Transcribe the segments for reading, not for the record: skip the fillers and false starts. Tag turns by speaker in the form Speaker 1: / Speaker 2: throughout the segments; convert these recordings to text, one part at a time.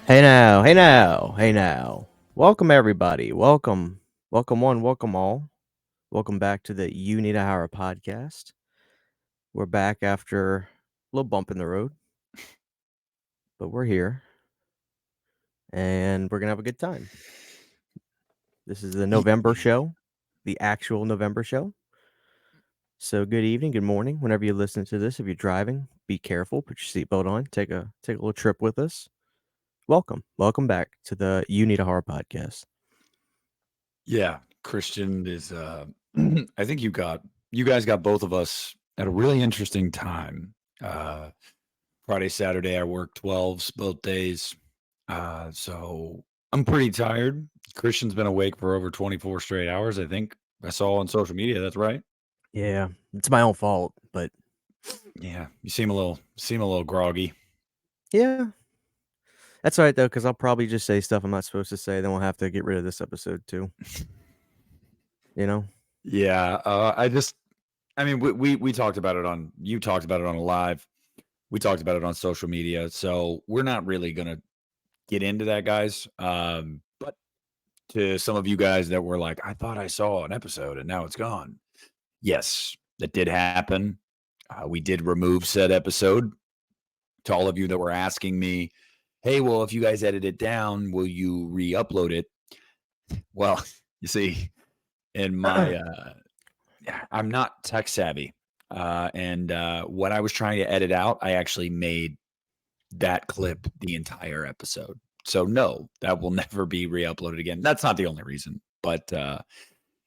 Speaker 1: Hey now, hey now, hey now. Welcome everybody. Welcome one, welcome all. Welcome back to the Uneeda podcast. We're back after a little bump in the road, but we're here and we're gonna have a good time. This is the November show, the actual November show. So good evening, good morning. Whenever you listen to this, if you're driving, be careful, put your seatbelt on, take a little trip with us. Welcome back to the Uneeda podcast.
Speaker 2: Yeah, Christian is I think you guys got both of us at a really interesting time. Uh Friday, Saturday I worked 12s both days. So I'm pretty tired. Christian's been awake for over 24 straight hours, I think. I saw on social media, that's right.
Speaker 1: Yeah, it's my own fault, but
Speaker 2: Yeah, you seem a little groggy.
Speaker 1: yeah, that's all right though, because I'll probably just say stuff I'm not supposed to say. Then we'll have to get rid of this episode too. You know?
Speaker 2: Yeah, I mean we talked about it on you talked about it on a live. We talked about it on social media. So we're not really going to get into that, guys. But to some of you guys that were like, I thought I saw an episode and now it's gone. Yes, that did happen. We did remove said episode. To all of you that were asking me, hey, well, if you guys edit it down, will you re upload it? Well, you see, in my, I'm not tech savvy. And what I was trying to edit out, I actually made that clip the entire episode. So no, that will never be re-uploaded again. That's not the only reason, but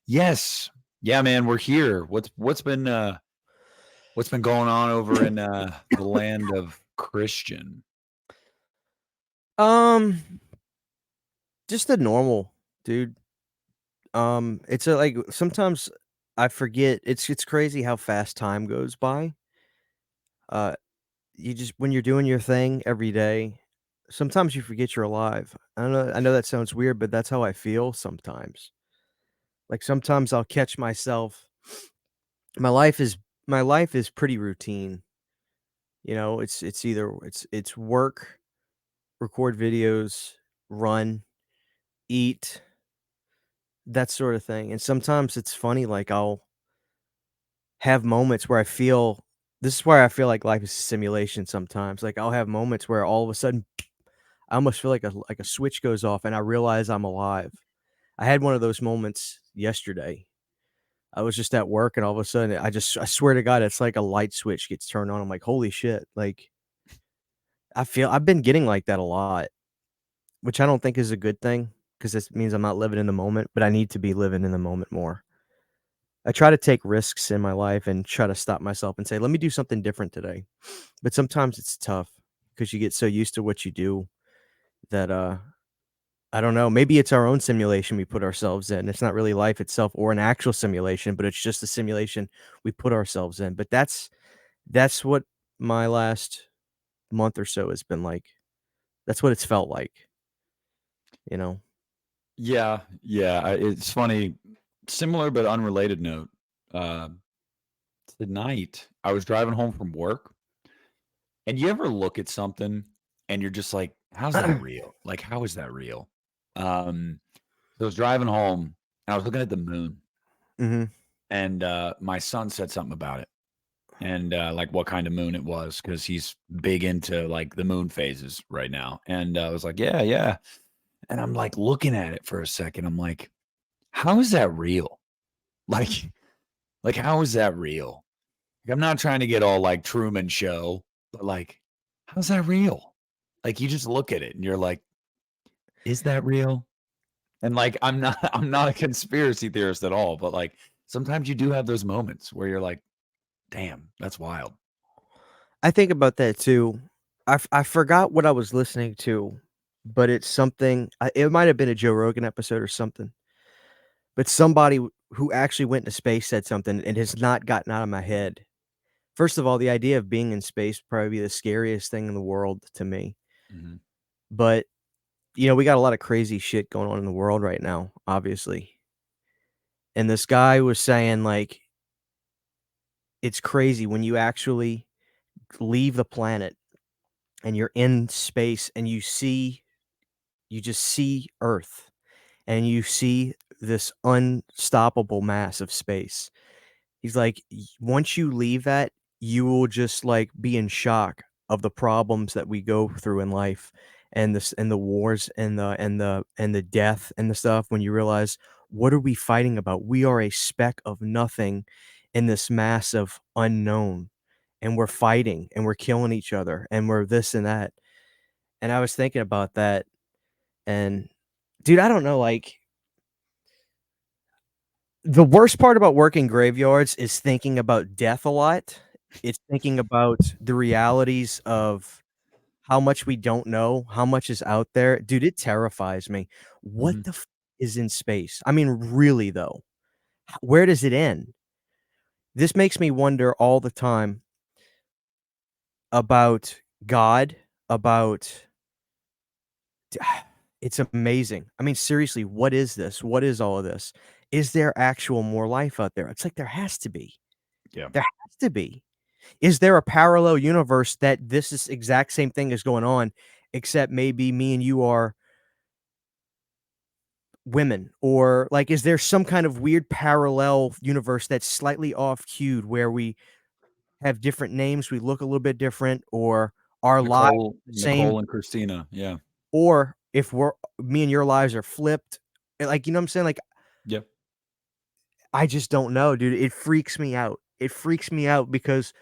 Speaker 2: yes, yeah, man, we're here. What's been going on over in the land of Christian?
Speaker 1: um, just the normal, dude. It's like sometimes I forget. It's crazy how fast time goes by. Uh, you just when you're doing your thing every day, sometimes you forget you're alive. I know that sounds weird, but that's how I feel sometimes. Like sometimes I'll catch myself. My life is my life is pretty routine. You know, it's either it's work, record videos, run, eat, that sort of thing, and sometimes it's funny, like, I'll have moments where I feel this is where I feel like life is a simulation sometimes, like, I'll have moments where all of a sudden, I almost feel like a switch goes off and I realize I'm alive. I had one of those moments yesterday. I was just at work and all of a sudden, I swear to God, it's like a light switch gets turned on, I'm like, "Holy shit," like, I've been getting like that a lot. Which I don't think is a good thing, because this means I'm not living in the moment, but I need to be living in the moment more. I try to take risks in my life and try to stop myself and say, "Let me do something different today." But sometimes it's tough because you get so used to what you do that, I don't know, maybe it's our own simulation we put ourselves in. It's not really life itself or an actual simulation, but it's just a simulation we put ourselves in. But that's what my last month or so has been like. That's what it's felt like, you know?
Speaker 2: Yeah, yeah. It's funny. Similar but unrelated note. Uh, Tonight I was driving home from work, and you ever look at something and you're just like, "How's that real? Like, how is that real?" Um, so I was driving home and I was looking at the moon,
Speaker 1: Mhm.
Speaker 2: and my son said something about it, and like what kind of moon it was because he's big into like the moon phases right now. And I was like, "Yeah, yeah," and I'm like looking at it for a second. I'm like, "How is that real? Like, like how is that real?" Like, I'm not trying to get all like Truman Show, but like, how's that real? Like, you just look at it and you're like, is that real? And like, I'm not a conspiracy theorist at all, but like, sometimes you do have those moments where you're like, damn, that's wild.
Speaker 1: I think about that too. I forgot what I was listening to, but it's something it might have been a Joe Rogan episode or something, but somebody who actually went to space said something and has not gotten out of my head. First of all, the idea of being in space probably be the scariest thing in the world to me,
Speaker 2: Mhm.
Speaker 1: but, you know, we got a lot of crazy shit going on in the world right now, obviously, and this guy was saying, like, it's crazy when you actually leave the planet and you're in space and you see you just see Earth, and you see this unstoppable mass of space. He's like, "Y once you leave that, you will just, like, be in shock of the problems that we go through in life, and the wars, and the death, and the stuff when you realize, what are we fighting about? We are a speck of nothing in this mass of unknown, and we're fighting, and we're killing each other, and we're this and that." And I was thinking about that, and dude, I don't know, like, the worst part about working graveyards is thinking about death a lot. It's thinking about the realities of how much we don't know, how much is out there. Dude, it terrifies me. What
Speaker 2: Mhm.
Speaker 1: the is in space? I mean, really though, where does it end? This makes me wonder all the time about God, about it's amazing. I mean, seriously, what is this? What is all of this? Is there actual more life out there? It's like there has to be.
Speaker 2: Yeah.
Speaker 1: There has to be. Is there a parallel universe that this is exact same thing is going on, except maybe me and you are women? Or, like, is there some kind of weird parallel universe that's slightly off cued where we have different names, we look a little bit different, or our lives are the same,
Speaker 2: Nicole and Christina. Yeah.
Speaker 1: or if we're me and your lives are flipped, like, you know what I'm saying? Like,
Speaker 2: Yep.
Speaker 1: I just don't know, dude. It freaks me out. It freaks me out because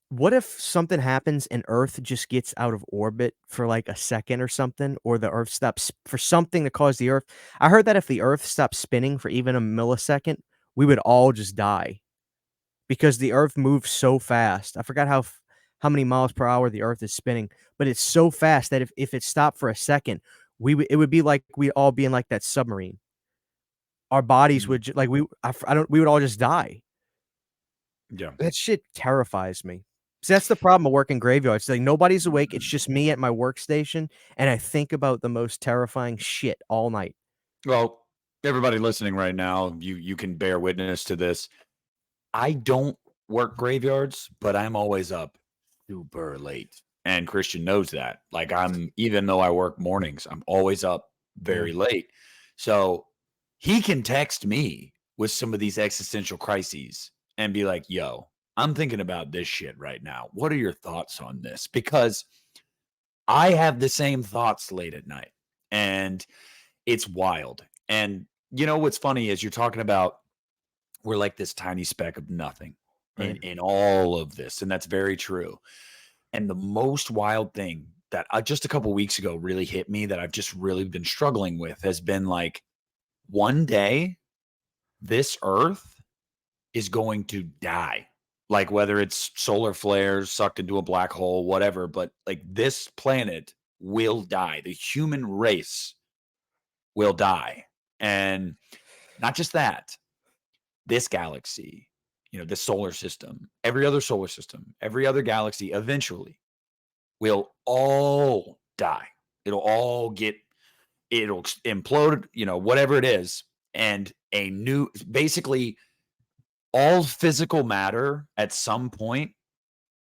Speaker 1: what if something happens and Earth just gets out of orbit for, like, a second or something, or the Earth stops for something to cause the Earth I heard that if the Earth stopped spinning for even a millisecond, we would all just die because the Earth moves so fast. I forgot how many miles per hour the Earth is spinning, but it's so fast that if it stopped for a second, it would be like we'd all be in, like, that submarine. Our bodies
Speaker 2: Mm.
Speaker 1: would like, I don't we would all just die.
Speaker 2: Yeah.
Speaker 1: That shit terrifies me. See, that's the problem of working graveyards, like, nobody's awake, it's just me at my workstation, and I think about the most terrifying shit all night.
Speaker 2: Well, everybody listening right now, you can bear witness to this. I don't work graveyards, but I'm always up super late. And Christian knows that. Like even though I work mornings, I'm always up
Speaker 1: Yeah.
Speaker 2: very late. So he can text me with some of these existential crises and be like, yo, I'm thinking about this shit right now. What are your thoughts on this? Because I have the same thoughts late at night. And it's wild. And you know what's funny is you're talking about we're like this tiny speck of nothing
Speaker 1: Right.
Speaker 2: in all of this, and that's very true. And the most wild thing that just a couple weeks ago really hit me that I've just really been struggling with has been like one day this Earth is going to die. Like whether it's solar flares, sucked into a black hole, whatever, but like this planet will die. The human race will die. And not just that, this galaxy, this solar system, every other solar system, every other galaxy eventually will all die. It'll all it'll implode, whatever it is. And basically, all physical matter at some point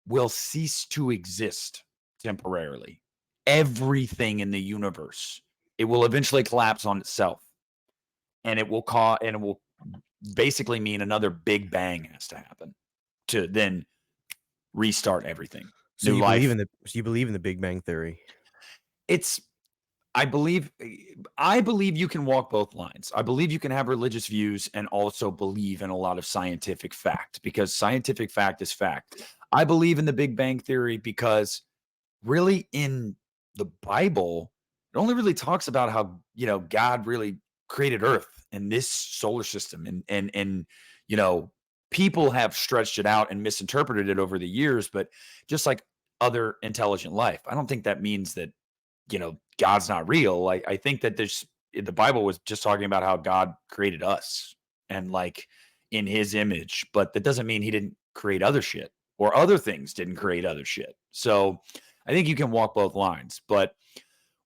Speaker 2: will cease to exist temporarily. Everything in the universe, it will eventually collapse on itself and it will basically mean another big bang has to happen to then restart everything.
Speaker 1: So
Speaker 2: New
Speaker 1: you believe in
Speaker 2: life.
Speaker 1: the Big Bang Theory?
Speaker 2: It's I believe I believe you can walk both lines. I believe you can have religious views and also believe in a lot of scientific fact because scientific fact is fact. I believe in the Big Bang theory because really in the Bible, it only really talks about how, God really created Earth and this solar system and people have stretched it out and misinterpreted it over the years, but just like other intelligent life, I don't think that means that, God's not real. I think that the Bible was just talking about how God created us and like in his image, but that doesn't mean he didn't create other shit or other things didn't create other shit. So I think you can walk both lines, but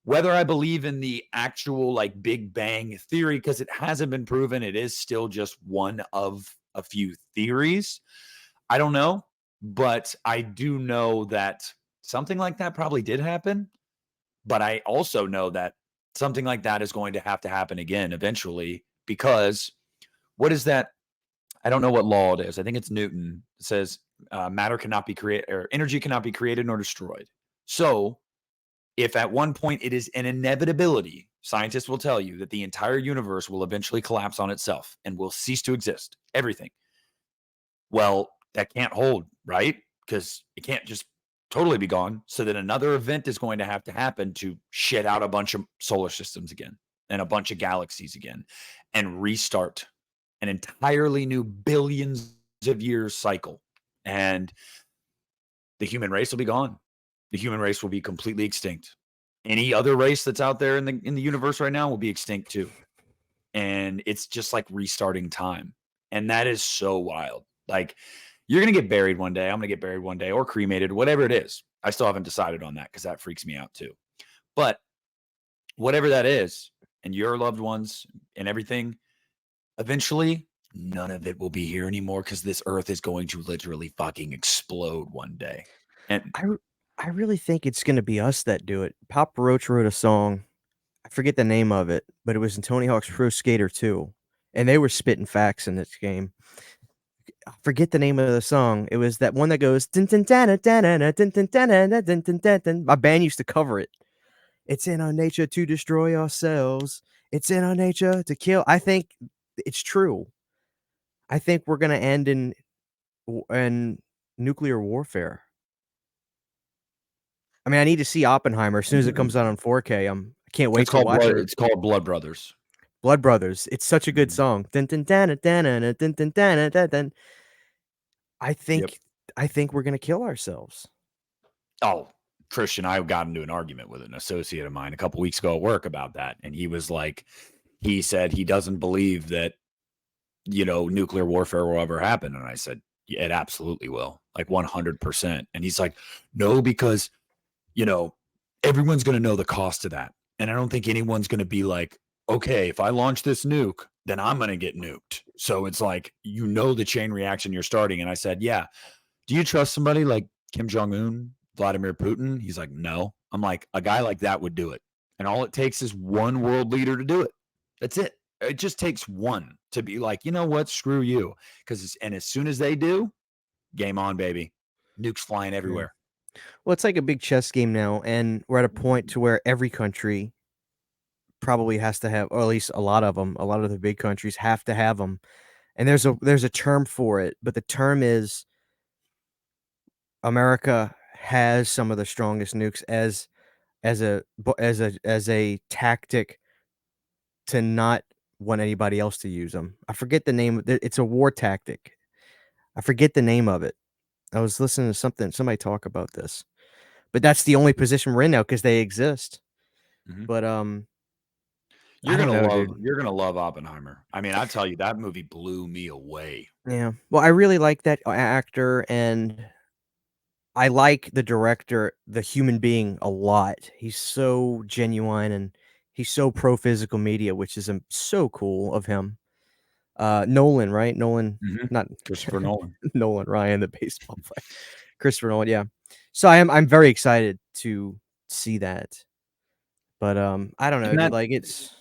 Speaker 2: whether I believe in the actual like Big Bang theory, because it hasn't been proven, it is still just one of a few theories. I don't know, but I do know that something like that probably did happen. But I also know that Something like that is going to happen again eventually because what is that? I don't know what law it is. I think it's Newton. It says matter cannot be created or energy cannot be created nor destroyed. So if at one point it is an inevitability, scientists will tell you that the entire universe will eventually collapse on itself and will cease to exist. Everything. Well, that can't hold, right? Because it can't just totally be gone. So then another event is going to have to happen to shit out a bunch of solar systems again and a bunch of galaxies again and restart an entirely new billions of years cycle. And the human race will be gone. The human race will be completely extinct. Any other race that's out there in the universe right now will be extinct too. And it's just like restarting time. And that is so wild. Like you're going to get buried one day. I'm going to get buried one day or cremated, whatever it is. I still haven't decided on that because that freaks me out too. But whatever that is, and your loved ones and everything, eventually none of it will be here anymore because this earth is going to literally fucking explode one day. And
Speaker 1: I r I really think it's gonna be us that do it. Papa Roach wrote a song, I forget the name of it, but it was in Tony Hawk's Pro Skater 2, and they were spitting facts in this game. I forget the name of the song. It was that one that goes dun dun dana dana na dun dun dana na dun dun dun dun. My band used to cover it. "It's in our nature to destroy ourselves. It's in our nature to kill." I think it's true. I think we're gonna end in nuclear warfare. I mean, I need to see Oppenheimer as soon as it comes out on 4K. I can't wait to watch it.
Speaker 2: it's called Blood Brothers.
Speaker 1: Blood Brothers. It's such a good
Speaker 2: Mhm.
Speaker 1: song. Dun dun dana dana na dun dun dana da dun. I
Speaker 2: Yep.
Speaker 1: think I think we're gonna kill ourselves.
Speaker 2: Oh, Christian, I got into an argument with an associate of mine a couple weeks ago at work about that. And he was like, he said he doesn't believe that, nuclear warfare will ever happen. And I said, yeah, it absolutely will, like 100%. And he's like, no, because, you know, everyone's going to know the cost of that. And I don't think anyone's going to be like, okay, if I launch this nuke, then I'm going to get nuked. So it's like, the chain reaction you're starting. And I said, yeah, do you trust somebody like Kim Jong Un, Vladimir Putin? He's like, no. I'm like, a guy like that would do it. And all it takes is one world leader to do it. That's it. It just takes one to be like, you know what? Screw you. And as soon as they do, game on, baby. Nukes flying
Speaker 1: Yeah.
Speaker 2: everywhere.
Speaker 1: Well, it's like a big chess game now, and we're at a point to where every country probably has to have, or at least a lot of the big countries have to have them. And there's a term for it, but the term is America has some of the strongest nukes as a tactic to not want anybody else to use them. I forget the name. It's a war tactic. I forget the name of it. I was listening to somebody talk about this, but that's the only position we're in now because they exist.
Speaker 2: Mhm.
Speaker 1: But I
Speaker 2: You're
Speaker 1: don't
Speaker 2: gonna
Speaker 1: know,
Speaker 2: love
Speaker 1: dude.
Speaker 2: you're gonna love Oppenheimer. I mean, I tell you, that movie blew me away.
Speaker 1: Yeah. Well, I really like that actor, and I like the director, the human being, a lot. He's so genuine, and he's so pro physical media, which is, so cool of him. Nolan, right? Nolan,
Speaker 2: Mhm.
Speaker 1: not
Speaker 2: Christopher Nolan.
Speaker 1: Nolan Ryan, the baseball player. Christopher Nolan, yeah. So I'm very excited to see that. But, I don't know,
Speaker 2: And
Speaker 1: dude,
Speaker 2: that
Speaker 1: like, it's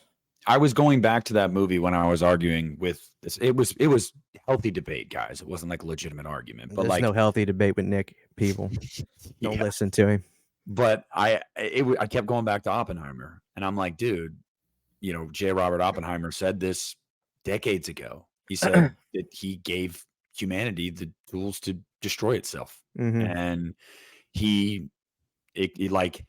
Speaker 2: I was going back to that movie when I was arguing with this. It was healthy debate, guys. It wasn't like a legitimate argument, but
Speaker 1: there's no
Speaker 2: like,
Speaker 1: healthy debate with Nick, people. Don't
Speaker 2: yeah.
Speaker 1: listen to him.
Speaker 2: But I kept going back to Oppenheimer, and I'm like, dude, J. Robert Oppenheimer said this decades ago. He said that he gave humanity the tools to destroy itself,
Speaker 1: Mhm,
Speaker 2: and he, like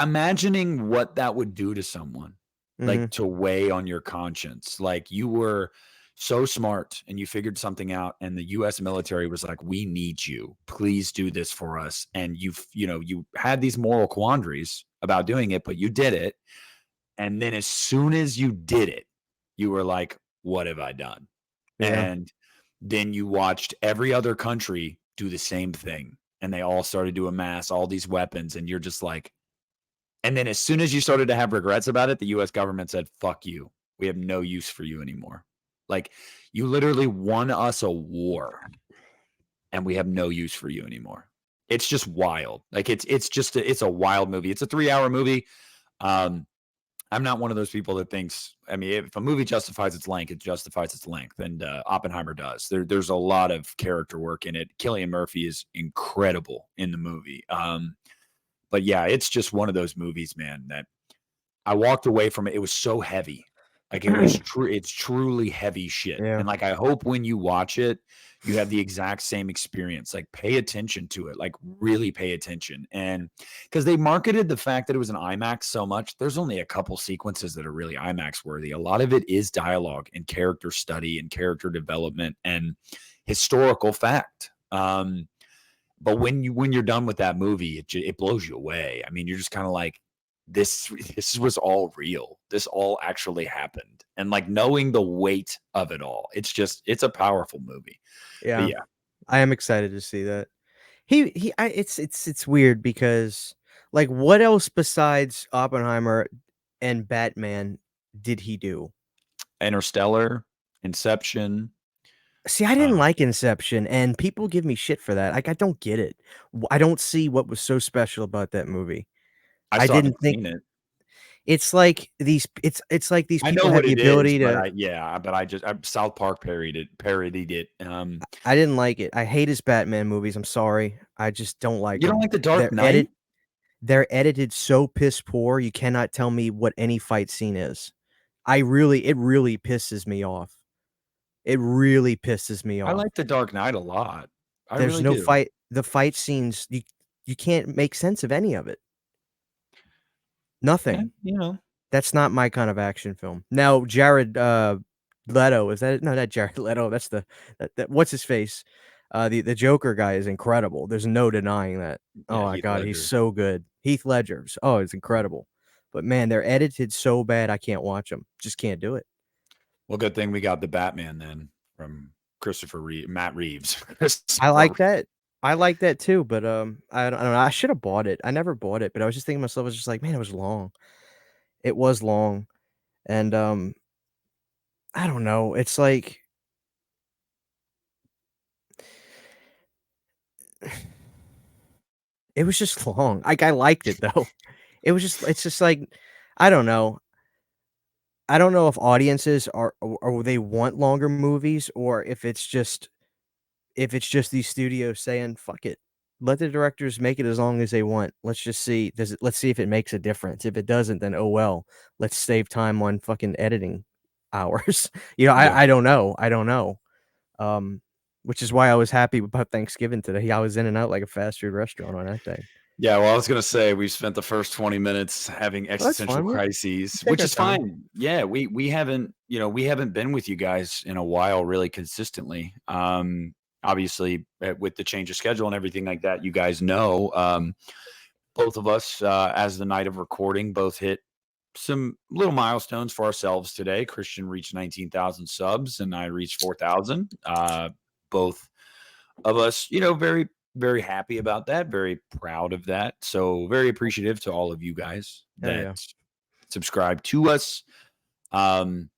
Speaker 2: imagining what that would do to someone, like
Speaker 1: mhm.
Speaker 2: to weigh on your conscience. Like you were so smart and you figured something out, and the US military was like, we need you. Please do this for us. And you had these moral quandaries about doing it, but you did it. And then as soon as you did it, you were like, what have I done?
Speaker 1: Yeah,
Speaker 2: And then you watched every other country do the same thing. And they all started to amass all these weapons. And you're just like, and then as soon as you started to have regrets about it, the US government said, "Fuck you. We have no use for you anymore." Like, you literally won us a war, and we have no use for you anymore. It's just wild. Like, it's just it's a wild movie. It's a 3-hour movie. Um, I'm not one of those people that thinks. I mean, if a movie justifies its length, it justifies its length, and Oppenheimer does. There's a lot of character work in it. Cillian Murphy is incredible in the movie. But yeah, it's just one of those movies, man, that I walked away from it. It was so heavy. Like it was true. It's truly heavy shit.
Speaker 1: Yeah.
Speaker 2: And like, I hope when you watch it, you have the exact same experience. Like, pay attention to it. Like, really pay attention. And because they marketed the fact that it was an IMAX so much, there's only a couple sequences that are really IMAX worthy. A lot of it is dialogue and character study and character development and historical fact. But when you're done with that movie, it blows you away. I mean, you're just kind of like, this was all real. This all actually happened. And like knowing the weight of it all, it's a powerful movie. But
Speaker 1: Yeah.
Speaker 2: yeah,
Speaker 1: I am excited to see that. It's weird because, like, what else besides Oppenheimer and Batman did he do?
Speaker 2: Interstellar, Inception.
Speaker 1: See, I
Speaker 2: Uh,
Speaker 1: didn't like Inception, and people give me shit for that. Like, I don't get it. I don't see what was so special about that movie.
Speaker 2: I
Speaker 1: I
Speaker 2: still
Speaker 1: didn't
Speaker 2: haven't
Speaker 1: think
Speaker 2: seen it.
Speaker 1: it's like these
Speaker 2: I know
Speaker 1: people
Speaker 2: what
Speaker 1: have the
Speaker 2: it is,
Speaker 1: ability
Speaker 2: but
Speaker 1: to.
Speaker 2: South Park parodied it.
Speaker 1: I didn't like it. I hate his Batman movies. I'm sorry. I just don't like
Speaker 2: You don't
Speaker 1: them.
Speaker 2: like The Dark
Speaker 1: They're
Speaker 2: Knight?
Speaker 1: they're edited so piss poor. You cannot tell me what any fight scene is. It really pisses me off. It really pisses me
Speaker 2: I
Speaker 1: off.
Speaker 2: like The Dark Knight a lot. I
Speaker 1: There's
Speaker 2: really
Speaker 1: no
Speaker 2: do.
Speaker 1: fight the fight scenes, you can't make sense of any of it.
Speaker 2: Yeah,
Speaker 1: Nothing. That's not my kind of action film. Now, Jared, Leto, is that it? No, not Jared Leto, that's that what's his face? The Joker guy is incredible. There's no denying that. Oh
Speaker 2: yeah,
Speaker 1: my
Speaker 2: Heath
Speaker 1: god, he's
Speaker 2: Ledger.
Speaker 1: so good. Heath Ledger's, oh, it's incredible. But man, they're edited so bad, I can't watch them. Just can't do it.
Speaker 2: Well, good thing we got the Batman then from Matt Reeves.
Speaker 1: I
Speaker 2: Christopher
Speaker 1: like that. I like that too, but, I don't know, I should have bought it. I never bought it, but I was just thinking to myself, I was just like, "Man, it was long." It was long, and, I don't know, it's like it was just long. Like, I liked it though. It's just like, I don't know. I don't know if audiences are or they want longer movies or if it's just these studios saying, "Fuck it. Let the directors make it as long as they want. Let's see if it makes a difference. If it doesn't, then oh well. Let's save time on fucking editing hours."
Speaker 2: Yeah.
Speaker 1: I don't know. I don't know. Um, which is why I was happy about Thanksgiving today. I was in and out like a fast food restaurant on that thing.
Speaker 2: Yeah, well, I was gonna say we spent the first 20 minutes having
Speaker 1: Well, that's
Speaker 2: existential
Speaker 1: fine. We
Speaker 2: crises,
Speaker 1: take
Speaker 2: which
Speaker 1: our
Speaker 2: is
Speaker 1: time.
Speaker 2: fine. Yeah, we haven't been with you guys in a while really consistently. Obviously, with the change of schedule and everything like that, you guys know, both of us, as the night of recording, both hit some little milestones for ourselves today. Christian reached 19,000 subs, and I reached 4,000. Both of us, very, very happy about that, very proud of that. So, very appreciative to all of you guys
Speaker 1: Hell
Speaker 2: that
Speaker 1: yeah.
Speaker 2: subscribe to us. Um,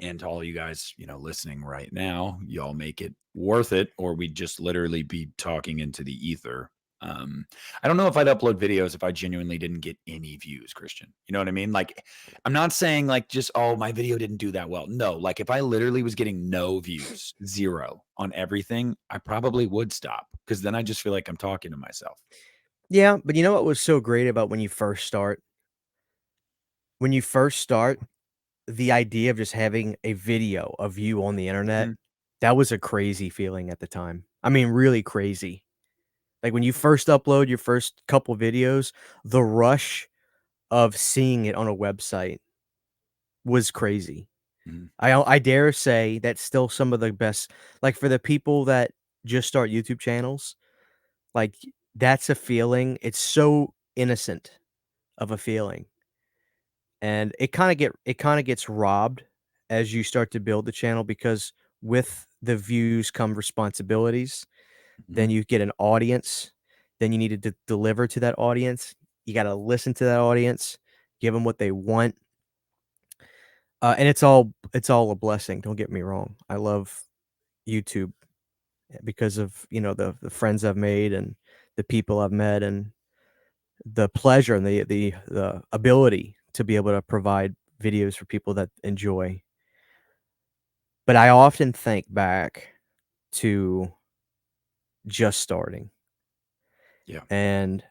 Speaker 2: and to all you guys, listening right now, y'all make it worth it, or we'd just literally be talking into the ether. Um, I don't know if I'd upload videos if I genuinely didn't get any views, Christian. You know what I mean? Like, I'm not saying like just, oh, my video didn't do that well. No, like if I literally was getting no views, zero on everything, I probably would stop because then I just feel like I'm talking to myself.
Speaker 1: Yeah, but you know what was so great about when you first start? When you first start, the idea of just having a video of you on the internet,
Speaker 2: Mhm.
Speaker 1: that was a crazy feeling at the time. I mean, really crazy. Like, when you first upload your first couple videos, the rush of seeing it on a website was crazy.
Speaker 2: Mhm.
Speaker 1: I dare say that's still some of the best, like, for the people that just start YouTube channels, like, that's a feeling, it's so innocent of a feeling, and it kinda gets robbed as you start to build the channel because with the views come responsibilities, then
Speaker 2: Mhm.
Speaker 1: you get an audience, then you need to deliver to that audience, you gotta listen to that audience, give them what they want, and it's all a blessing, don't get me wrong. I love YouTube because of, the friends I've made and the people I've met and the pleasure and the ability to be able to provide videos for people that enjoy. But I often think back to just starting,
Speaker 2: Yeah.
Speaker 1: and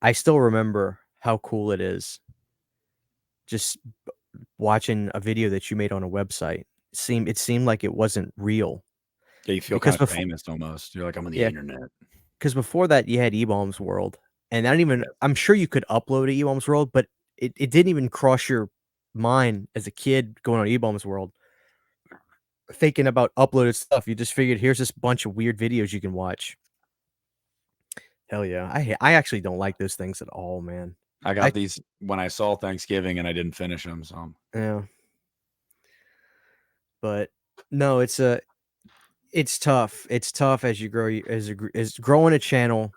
Speaker 1: I still remember how cool it is just watching a video that you made on a website. It seemed like it wasn't real
Speaker 2: Yeah, you feel
Speaker 1: because
Speaker 2: kind of
Speaker 1: before
Speaker 2: famous almost. You're like, "I'm on the
Speaker 1: yeah,
Speaker 2: internet."
Speaker 1: because before that you had eBaum's World, and I don't even
Speaker 2: Yes.
Speaker 1: I'm sure you could upload to eBaum's World, but it didn't even cross your mind as a kid going on eBaum's World thinking about uploaded stuff. You just figured here's this bunch of weird videos you can watch. Hell yeah. I actually don't like those things at all, man.
Speaker 2: I
Speaker 1: I
Speaker 2: got these when I saw Thanksgiving and I didn't finish them, so
Speaker 1: yeah, but no, it's tough. It's tough as you grow as growing a channel,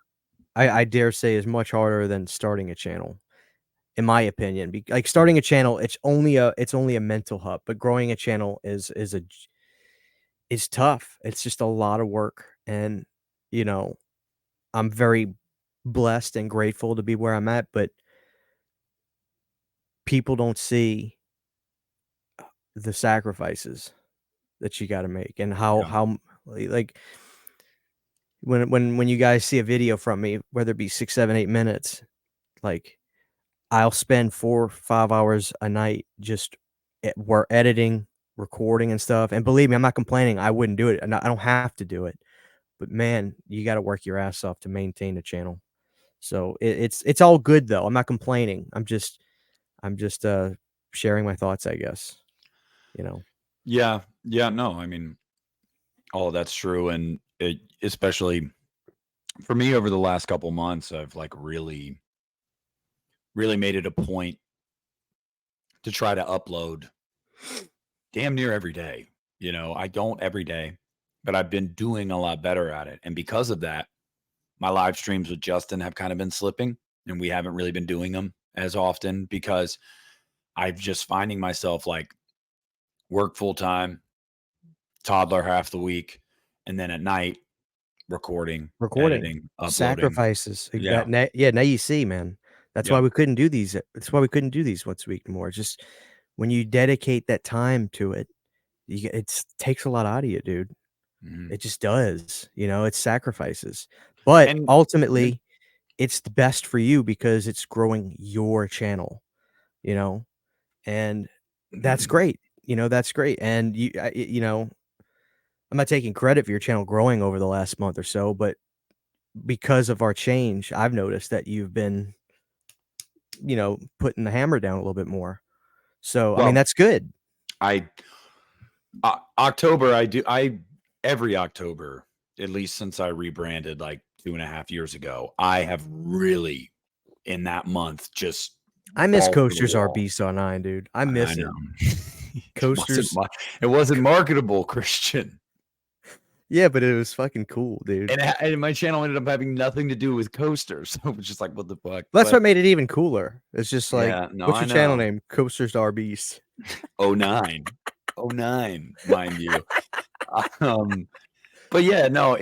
Speaker 1: I dare say is much harder than starting a channel, in my opinion. Like
Speaker 2: Mhm.
Speaker 1: starting a channel, it's only a mental hub, but growing a channel is tough. It's just a lot of work, and, you know, I'm very blessed and grateful to be where I'm at, but people don't see the sacrifices that you gotta make and
Speaker 2: Yeah.
Speaker 1: like, when you guys see a video from me, whether it be 6, 7, 8 minutes, like, I'll spend 4, 5 hours a night just we're editing, recording, and stuff, and believe me, I'm not complaining, I wouldn't do it, and I don't have to do it, but man, you gotta work your ass off to maintain a channel. So, it's all good, though, I'm not complaining, I'm just sharing my thoughts, I guess, you know?
Speaker 2: Yeah. Yeah, no, I mean, all of that's true, and it especially for me over the last couple months, I've, like, really made it a point to try to upload damn near every day. I don't every day, but I've been doing a lot better at it, and because of that, my live streams with Justin have kind of been slipping, and we haven't really been doing them as often because I'm just finding myself, like, work full time, toddler half the week, and then at night, recording,
Speaker 1: Recording,
Speaker 2: editing, uploading.
Speaker 1: sacrifices,
Speaker 2: Yeah.
Speaker 1: yeah, now you see, man.
Speaker 2: Yeah.
Speaker 1: That's why we couldn't do these once a week anymore. Just when you dedicate that time to it, it's takes a lot out of you, dude.
Speaker 2: Mhm.
Speaker 1: It just does, it's sacrifices. But
Speaker 2: And yeah.
Speaker 1: ultimately, it's the best for you because it's growing your channel, you know? And that's great, that's great. And I'm not taking credit for your channel growing over the last month or so, but because of our change, I've noticed that you've been, putting the hammer down a little bit more. So, I mean,
Speaker 2: Well,
Speaker 1: that's good.
Speaker 2: I October, I every October, at least since I rebranded like 2.5 years ago, I have really in that month just
Speaker 1: I miss
Speaker 2: ball to the
Speaker 1: Coasters
Speaker 2: wall.
Speaker 1: RB on 9, dude. I
Speaker 2: I
Speaker 1: miss
Speaker 2: know.
Speaker 1: it.
Speaker 2: It wasn't
Speaker 1: Coasters
Speaker 2: mar it wasn't marketable, Christian.
Speaker 1: Yeah, but it was fucking cool, dude.
Speaker 2: And my channel ended up having nothing to do with coasters. So it was just like, what the fuck?
Speaker 1: That's
Speaker 2: But
Speaker 1: what made it even cooler. It's just like,
Speaker 2: yeah, no,
Speaker 1: "What's
Speaker 2: I
Speaker 1: your channel
Speaker 2: know.
Speaker 1: name?" "Coasters RBs."
Speaker 2: Oh 09. Oh 09, mind you. Um, but yeah, no,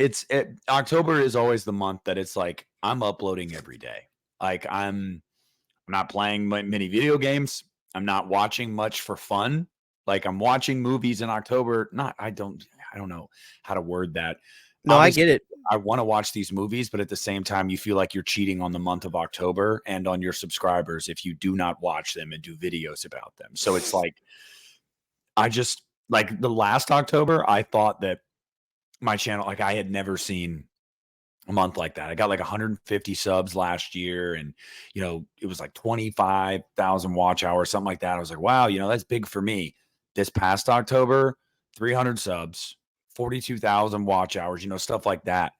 Speaker 2: October is always the month that it's like I'm uploading every day. Like I'm not playing many video games. I'm not watching much for fun. Like I'm watching movies in October. Not I don't know how to word that.
Speaker 1: No, I
Speaker 2: Obviously,
Speaker 1: get it.
Speaker 2: I want to watch these movies, but at the same time, you feel like you're cheating on the month of October and on your subscribers if you do not watch them and do videos about them. So it's like I just like the last October, I thought that my channel, like I had never seen a month like that. I got like 150 subs last year and it was like 25,000 watch hours, something like that. I was like, wow, that's big for me. This past October, 300 subs, 42,000 watch hours, stuff like that.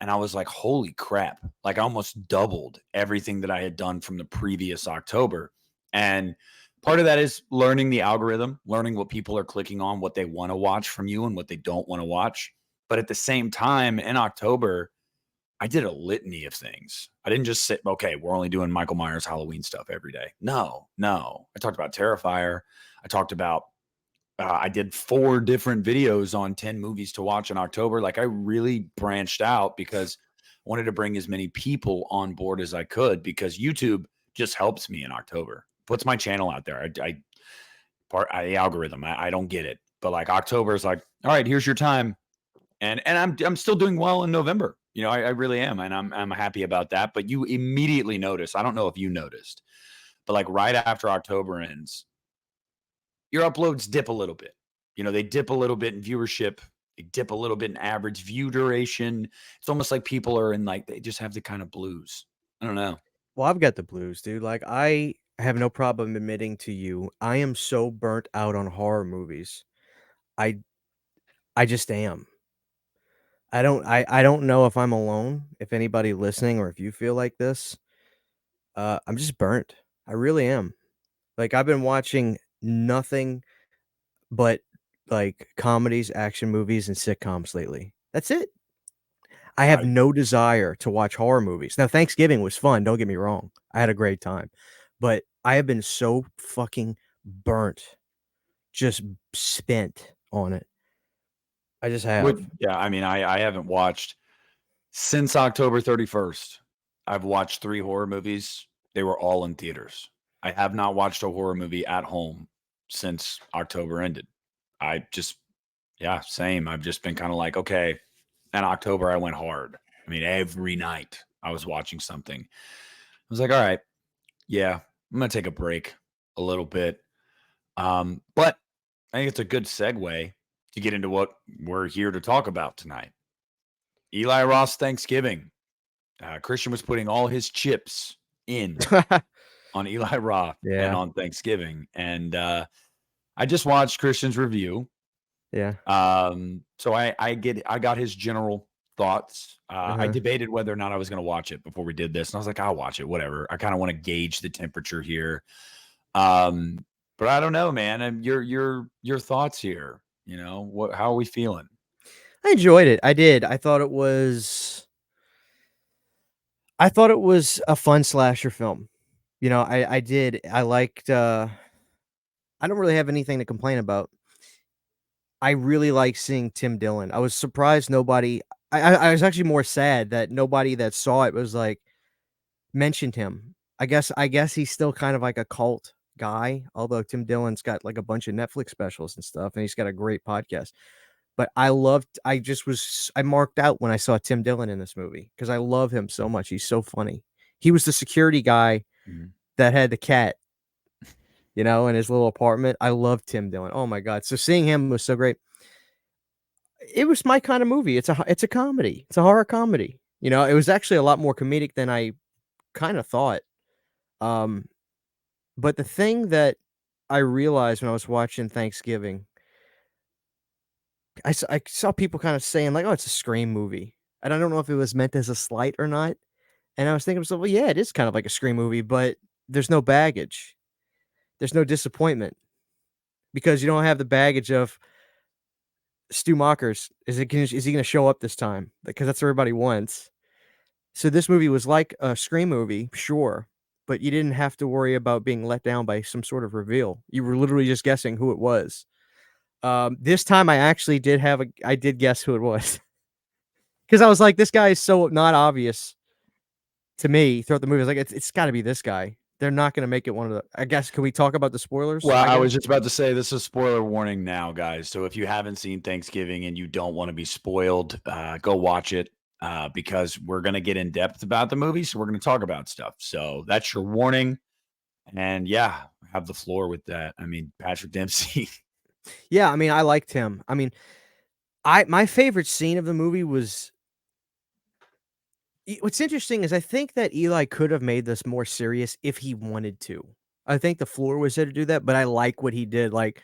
Speaker 2: And I was like, holy crap. Like I almost doubled everything that I had done from the previous October. And part of that is learning the algorithm, learning what people are clicking on, what they want to watch from you and what they don't want to watch. But at the same time, in October, I did a litany of things. I didn't just sit, okay, we're only doing Michael Myers Halloween stuff every day. No, no. I talked about Terrifier. I talked about, I did 4 different videos on 10 movies to watch in October. Like I really branched out because I wanted to bring as many people on board as I could because YouTube just helps me in October. Puts my channel out there. The algorithm. I don't get it, but like October is like, all right, here's your time, and I'm still doing well in November. I really am, and I'm happy about that. But you immediately notice. I don't know if you noticed, but like right after October ends, your uploads dip a little bit. They dip a little bit in viewership. They dip a little bit in average view duration. It's almost like people are in like they just have the kind of blues. I don't know.
Speaker 1: Well, I've got the blues, dude. Like, I have no problem admitting to you, I am so burnt out on horror movies. I I just am. I don't know if I'm alone, if anybody listening or if you feel like this. I'm just burnt. I really am. Like, I've been watching nothing but, like, comedies, action movies, and sitcoms lately. That's it. I have
Speaker 2: I
Speaker 1: no desire to watch horror movies. Now, Thanksgiving was fun, don't get me wrong. I had a great time. But I have been so fucking burnt, just spent on it. I just have.
Speaker 2: would yeah. I mean, I haven't watched since October 31st. I've watched 3 horror movies. They were all in theaters. I have not watched a horror movie at home since October ended. I just yeah, same. I've just been kind of like, okay. In October, I went hard. I mean, every night I was watching something. I was like, all right, yeah, I'm gonna take a break a little bit. But I think it's a good segue to get into what we're here to talk about tonight. Eli Roth's Thanksgiving. Christian was putting all his chips in on Eli Roth and
Speaker 1: Yeah,
Speaker 2: on Thanksgiving, and I just watched Christian's review.
Speaker 1: yeah,
Speaker 2: So I got his general thoughts. I
Speaker 1: uh-huh.
Speaker 2: debated whether or not I was going to watch it before we did this, and I was like, I'll watch it, whatever. I kind of want to gauge the temperature here. Um, but I don't know, man. And your thoughts here. How are we feeling?
Speaker 1: I enjoyed it, I did. I thought it was a fun slasher film. I did. I liked, I don't really have anything to complain about. I really like seeing Tim Dillon. I was surprised nobody I was actually more sad that nobody that saw it was, like, mentioned him. I guess he's still kind of like a cult guy, although Tim Dillon's got, like, a bunch of Netflix specials and stuff, and he's got a great podcast. But I marked out when I saw Tim Dillon in this movie because I love him so much. He's so funny. He was the security guy
Speaker 2: Mhm.
Speaker 1: that had the cat, in his little apartment. I love Tim Dillon. Oh my god. So seeing him was so great. It was my kind of movie. It's a comedy. It's a horror comedy. It was actually a lot more comedic than I kind of thought. Um, but the thing that I realized when I was watching Thanksgiving, I saw people kind of saying like, "Oh, it's a Scream movie," and I don't know if it was meant as a slight or not. And I was thinking to myself, "Well, yeah, it is kind of like a Scream movie, but there's no baggage. There's no disappointment because you don't have the baggage of Stu Macher's. Is he gonna show up this time? Because that's what everybody wants." So this movie was like a Scream movie, sure, but you didn't have to worry about being let down by some sort of reveal. You were literally just guessing who it was. This time I did guess who it was because I was like, "This guy is so not obvious to me throughout the movie." I was like, "It's gotta be this guy. They're not gonna make it one of the." I guess, can we talk about the spoilers,
Speaker 2: Well,
Speaker 1: I
Speaker 2: I
Speaker 1: guess?
Speaker 2: was just about to say this is spoiler warning now, guys. So if you haven't seen Thanksgiving and you don't want to be spoiled, go watch it because we're going to get in depth about the movie. So we're going to talk about stuff. So that's your warning. And yeah, have the floor with that. I mean, Patrick Dempsey.
Speaker 1: Yeah, I mean, I liked him. I mean, I my favorite scene of the movie was what's interesting is I think that Eli could have made this more serious if he wanted to. I think the floor was there to do that, but I like what he did, like,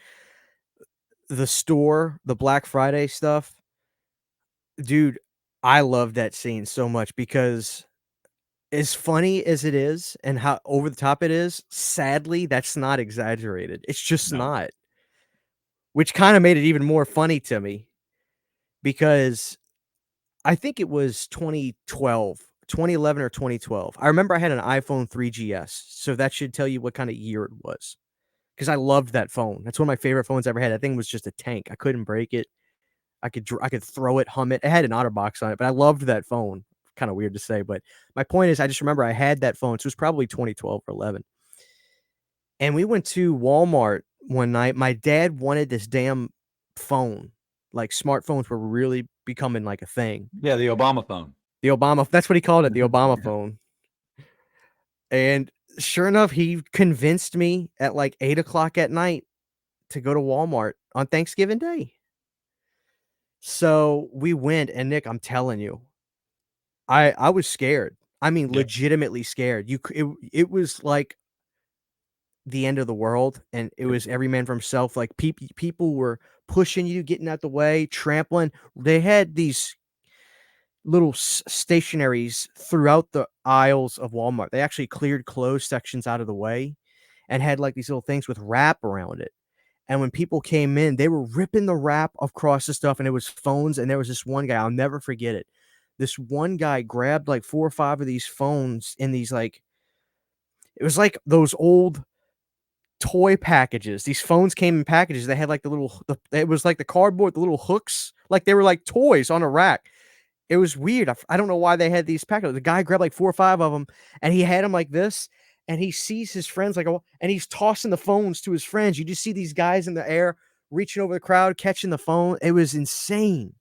Speaker 1: the store, the Black Friday stuff, dude, I love that scene so much because as funny as it is and how over the top it is, sadly, that's not exaggerated. It's just
Speaker 2: No,
Speaker 1: not, which kinda made it even more funny to me because I think it was 2011 or 2012. I remember I had an iPhone 3GS, so that should tell you what kinda year it was, because I loved that phone. That's one of my favorite phones I ever had. That thing was just a tank. I couldn't break it. I could throw it, hum it. It had an OtterBox on it, but I loved that phone kinda weird to say, but my point is I just remember I had that phone, so it was probably 2012 or 11, and we went to Walmart one night. My dad wanted this damn phone, like, smartphones were really becoming, like, a thing.
Speaker 2: Yeah, the Obama phone.
Speaker 1: The Obama that's what he called it, the Obama phone, and sure enough, he convinced me at, like, 8 o'clock at night to go to Walmart on Thanksgiving Day. So, we went, and Nick, I'm telling you, I was scared. I mean,
Speaker 2: Yeah.
Speaker 1: legitimately scared. You c it was like the end of the world, and it was every man for himself, like, people were pushing you, getting out the way, trampling. They had these little stationaries throughout the aisles of Walmart. They actually cleared closed sections out of the way and had, like, these little things with wrap around it. And when people came in, they were ripping the wrap across the stuff, and it was phones, and there was this one guy, I'll never forget it. This one guy grabbed, like, 4 or 5 of these phones in these, like it was like those old toy packages. These phones came in packages. They had, like, it was like the cardboard, the little hooks, like they were like toys on a rack. It was weird. I don't know why they had these packages. The guy grabbed, like, 4 or 5 of them, and he had them like this, and he sees his friends, like, oh and he's tossing the phones to his friends. You just see these guys in the air reaching over the crowd, catching the phone. It was insane.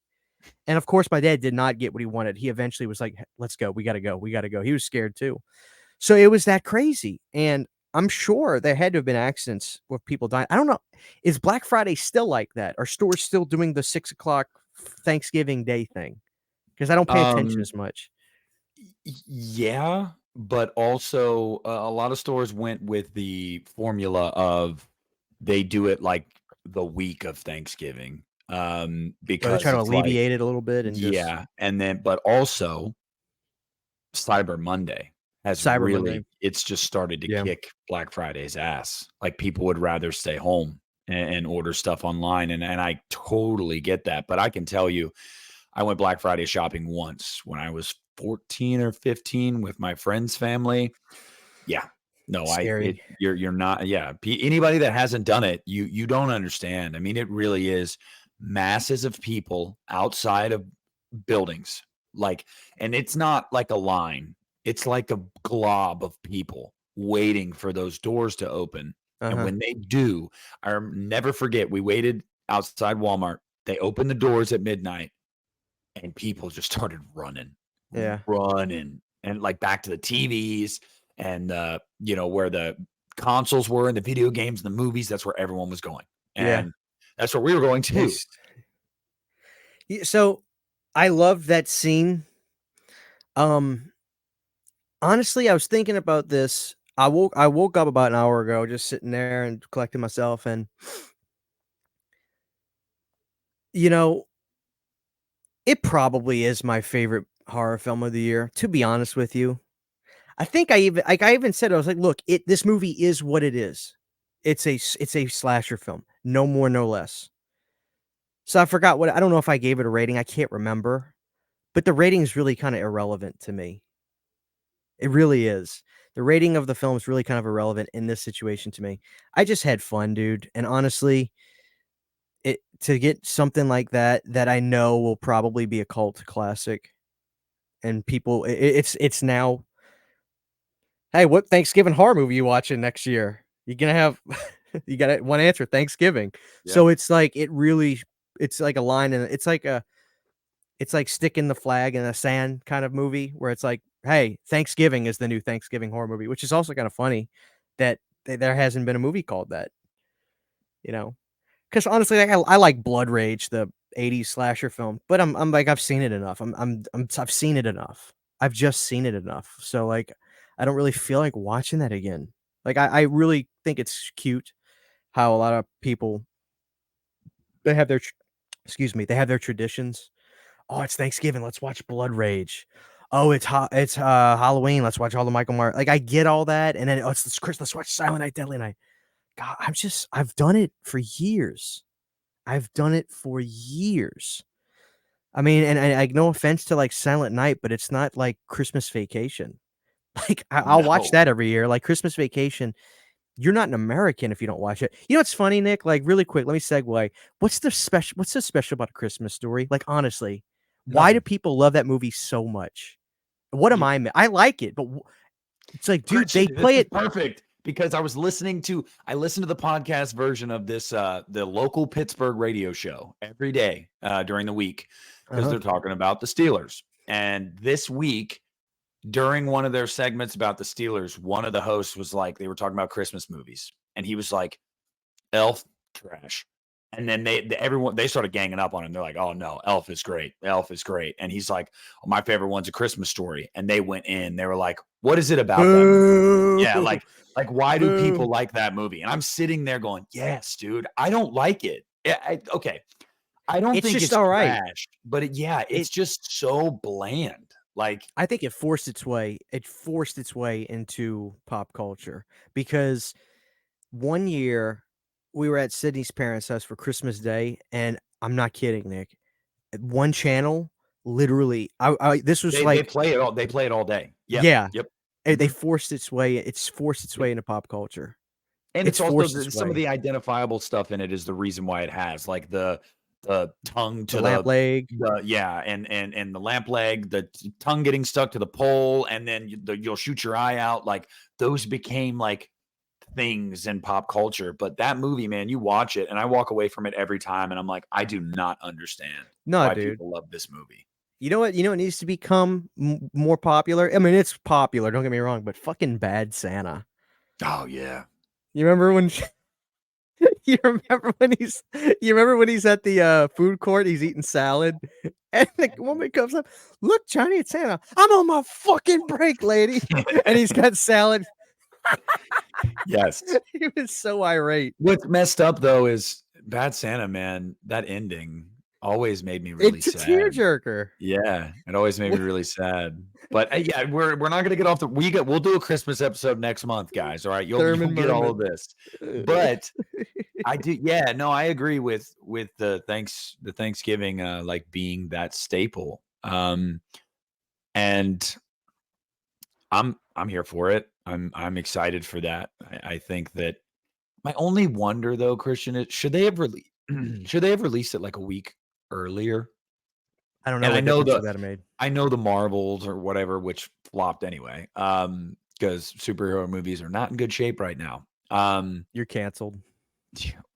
Speaker 1: And, of course, my dad did not get what he wanted. He eventually was like, "Let's go. We gotta go. We gotta go." He was scared too. So it was that crazy, and I'm sure there had to have been accidents with people dying. I don't know. Is Black Friday still like that? Are stores still doing the 6 o'clock Thanksgiving Day thing? 'Cause I don't pay attention
Speaker 2: Um,
Speaker 1: as much.
Speaker 2: yeah, but also a lot of stores went with the formula of they do it like the week of Thanksgiving,
Speaker 1: Or they try
Speaker 2: because
Speaker 1: to
Speaker 2: it's like
Speaker 1: alleviate it a little bit and just
Speaker 2: yeah, and then but also Cyber Monday has
Speaker 1: Cyber Monday.
Speaker 2: really it's just started to
Speaker 1: Yeah.
Speaker 2: kick Black Friday's ass. Like, people would rather stay home and order stuff online, and I totally get that, but I can tell you, I went Black Friday shopping once when I was 14 or 15 with my friend's family. Yeah. No,
Speaker 1: Scary.
Speaker 2: you're not yeah, anybody that hasn't done it, you don't understand. I mean, it really is masses of people outside of buildings, like and it's not like a line, it's like a glob of people waiting for those doors to open, and
Speaker 1: Uh-huh.
Speaker 2: when they do, never forget, we waited outside Walmart, they opened the doors at midnight, and people just started
Speaker 1: Yeah.
Speaker 2: running, and, like, back to the TVs and, where the consoles were and the video games and the movies, that's where everyone was going,
Speaker 1: Yeah.
Speaker 2: and that's where we were going too.
Speaker 1: It's so I love that scene. Um, honestly, I was thinking about this. I woke up about an hour ago just sitting there and collecting myself, and, you know, it probably is my favorite horror film of the year, to be honest with you. I think I even said, I was like, "Look, this movie is what it is. It's a slasher film, no more, no less." So I don't know if I gave it a rating, I can't remember, but the rating is really kinda irrelevant to me. It really is. The rating of the film is really kind of irrelevant in this situation to me. I just had fun, dude, and honestly, it to get something like that, that I know will probably be a cult classic, and people it's now, "Hey, what Thanksgiving horror movie you watching next year?" You gonna have you got one answer, Thanksgiving.
Speaker 2: Yep.
Speaker 1: So it's like it's like a line, and it's like sticking the flag in the sand kind of movie where it's like, "Hey, Thanksgiving is the new Thanksgiving horror movie," which is also kinda funny that there hasn't been a movie called that, you know? 'Cause honestly, like, I like Blood Rage, the '80s slasher film, but I'm like, I've seen it enough. I've seen it enough. I've just seen it enough. So, like, I don't really feel like watching that again. Like, I really think it's cute how a lot of people, they have their tr excuse me, they have their traditions. "Oh, it's Thanksgiving, let's watch Blood Rage. Oh, Halloween, let's watch all the Michael Myers." Like, I get all that, and then, "Oh, it's Chris, let's watch Silent Night, Deadly Night." God, I've done it for years. I've done it for years. I mean, and no offense to, like, Silent Night, but it's not like Christmas Vacation. Like, I'll watch
Speaker 2: No.
Speaker 1: that every year, like, Christmas Vacation, you're not an American if you don't watch it. You know what's funny, Nick? Like, really quick, let me segue. What's so special about A Christmas Story? Like, honestly, why do
Speaker 2: Nothing.
Speaker 1: people love that movie so much? What am
Speaker 2: You
Speaker 1: I like it, but it's like, dude, they
Speaker 2: Christian, this
Speaker 1: play
Speaker 2: is
Speaker 1: it.
Speaker 2: perfect because I listened to the podcast version of this the local Pittsburgh radio show every day during the week because
Speaker 1: Uh-huh.
Speaker 2: they're talking about the Steelers. And this week, during one of their segments about the Steelers, one of the hosts was like, they were talking about Christmas movies, and he was like, Elf trash. And then everyone they started ganging up on him. They're like, "Oh no, Elf is great. Elf is great." And he's like, oh, "My favorite one's A Christmas Story." And they went in. They were like, "What is it about that movie?" Yeah,
Speaker 1: Boo.
Speaker 2: like why do
Speaker 1: Boo.
Speaker 2: people like that movie? And I'm sitting there going, "Yes, dude. I don't like it." Yeah, okay. I don't
Speaker 1: It's
Speaker 2: think
Speaker 1: just
Speaker 2: it's
Speaker 1: all right.
Speaker 2: trash, but yeah, it's
Speaker 1: It
Speaker 2: just so bland. Like,
Speaker 1: I think it forced its way into pop culture because one year we were at Sydney's parents' house for Christmas Day, and I'm not kidding, Nick. One channel, literally, I this was
Speaker 2: they
Speaker 1: like,
Speaker 2: play it all. They play it all day. Yep.
Speaker 1: yeah,
Speaker 2: Yep.
Speaker 1: they
Speaker 2: Mhm.
Speaker 1: forced its way. It's forced its
Speaker 2: Yep.
Speaker 1: way into pop culture.
Speaker 2: And
Speaker 1: It's
Speaker 2: it's also
Speaker 1: forced its
Speaker 2: some of
Speaker 1: way.
Speaker 2: the identifiable stuff in it is the reason why it has, like, the tongue
Speaker 1: The
Speaker 2: to
Speaker 1: lamp leg,
Speaker 2: the yeah, and the lamp leg, the tongue getting stuck to the pole, and then you'll shoot your eye out, like, those became, like, things in pop culture, but that movie, man, you watch it, and I walk away from it every time, and I'm like, "I do not understand
Speaker 1: no,
Speaker 2: why
Speaker 1: dude.
Speaker 2: people love this movie."
Speaker 1: You know what? You know what needs to become more popular. I mean, it's popular. Don't get me wrong, but fucking Bad Santa.
Speaker 2: Oh, yeah.
Speaker 1: You remember when you remember when he's you remember when he's at the, food court, he's eating salad, and the woman comes up, "Look, Johnny, it's Santa." "I'm on my fucking break, lady." And he's got salad.
Speaker 2: Yes.
Speaker 1: He was so irate.
Speaker 2: What's messed up, though, is Bad Santa, man, that ending always made me really
Speaker 1: It's a
Speaker 2: sad.
Speaker 1: tearjerker.
Speaker 2: Yeah, it always made me really sad. But, yeah, we're not gonna get off the we'll do a Christmas episode next month, guys, all right? You'll
Speaker 1: Thurman
Speaker 2: get all of
Speaker 1: Merman.
Speaker 2: this. But I do yeah, no, I agree with the Thanksgiving, like, being that staple. And I'm here for it. I'm excited for that. I think that my only wonder, though, Christian, is should they have released it, like, a week earlier?
Speaker 1: I don't know
Speaker 2: And
Speaker 1: what difference would that have made.
Speaker 2: I know the Marvels or whatever, which flopped anyway, because superhero movies are not in good shape right now.
Speaker 1: You're canceled.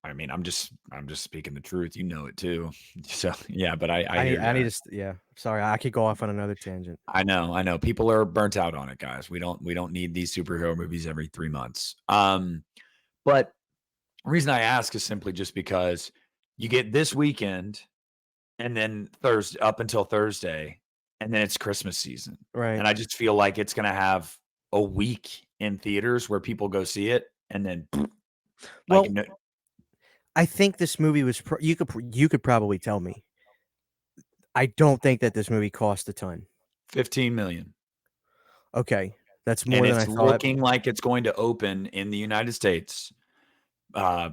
Speaker 2: I mean, I'm just speaking the truth, you know it too. So, yeah, but I
Speaker 1: I need
Speaker 2: hear
Speaker 1: I need
Speaker 2: you.
Speaker 1: to yeah, sorry, I could go off on another tangent.
Speaker 2: I know. People are burnt out on it, guys. We don't need these superhero movies every 3 months. But the reason I ask is simply just because you get this weekend and then Thursday up until Thursday, and then it's Christmas season.
Speaker 1: Right.
Speaker 2: And I just feel like it's gonna have a week in theaters where people go see it, and then like
Speaker 1: Well,
Speaker 2: no
Speaker 1: I think this movie was you could probably tell me. I don't think that this movie cost a ton.
Speaker 2: 15,000,000,
Speaker 1: Okay, that's
Speaker 2: and
Speaker 1: more than I
Speaker 2: it's
Speaker 1: thought.
Speaker 2: looking like it's going to open in the United States,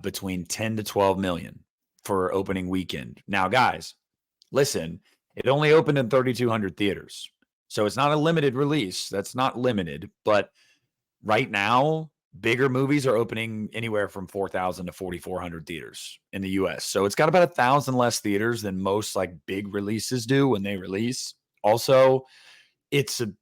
Speaker 2: between 10 to 12,000,000 for opening weekend. Now, guys, listen, it only opened in 3,200 theaters, so it's not a limited release. That's not limited, but right now, bigger movies are opening anywhere from 4,000 to 4,400 theaters in the US. So it's got about 1,000 less theaters than most like big releases do when they release. Also, it's a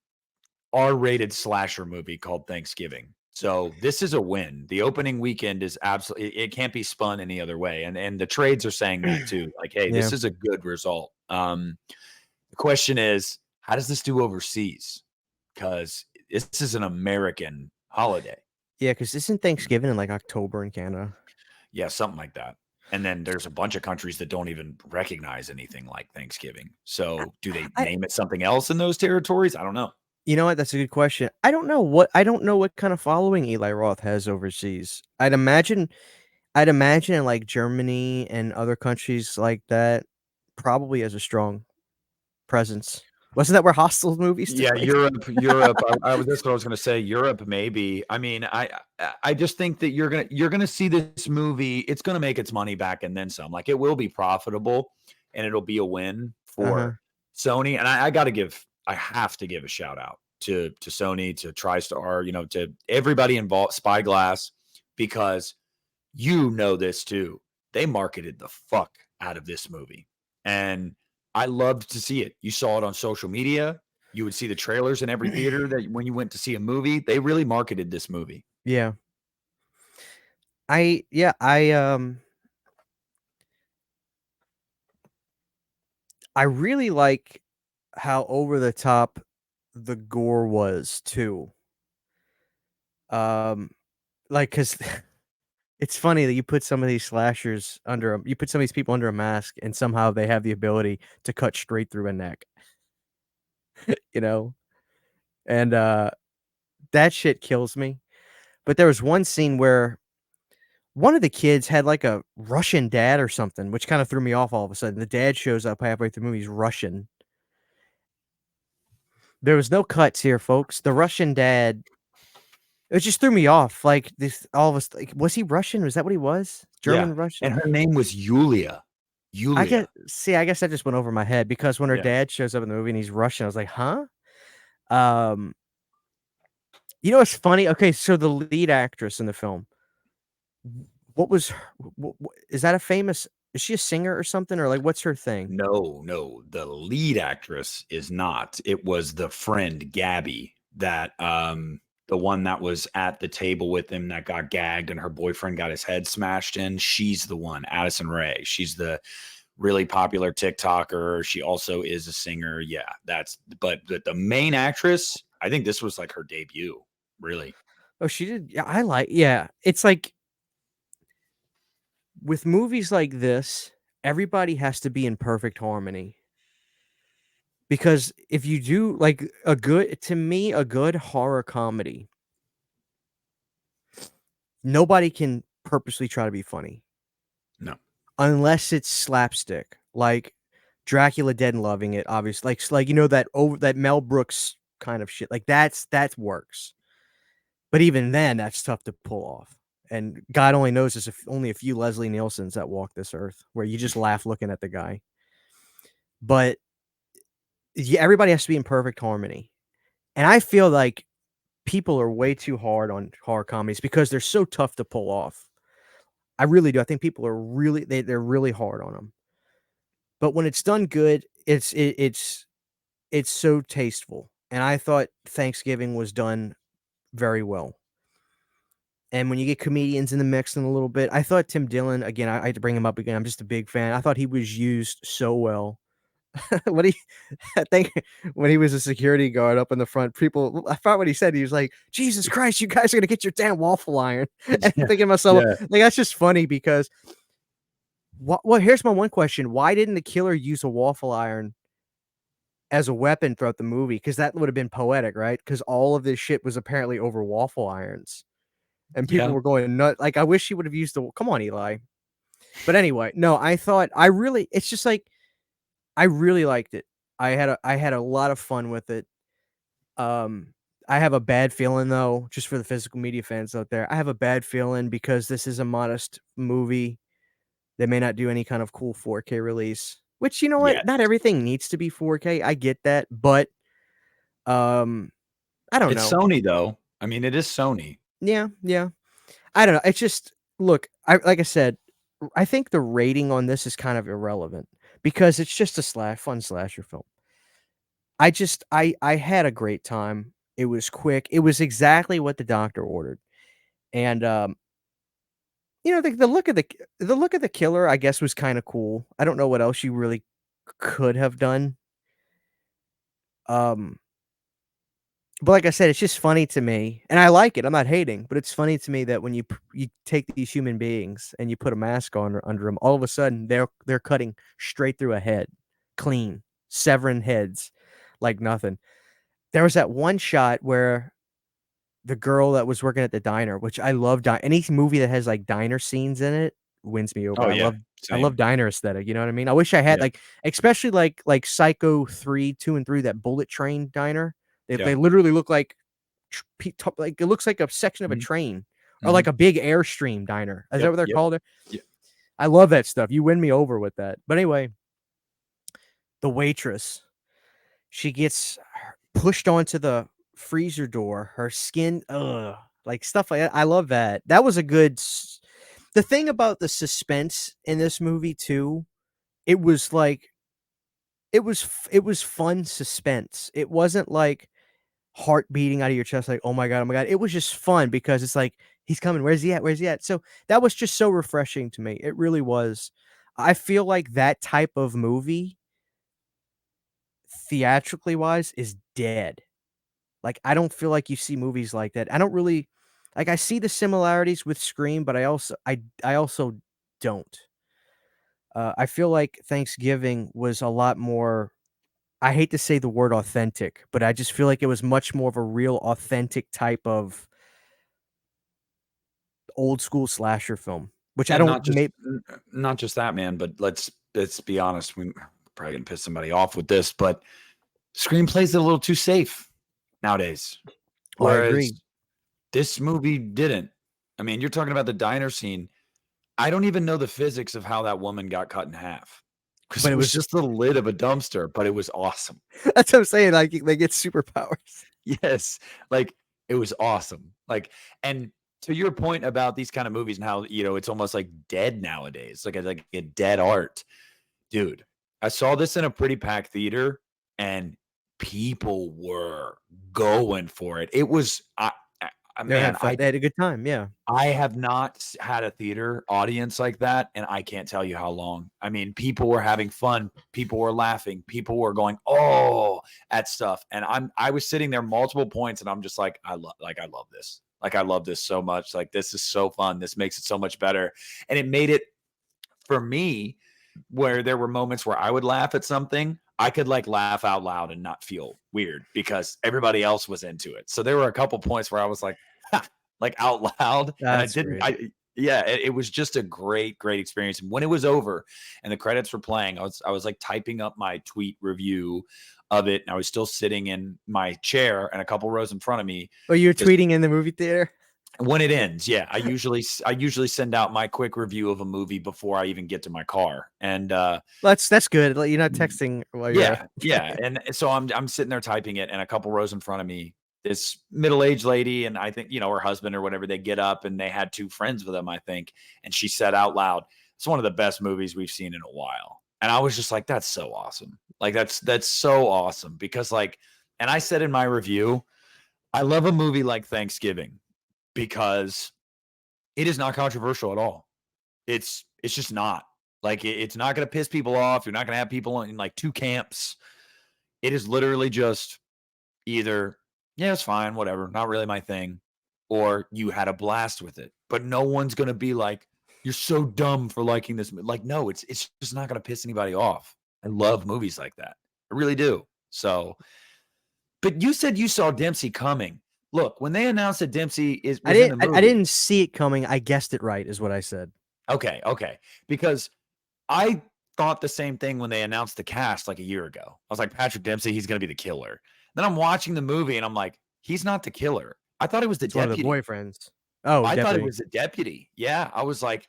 Speaker 2: R-rated slasher movie called Thanksgiving. So this is a win. The opening weekend is absolutely it can't be spun any other way. And the trades are saying that too. Like, hey,
Speaker 1: Yeah.
Speaker 2: this is a good result. The question is, how does this do overseas? Because this is an American holiday.
Speaker 1: Yeah, because 'cause isn't Thanksgiving in, like, October in Canada?
Speaker 2: Yeah, something like that. And then there's a bunch of countries that don't even recognize anything like Thanksgiving. So do they
Speaker 1: I
Speaker 2: name it something else in those territories? I don't know.
Speaker 1: You know what? That's a good question. I don't know what kind of following Eli Roth has overseas. I'd imagine in, like, Germany and other countries like that, probably has a strong presence. Wasn't that where Hostel movies took
Speaker 2: Yeah,
Speaker 1: place?
Speaker 2: Europe. I was that's what I was gonna say. Europe, maybe. I mean, I just think that you're gonna see this movie. It's gonna make its money back and then some. Like it will be profitable, and it'll be a win
Speaker 1: Uh-huh.
Speaker 2: for Sony. And I have to give a shout out to Sony, to TriStar, to everybody involved, Spyglass, because you know this too. They marketed the fuck out of this movie, and I loved to see it. You saw it on social media. You would see the trailers in every theater that when you went to see a movie, they really marketed this movie.
Speaker 1: Yeah. I really like how over the top the gore was too. Um, like, 'cause it's funny that you put some of these slashers under a you put some of these people under a mask, and somehow they have the ability to cut straight through a neck, you know? And, that shit kills me. But there was one scene where one of the kids had, like, a Russian dad or something, which kinda threw me off all of a sudden. The dad shows up halfway through the movie, he's Russian. There was no cuts here, folks. The Russian dad it just threw me off, like, this all of us like, was he Russian? Was that what he was?
Speaker 2: Yeah,
Speaker 1: German, Russian?
Speaker 2: and her name was Yulia. Yulia.
Speaker 1: I guess that just went over my head because when her
Speaker 2: Yeah.
Speaker 1: dad shows up in the movie and he's Russian, I was like, "Huh?" Um, you know what's funny? Okay, so the lead actress in the film, what was her is that a famous is she a singer or something, or, like, what's her thing?
Speaker 2: No, no, the lead actress is not. It was the friend, Gabby, that, the one that was at the table with him that got gagged and her boyfriend got his head smashed in. She's the one, Addison Rae. She's the really popular TikToker. She also is a singer. Yeah, but the main actress, I think this was like her debut, really.
Speaker 1: Oh, she did yeah, it's like, with movies like this, everybody has to be in perfect harmony, because if you do like, a good to me, a good horror comedy, nobody can purposely try to be funny.
Speaker 2: No.
Speaker 1: Unless it's slapstick, like Dracula Dead and Loving It, obviously, like, you know, that Mel Brooks kind of shit, like, that works. But even then, that's tough to pull off, and God only knows there's only a few Leslie Nielsens that walk this earth, where you just laugh looking at the guy. But, yeah, everybody has to be in perfect harmony, and I feel like people are way too hard on horror comedies because they're so tough to pull off. I really do, I think people are really they're really hard on them. But when it's done good, it's so tasteful, and I thought Thanksgiving was done very well. And when you get comedians in the mix in a little bit, I thought Tim Dillon, again, I hate to bring him up again, I'm just a big fan. I thought he was used so well. When he I think when he was a security guard up in the front, people I thought what he said, he was like, "Jesus Christ, you guys are gonna get your damn waffle iron." And I'm
Speaker 2: Yeah.
Speaker 1: thinking to myself,
Speaker 2: Yeah.
Speaker 1: like, that's just funny because well, here's my one question, why didn't the killer use a waffle iron as a weapon throughout the movie? Because that would have been poetic, right? Because all of this shit was apparently over waffle irons, and people
Speaker 2: Yeah.
Speaker 1: were going nut like, I wish he would have used the come on, Eli. But anyway, no, I thought I really it's just like, I really liked it. I had a lot of fun with it. Um, I have a bad feeling, though, just for the physical media fans out there, I have a bad feeling because this is a modest movie, they may not do any kind of cool 4K release, which, you know what? Not
Speaker 2: Yes.
Speaker 1: everything needs to be 4K, I get that, but, um, I don't
Speaker 2: It's
Speaker 1: know.
Speaker 2: Sony, though. I mean, it is Sony.
Speaker 1: Yeah, yeah. I don't know, it's just look, I like I said, I think the rating on this is kind of irrelevant because it's just a fun slasher film. I had a great time. It was quick. It was exactly what the doctor ordered, and, you know, the look of the killer, I guess, was kinda cool. I don't know what else you really could have done. Um, but like I said, it's just funny to me, and I like it, I'm not hating, but it's funny to me that when you take these human beings and you put a mask on under them, all of a sudden, they're cutting straight through a head, clean, severing heads like nothing. There was that one shot where the girl that was working at the diner, which I love any movie that has, like, diner scenes in it wins me over.
Speaker 2: Oh, yeah.
Speaker 1: I love
Speaker 2: Same.
Speaker 1: diner aesthetic, you know what I mean? I wish I had,
Speaker 2: Yeah.
Speaker 1: like especially, like, Psycho 3, 2, and 3, that bullet train diner. They
Speaker 2: Yeah.
Speaker 1: literally look like tr pe to like, it looks like a section of a
Speaker 2: Mhm.
Speaker 1: train or like
Speaker 2: Mhm.
Speaker 1: a big Airstream diner. Is that
Speaker 2: Yep.
Speaker 1: what they're
Speaker 2: Yep.
Speaker 1: called?
Speaker 2: Yeah.
Speaker 1: I love that stuff. You win me over with that. But anyway, the waitress, she gets pushed onto the freezer door, her skin like, stuff like that, I love that. That was a good s the thing about the suspense in this movie too, it was like it was fun suspense. It wasn't like heart beating out of your chest like, oh my god." It was just fun because it's like, "He's coming. Where's he at? Where's he at?" So, that was just so refreshing to me. It really was. I feel like that type of movie, theatrically wise, is dead. Like, I don't feel like you see movies like that. I don't really like, I see the similarities with Scream, but I also don't. I feel like Thanksgiving was a lot more, I hate to say the word authentic, but I just feel like it was much more of a real authentic type of old school slasher film, which I
Speaker 2: And
Speaker 1: don't
Speaker 2: not just
Speaker 1: make.
Speaker 2: not just that, man, but let's be honest, we're probably gonna piss somebody off with this, but screenplays are a little too safe nowadays.
Speaker 1: Oh, I
Speaker 2: Whereas
Speaker 1: agree,
Speaker 2: this movie didn't. I mean, you're talking about the diner scene. I don't even know the physics of how that woman got cut in half because
Speaker 1: but
Speaker 2: it
Speaker 1: it
Speaker 2: was
Speaker 1: was
Speaker 2: just the lid of a dumpster, but it was awesome.
Speaker 1: that's what I'm saying, like, they get superpowers.
Speaker 2: Yes, like, it was awesome. Like, and to your point about these kind of movies and how, it's almost, like, dead nowadays, like a dead art. Dude, I saw this in a pretty packed theater, and people were going for it. It was man,
Speaker 1: They had a good time, yeah.
Speaker 2: I have not had a theater audience like that, and I can't tell you how long. I mean, people were having fun, people were laughing, people were going, "Oh," at stuff, and I was sitting there multiple points, and I'm just like, I love this. Like, I love this so much. Like, this is so fun. This makes it so much better, and it made it for me where there were moments where I would laugh at something, I could like laugh out loud and not feel weird because everybody else was into it. So there were a couple points where I was like, ha, like out loud, and I
Speaker 1: That's
Speaker 2: didn't.
Speaker 1: great.
Speaker 2: Yeah, it was just a great experience. And when it was over and the credits were playing, I was like typing up my tweet review of it, and I was still sitting in my chair and a couple rows in front of me,
Speaker 1: Oh, you were
Speaker 2: just
Speaker 1: tweeting in the movie theater?
Speaker 2: when it ends. Yeah, I usually send out my quick review of a movie before I even get to my car, and
Speaker 1: That's good, like, you're not texting while you're at.
Speaker 2: yeah, yeah, and so I'm sitting there typing it, and a couple rows in front of me, this middle-aged lady, and I think, her husband or whatever, they get up, and they had 2 friends with them, I think, and she said out loud, "It's one of the best movies we've seen in a while." And I was just like, "That's so awesome." Like, that's so awesome because, like, and I said in my review, I love a movie like Thanksgiving because it is not controversial at all. It's just not. Like, it's not gonna piss people off. You're not gonna have people in, like, 2 camps. It is literally just either, "Yeah, it's fine, whatever, not really my thing," or you had a blast with it. But no one's gonna be like, "You're so dumb for liking this." Like, no, it's just not gonna piss anybody off. I love movies like that. I really do. So, but you said you saw Dempsey coming. Look, when they announced that Dempsey was in the
Speaker 1: I
Speaker 2: movie.
Speaker 1: didn't see it coming, I guessed it right is what I said.
Speaker 2: Okay, okay. Because I thought the same thing when they announced the cast like a year ago. I was like, Patrick Dempsey, he's going to be the killer. Then I'm watching the movie and I'm like, he's not the killer. I thought it was the
Speaker 1: It's one of the
Speaker 2: deputy.
Speaker 1: boyfriends. Oh,
Speaker 2: I thought it
Speaker 1: deputy.
Speaker 2: was the deputy. Yeah. I was like,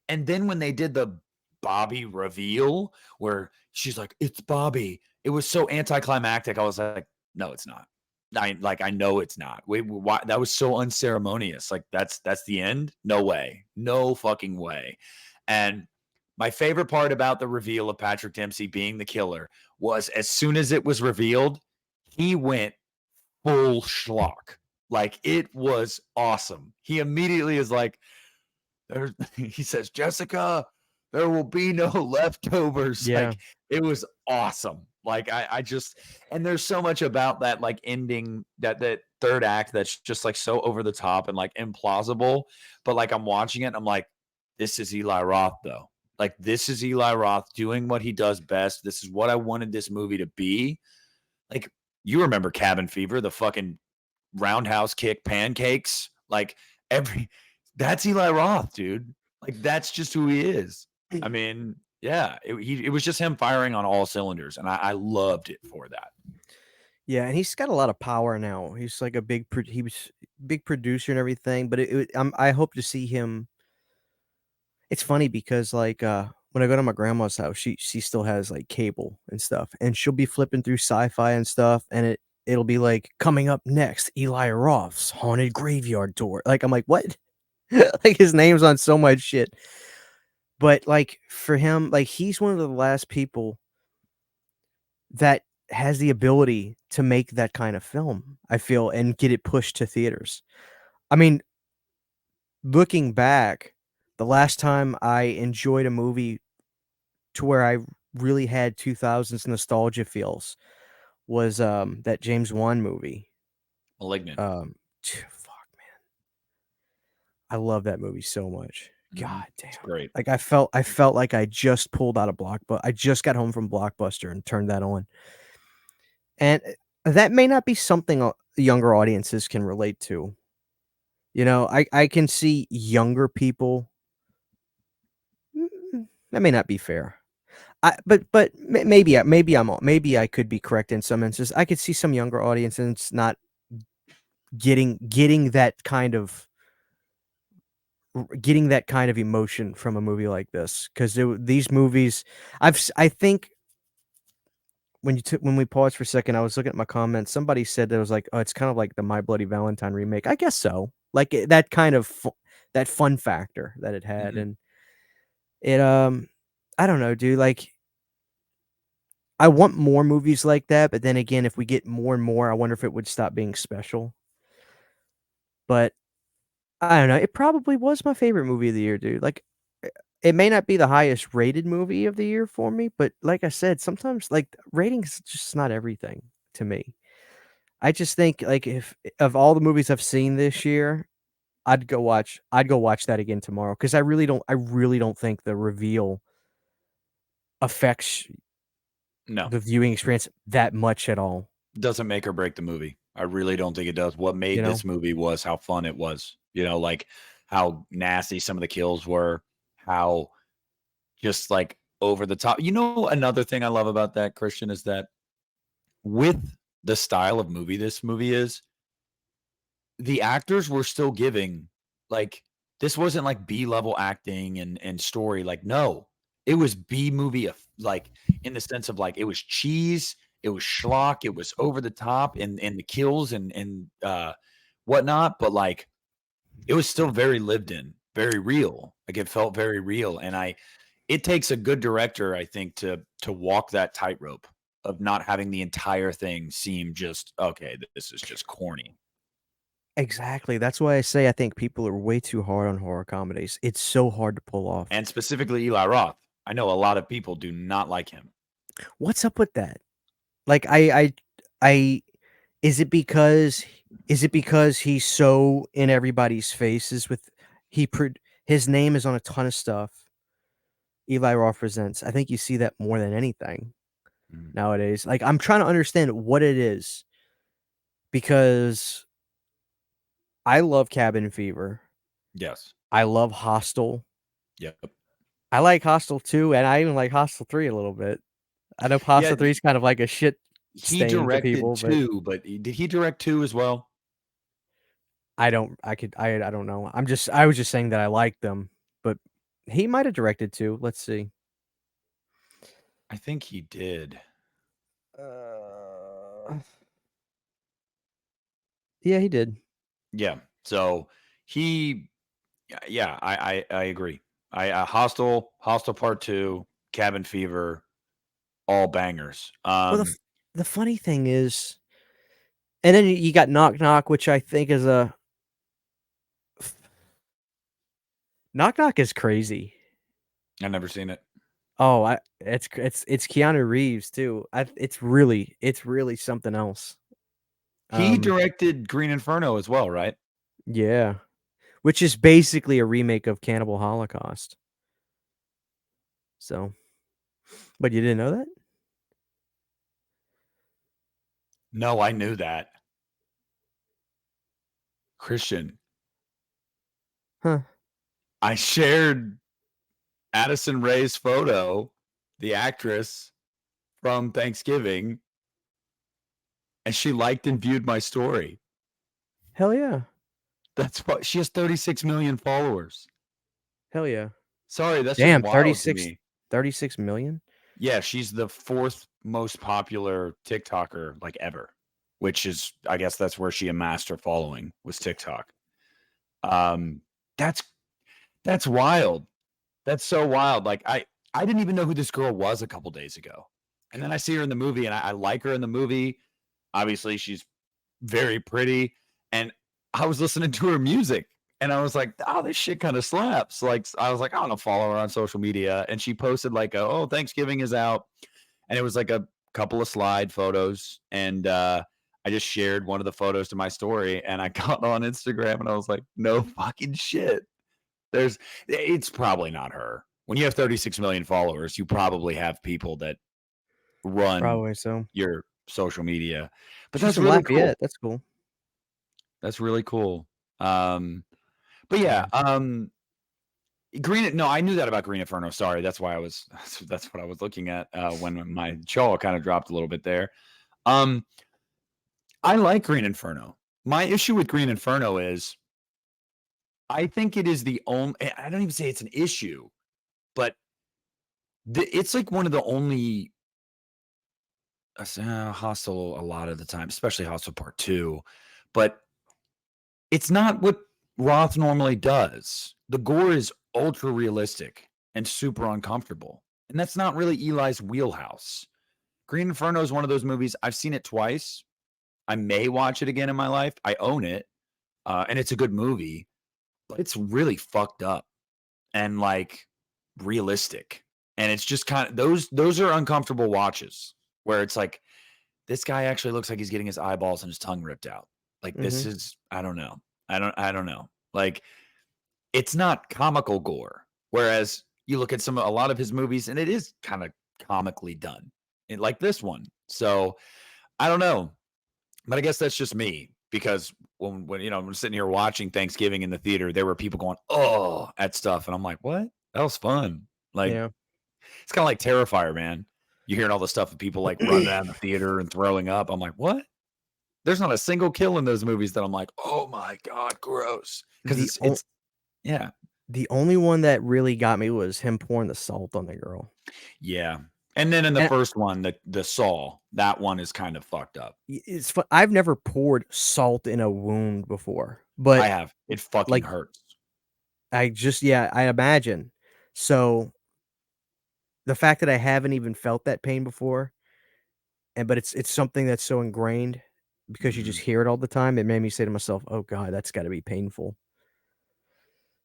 Speaker 2: and then when they did the Bobby reveal where she's like, it's Bobby, it was so anticlimactic. I was like, no, it's not. I know it's not. Wait, why? That was so unceremonious. Like, that's the end. No way. No fucking way. And my favorite part about the reveal of Patrick Dempsey being the killer was as soon as it was revealed, he went full schlock. Like, it was awesome. He immediately is like, he says, Jessica, there will be no leftovers.
Speaker 1: Yeah.
Speaker 2: Like, it was awesome. Like, I just, and there's so much about that, like, ending, that third act that's just like so over the top and like implausible. But like, I'm watching it and I'm like, this is Eli Roth though. Like, this is Eli Roth doing what he does best. This is what I wanted this movie to be. Like, you remember Cabin Fever, the fucking roundhouse kick pancakes? Like, every that's Eli Roth, dude. Like, that's just who he is. I mean, yeah, it was just him firing on all cylinders, and I loved it for that.
Speaker 1: Yeah, and he's got a lot of power now. He's like a he was big producer and everything, but I hope to see him. It's funny because, like, when I go to my grandma's house, she still has, like, cable and stuff, and she'll be flipping through sci-fi and stuff, and it'll be like, "Coming up next, Eli Roth's Haunted Graveyard Tour." Like, I'm like, "What?" Like, his name's on so much shit. But, like, for him, like, he's one of the last people that has the ability to make that kind of film, I feel, and get it pushed to theaters. I mean, looking back, the last time I enjoyed a movie to where I really had 2000s nostalgia feels was, that James Wan movie.
Speaker 2: Malignant.
Speaker 1: Fuck, man, I love that movie so much.
Speaker 2: Mhm.
Speaker 1: God damn.
Speaker 2: It's great.
Speaker 1: Like, I felt like I just pulled out a I just got home from Blockbuster and turned that on. And, that may not be something, younger audiences can relate to. You know, I can see younger people that may not be fair. But maybe maybe I could be correct in some instances. I could see some younger audiences not getting that kind of getting that kind of emotion from a movie like this, 'cause these movies I think when we paused for a second, I was looking at my comments, somebody said that was like, "Oh, it's kind of like the My Bloody Valentine remake." I guess so. Like, that kind of that fun factor that it had,
Speaker 2: Mhm.
Speaker 1: and it, I don't know, dude, like, I want more movies like that, but then again, if we get more and more, I wonder if it would stop being special. But I don't know, it probably was my favorite movie of the year, dude. Like, it may not be the highest rated movie of the year for me, but like I said, sometimes, like, ratings just not everything to me. I just think, like, if of all the movies I've seen this year, I'd go watch that again tomorrow because I really don't think the reveal affects
Speaker 2: No.
Speaker 1: the viewing experience that much at all,
Speaker 2: Doesn't make or break the movie. I really don't think it does. What
Speaker 1: you
Speaker 2: made
Speaker 1: know?
Speaker 2: this movie was how fun it was. Like how nasty some of the kills were, how just like over the top. Another thing I love about that, Christian, is that with the style of movie this movie is, the actors were still giving, like, this wasn't like B-level acting and story, like, no. It was B movie like, in the sense of, like, it was cheese, it was schlock, it was over the top and the kills and whatnot, but, like, it was still very lived in, very real. Like, it felt very real, and it takes a good director, I think, to walk that tightrope of not having the entire thing seem just, "Okay, this is just corny."
Speaker 1: Exactly, that's why I say I think people are way too hard on horror comedies. It's so hard to pull off.
Speaker 2: And specifically Eli Roth. I know a lot of people do not like him.
Speaker 1: What's up with that? Like, I is it because he's so in everybody's faces with he pr his name is on a ton of stuff Eli Roth presents. I think you see that more than anything
Speaker 2: Mm,
Speaker 1: nowadays. Like, I'm trying to understand what it is because I love Cabin Fever.
Speaker 2: yes.
Speaker 1: I love Hostel.
Speaker 2: Yep.
Speaker 1: I like Hostel 2, and I even like Hostel 3 a little bit. I know
Speaker 2: Yeah,
Speaker 1: Hostel 3 is kind of like a shit
Speaker 2: he
Speaker 1: stain to
Speaker 2: directed
Speaker 1: people, but
Speaker 2: 2, but did he direct 2 as well?
Speaker 1: I don't know. I was just saying that I like them, but he might have directed 2. Let's see.
Speaker 2: I think he did.
Speaker 1: Uh, yeah, he did.
Speaker 2: Yeah. So he yeah, I agree. Hostel Part 2, Cabin Fever, all bangers.
Speaker 1: Well, the funny thing is and then you got Knock Knock, which I think is a Knock Knock is crazy.
Speaker 2: I've never seen it.
Speaker 1: Oh, I it's Keanu Reeves too. It's really something else.
Speaker 2: He
Speaker 1: Um,
Speaker 2: directed Green Inferno as well, right?
Speaker 1: yeah, which is basically a remake of Cannibal Holocaust. So, but you didn't know that?
Speaker 2: No, I knew that. Christian,
Speaker 1: Huh.
Speaker 2: I shared Addison Rae's photo, the actress from Thanksgiving, and she liked and viewed my story.
Speaker 1: Hell yeah.
Speaker 2: That's what she has 36 million followers.
Speaker 1: Hell yeah.
Speaker 2: Sorry, that's just
Speaker 1: Damn,
Speaker 2: wild to me.
Speaker 1: 36,000,000?
Speaker 2: Yeah, she's the 4th most popular TikToker like ever, which is I guess that's where she amassed her following was TikTok. Um, that's that's wild. That's so wild. Like I didn't even know who this girl was a couple days ago. And then I see her in the movie, and I like her in the movie. Obviously, she's very pretty, and I was listening to her music, and I was like, "Oh, this shit kind of slaps." Like, I was like, "I want to follow her on social media," and she posted like, "Oh, Thanksgiving is out," and it was like a couple of slide photos, and I just shared one of the photos to my story, and I got on Instagram, and I was like, "No fucking shit." It's probably not her. When you have 36 million followers, you probably have people that run
Speaker 1: Probably so.
Speaker 2: your social media. But
Speaker 1: She's
Speaker 2: that's
Speaker 1: from
Speaker 2: really cool.
Speaker 1: Lafayette, that's cool.
Speaker 2: That's really cool. Um, but
Speaker 1: Yeah.
Speaker 2: yeah, Green no, I knew that about Green Inferno, sorry, that's why I was that's what I was looking at, when my jaw kinda dropped a little bit there. Um, I like Green Inferno. My issue with Green Inferno is I think it is the only. I don't even say it's an issue, but it's like one of the only Hostel a lot of the time, especially Hostel Part 2, but it's not what Roth normally does. The gore is ultra realistic and super uncomfortable, and that's not really Eli's wheelhouse. Green Inferno is one of those movies. I've seen it twice. I may watch it again in my life. I own it, and it's a good movie, but it's really fucked up and like realistic. And it's just kind of those are uncomfortable watches where it's like this guy actually looks like he's getting his eyeballs and his tongue ripped out. Like this
Speaker 1: Mhm.
Speaker 2: is I don't know. I don't know. Like it's not comical gore. Whereas you look at a lot of his movies and it is kind of comically done. Like this one. So I don't know. But I guess that's just me because when I'm sitting here watching Thanksgiving in the theater, there were people going, "Oh," at stuff, and I'm like, "What? That was fun." Like
Speaker 1: Yeah.
Speaker 2: it's kind of like Terrifier, man. You hearing all the stuff of people like running out of the theater and throwing up. I'm like, "What?" There's not a single kill in those movies that I'm like, "Oh my god, gross." Because
Speaker 1: The
Speaker 2: it's yeah.
Speaker 1: the only one that really got me was him pouring the salt on the girl.
Speaker 2: Yeah. And then in the
Speaker 1: And
Speaker 2: first one, the Saw, that one is kind of fucked up.
Speaker 1: it's fu I've never poured salt in a wound before,
Speaker 2: I
Speaker 1: but,
Speaker 2: have. It fucking
Speaker 1: like,
Speaker 2: hurts.
Speaker 1: I just yeah, I imagine. So, the fact that I haven't even felt that pain before, but it's something that's so ingrained because you just
Speaker 2: Mhm.
Speaker 1: hear it all the time, it made me say to myself, "Oh god, that's gotta be painful."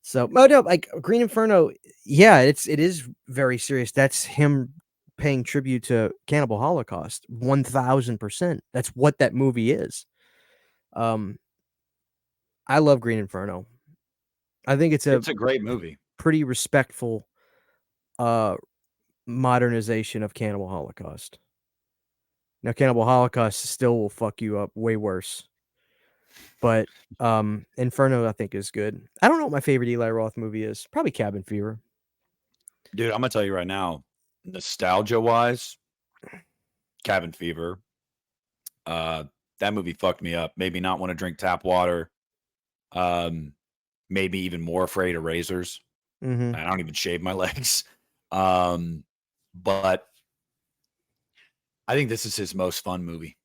Speaker 1: So oh, no, like, Green Inferno, yeah, it is very serious. That's him paying tribute to Cannibal Holocaust, 1000%. That's what that movie is. Um, I love Green Inferno. I think it's a
Speaker 2: It's a great movie.
Speaker 1: pretty respectful, uh, modernization of Cannibal Holocaust. Now, Cannibal Holocaust still will fuck you up way worse, but, Inferno, I think, is good. I don't know what my favorite Eli Roth movie is. Probably Cabin Fever.
Speaker 2: Dude, I'm gonna tell you right now, nostalgia-wise, Cabin Fever, uh, that movie fucked me up, made me not wanna drink tap water, um, made me even more afraid of razors.
Speaker 1: Mhm.
Speaker 2: I don't even shave my legs. Um, but I think this is his most fun movie.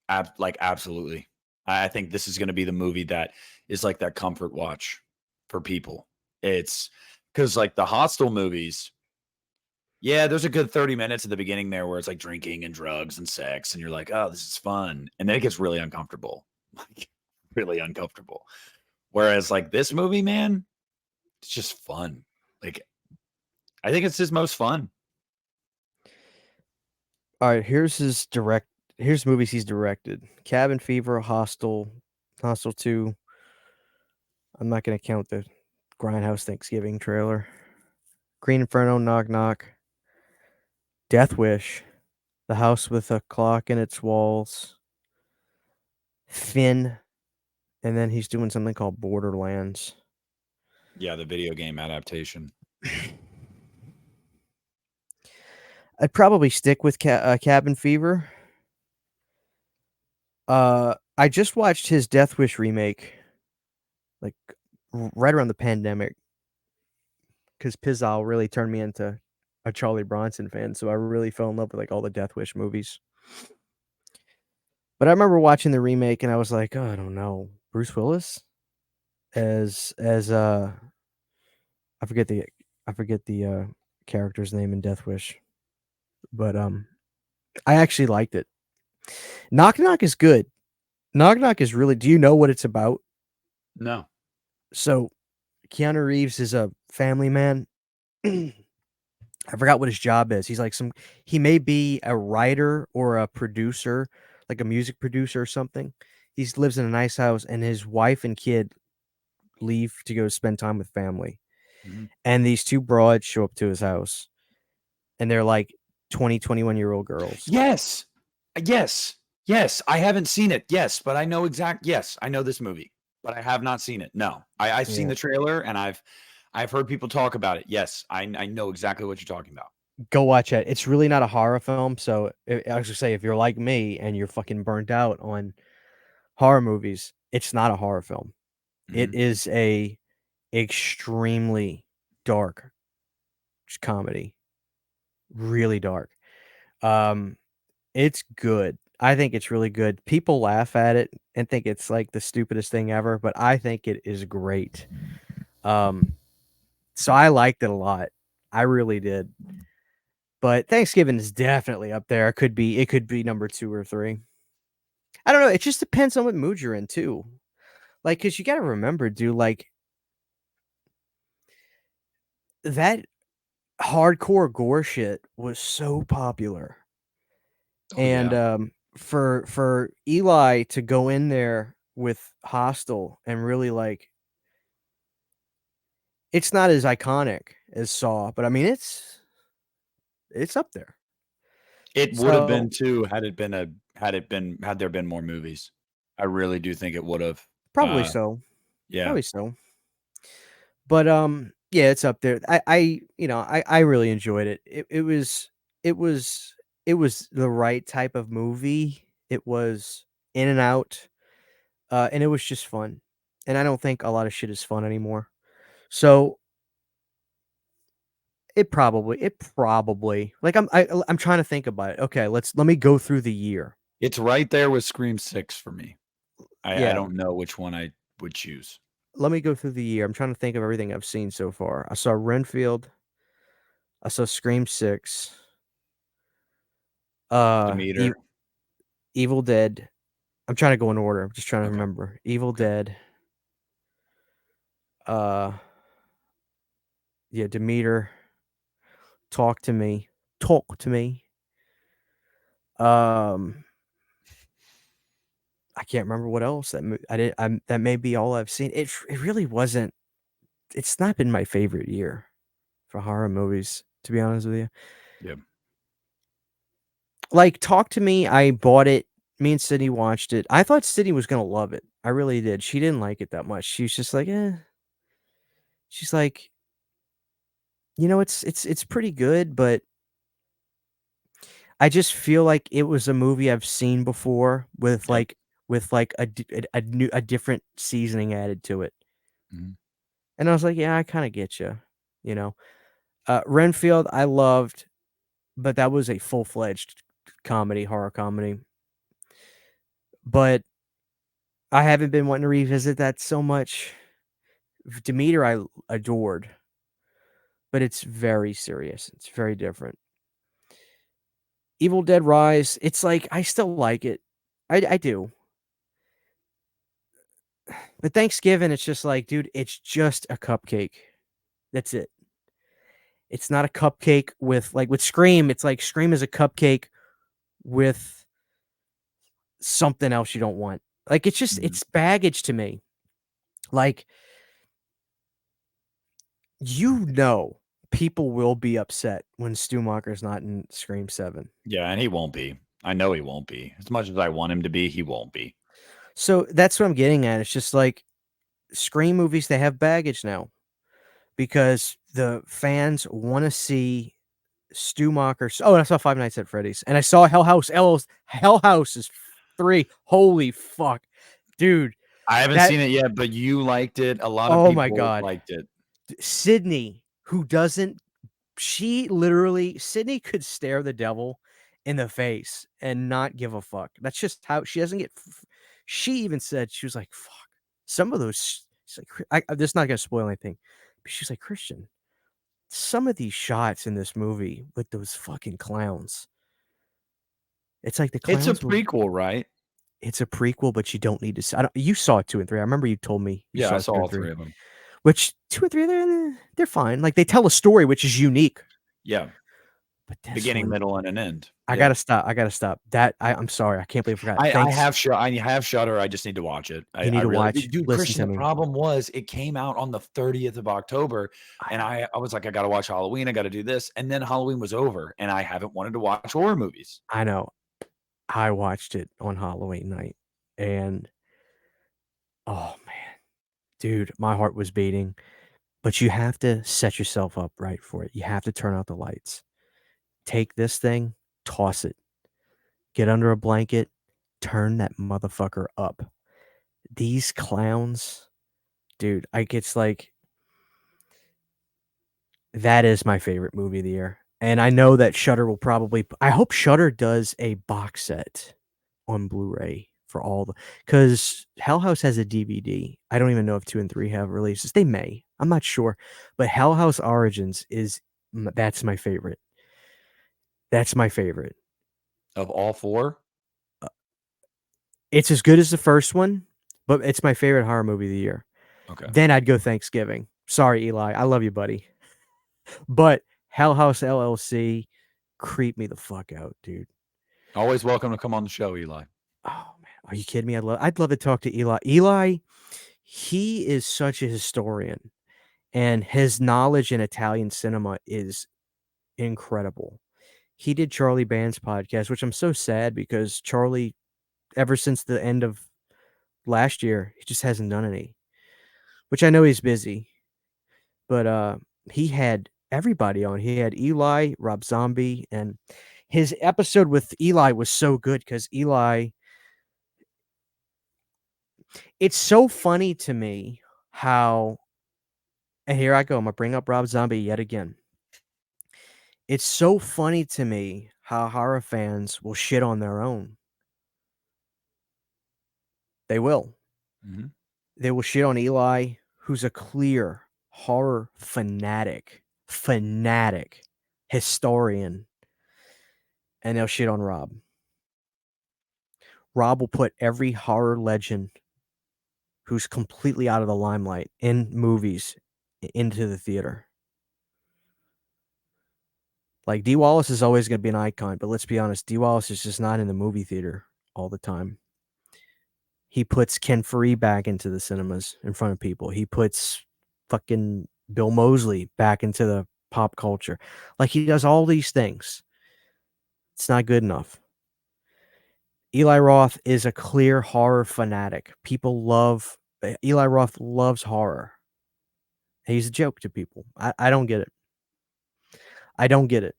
Speaker 2: Absolutely. I think this is gonna be the movie that is like that comfort watch for people. It's because like the Hostel movies, yeah, there's a good 30 minutes at the beginning there where it's like drinking and drugs and sex, and you're like, "Oh, this is fun." And then it gets really uncomfortable, like really uncomfortable. Whereas like this movie, man, it's just fun. Like I think it's his most fun.
Speaker 1: Alright, here's movies he's directed: Cabin Fever, Hostel, Hostel 2. I'm not gonna count the Grindhouse Thanksgiving trailer. Green Inferno, Knock Knock, Death Wish, The House with a Clock in Its Walls, Finn, and then he's doing something called Borderlands.
Speaker 2: Yeah, the video game adaptation.
Speaker 1: I'd probably stick with Cabin Fever. I just watched his Death Wish remake, like, right around the pandemic, 'cause Pizzle really turned me into a Charlie Bronson fan, so I really fell in love with, like, all the Death Wish movies. But I remember watching the remake and I was like, "Oh, I don't know. Bruce Willis as I forget the I forget the character's name in Death Wish, but, I actually liked it. Knock Knock is good. Knock Knock is really, do you know what it's about?
Speaker 2: No.
Speaker 1: So, Keanu Reeves is a family man. I forgot what his job is. He's like he may be a writer or a producer, like a music producer or something. He lives in a nice house, and his wife and kid leave to go spend time with family.
Speaker 2: Mhm.
Speaker 1: And these 2 broads show up to his house, and they're like 20, 21-year-old girls.
Speaker 2: Yes. Yes. Yes. I haven't seen it. Yes, but I know yes, I know this movie, but I have not seen it. No. I've seen
Speaker 1: Yeah.
Speaker 2: the trailer and I've heard people talk about it. Yes, I know exactly what you're talking about.
Speaker 1: Go watch it. It's really not a horror film, so I was gonna say, if you're like me and you're fucking burnt out on horror movies, it's not a horror film. It
Speaker 2: Mhm.
Speaker 1: is a extremely dark comedy, really dark. Um, it's good. I think it's really good. People laugh at it and think it's, like, the stupidest thing ever, but I think it is great. Um, so I liked it a lot. I really did. But Thanksgiving is definitely up there. It could be number 2 or 3. I don't know, it just depends on what mood you're in too. Like, cause you gotta remember, dude, like, that hardcore gore shit was so popular,
Speaker 2: Oh
Speaker 1: and,
Speaker 2: yeah.
Speaker 1: for Eli to go in there with Hostel and really, like, it's not as iconic as Saw, but I mean, it's up there.
Speaker 2: It would have been
Speaker 1: So,
Speaker 2: too had there been more movies. I really do think it would have.
Speaker 1: probably so,
Speaker 2: Yeah.
Speaker 1: probably so. But, yeah, it's up there. I really enjoyed it. It was it was the right type of movie. It was in and out, and it was just fun. And I don't think a lot of shit is fun anymore. So, it probably like, I'm trying to think about it. Okay, let me go through the year.
Speaker 2: It's right there with Scream 6 for me. I
Speaker 1: Yeah,
Speaker 2: don't know which one I would choose.
Speaker 1: let me go through the year. I'm trying to think of everything I've seen so far. I saw Renfield, I saw Scream 6,
Speaker 2: Demeter.
Speaker 1: Evil Dead. I'm trying to go in order. I'm just trying to
Speaker 2: Okay.
Speaker 1: remember. Evil
Speaker 2: Okay.
Speaker 1: Dead, uh, yeah, Demeter, Talk to Me, Talk to Me. Um, I can't remember what else I did. That may be all I've seen. It really wasn't. It's not been my favorite year for horror movies, to be honest with you.
Speaker 2: Yeah.
Speaker 1: Like, Talk to Me, I bought it. Me and Sydney watched it. I thought Sydney was gonna love it. I really did. She didn't like it that much. She was just like, eh. She's like, it's pretty good, but I just feel like it was a movie I've seen before
Speaker 2: Yep.
Speaker 1: with, like, a different seasoning added to it,
Speaker 2: Mhm.
Speaker 1: and I was like, "Yeah, I kinda get you," you know? Renfield, I loved, but that was a full-fledged comedy, horror comedy, but I haven't been wanting to revisit that so much. Demeter, I adored, but it's very serious, it's very different. Evil Dead Rise, it's like, I still like it. I do. But Thanksgiving, it's just like, dude, it's just a cupcake. That's it. It's not a cupcake with Scream, it's like Scream is a cupcake with something else you don't want. Like,
Speaker 2: Mhm.
Speaker 1: it's baggage to me. Like, you know, people will be upset when Stu Macher's not in Scream 7.
Speaker 2: Yeah, and he won't be. I know he won't be. As much as I want him to be, he won't be.
Speaker 1: So, that's what I'm getting at. It's just like Scream movies, they have baggage now because the fans wanna see Stu Macher. Oh, and I saw Five Nights at Freddy's, and I saw Hell House is 3. Holy fuck, dude,
Speaker 2: I haven't
Speaker 1: that
Speaker 2: seen it yet, but you liked it. A lot of
Speaker 1: oh my
Speaker 2: people
Speaker 1: god.
Speaker 2: liked it.
Speaker 1: Sydney, who doesn't she literally Sydney could stare the devil in the face and not give a fuck. That's just how she doesn't get she even said, she was like, "Fuck." Some of those she's like, this is not gonna spoil anything, but she's like, "Christian, some of these shots in this movie with those fucking clowns." It's like the
Speaker 2: It's a
Speaker 1: clowns were
Speaker 2: prequel, right?
Speaker 1: it's a prequel, but you don't need to s I don't you saw 2 and 3. I remember you told me you
Speaker 2: Yeah, I
Speaker 1: saw
Speaker 2: saw
Speaker 1: 2 and
Speaker 2: all
Speaker 1: 3,
Speaker 2: 3 of them.
Speaker 1: which 2 and 3, they're fine. Like, they tell a story which is unique,
Speaker 2: Yeah,
Speaker 1: but this
Speaker 2: beginning,
Speaker 1: one
Speaker 2: middle, and an end.
Speaker 1: I
Speaker 2: Yeah.
Speaker 1: gotta stop, I gotta stop. I'm sorry, I can't believe I forgot.
Speaker 2: I
Speaker 1: Thanks.
Speaker 2: have I have Shudder, I just need to watch it.
Speaker 1: You
Speaker 2: I
Speaker 1: need to
Speaker 2: really
Speaker 1: watch
Speaker 2: dude,
Speaker 1: listen
Speaker 2: Christian,
Speaker 1: to
Speaker 2: the
Speaker 1: me.
Speaker 2: problem was it came out on the 30th of October,
Speaker 1: I
Speaker 2: and
Speaker 1: know,
Speaker 2: I was like, "I gotta watch Halloween, I gotta do this," and then Halloween was over, and I haven't wanted to watch horror movies.
Speaker 1: I know. I watched it on Halloween night, and, oh, man, dude, my heart was beating, but you have to set yourself up right for it. You have to turn out the lights. Take this thing, toss it, get under a blanket, turn that motherfucker up. These clowns, dude, it's like that is my favorite movie of the year, and I know that Shudder will probably I hope Shudder does a box set on Blu-ray for all the because Hell House has a DVD. I don't even know if 2 and 3 have releases. They may. I'm not sure, but Hell House Origins is that's my favorite. That's my favorite.
Speaker 2: Of all 4?
Speaker 1: Uh, it's as good as the first one, but it's my favorite horror movie of the year.
Speaker 2: Okay.
Speaker 1: Then I'd go Thanksgiving. Sorry, Eli. I love you, buddy. But Hell House LLC creep me the fuck out, dude.
Speaker 2: Always welcome to come on the show, Eli.
Speaker 1: Oh man, are you kidding me? I'd love to talk to Eli. Eli, he is such a historian, and his knowledge in Italian cinema is incredible. He did Charlie Band's podcast, which I'm so sad because Charlie, ever since the end of last year, he just hasn't done any. Which I know he's busy, but he had everybody on. He had Eli, Rob Zombie, and his episode with Eli was so good because Eli it's so funny to me how and here I go, Imma bring up Rob Zombie yet again. It's so funny to me how horror fans will shit on their own. They will.
Speaker 2: Mhm.
Speaker 1: They will shit on Eli, who's a clear horror fanatic, historian, and they'll shit on Rob. Rob will put every horror legend who's completely out of the limelight in movies into the theater. Like, Dee Wallace is always gonna be an icon, but let's be honest, Dee Wallace is just not in the movie theater all the time. He puts Ken Faree back into the cinemas in front of people. He puts fucking Bill Moseley back into the pop culture. Like, he does all these things. It's not good enough. Eli Roth is a clear horror fanatic. People love Eli Roth loves horror. He's a joke to people. I don't get it. I don't get it.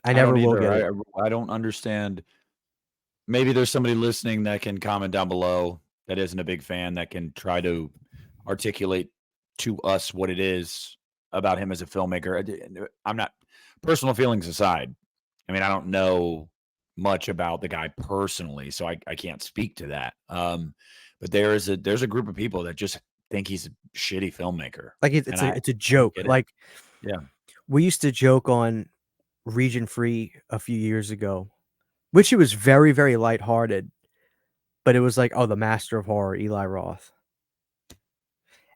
Speaker 1: I
Speaker 2: I don't
Speaker 1: never will
Speaker 2: either.
Speaker 1: get it.
Speaker 2: I don't understand. Maybe there's somebody listening that can comment down below that isn't a big fan that can try to articulate to us what it is about him as a filmmaker. I'm not personal feelings aside. I mean, I don't know much about the guy personally, so I can't speak to that. But there's a group of people that just think he's a shitty filmmaker,
Speaker 1: Like,
Speaker 2: and
Speaker 1: it's a
Speaker 2: I don't
Speaker 1: joke.
Speaker 2: get it.
Speaker 1: Like,
Speaker 2: Yeah.
Speaker 1: we used to joke on Region Free a few years ago, which it was very, very lighthearted, but it was like, "Oh, the master of horror, Eli Roth."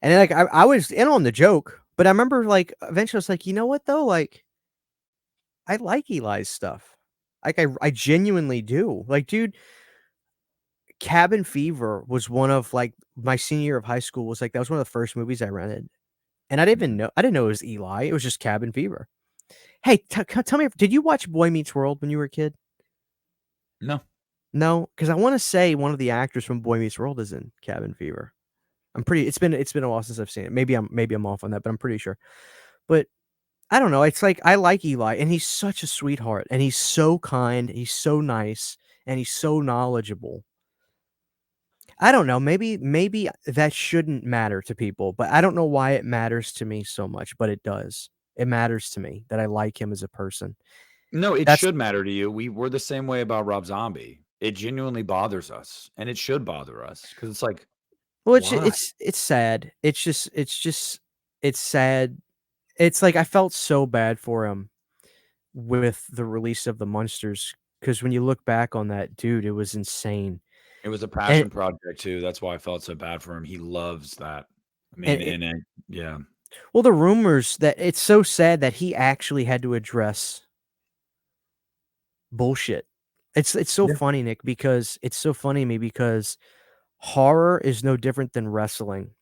Speaker 1: And then, like, I was in on the joke, but I remember, like, eventually I was like, "You know what, though? Like, I like Eli's stuff." Like, I genuinely do. Like, dude, Cabin Fever was one of, like my senior year of high school was, like that was one of the first movies I rented, and
Speaker 2: Mhm.
Speaker 1: I didn't know it was Eli, it was just Cabin Fever. Hey, tell me, did you watch Boy Meets World when you were a kid?
Speaker 2: No.
Speaker 1: No, because I wanna say one of the actors from Boy Meets World is in Cabin Fever. It's been a while since I've seen it. Maybe I'm off on that, but I'm pretty sure. But I don't know, it's like I like Eli, and he's such a sweetheart, and he's so kind, he's so nice, and he's so knowledgeable. I don't know, maybe that shouldn't matter to people, but I don't know why it matters to me so much, but it does. It matters to me that I like him as a person.
Speaker 2: No, it
Speaker 1: That's
Speaker 2: should matter to you. We're the same way about Rob Zombie. It genuinely bothers us, and it should bother us because it's like,
Speaker 1: well,
Speaker 2: why?
Speaker 1: it's sad. It's sad. It's like I felt so bad for him with the release of the Munsters because when you look back on that, dude, it was insane.
Speaker 2: It was a
Speaker 1: And
Speaker 2: passion project too, that's why I felt so bad for him, he loves that. I
Speaker 1: and
Speaker 2: mean,
Speaker 1: it
Speaker 2: yeah.
Speaker 1: well, the rumors that it's so sad that he actually had to address bullshit. It's so
Speaker 2: Yeah.
Speaker 1: funny, Nick, because it's so funny to me because horror is no different than wrestling.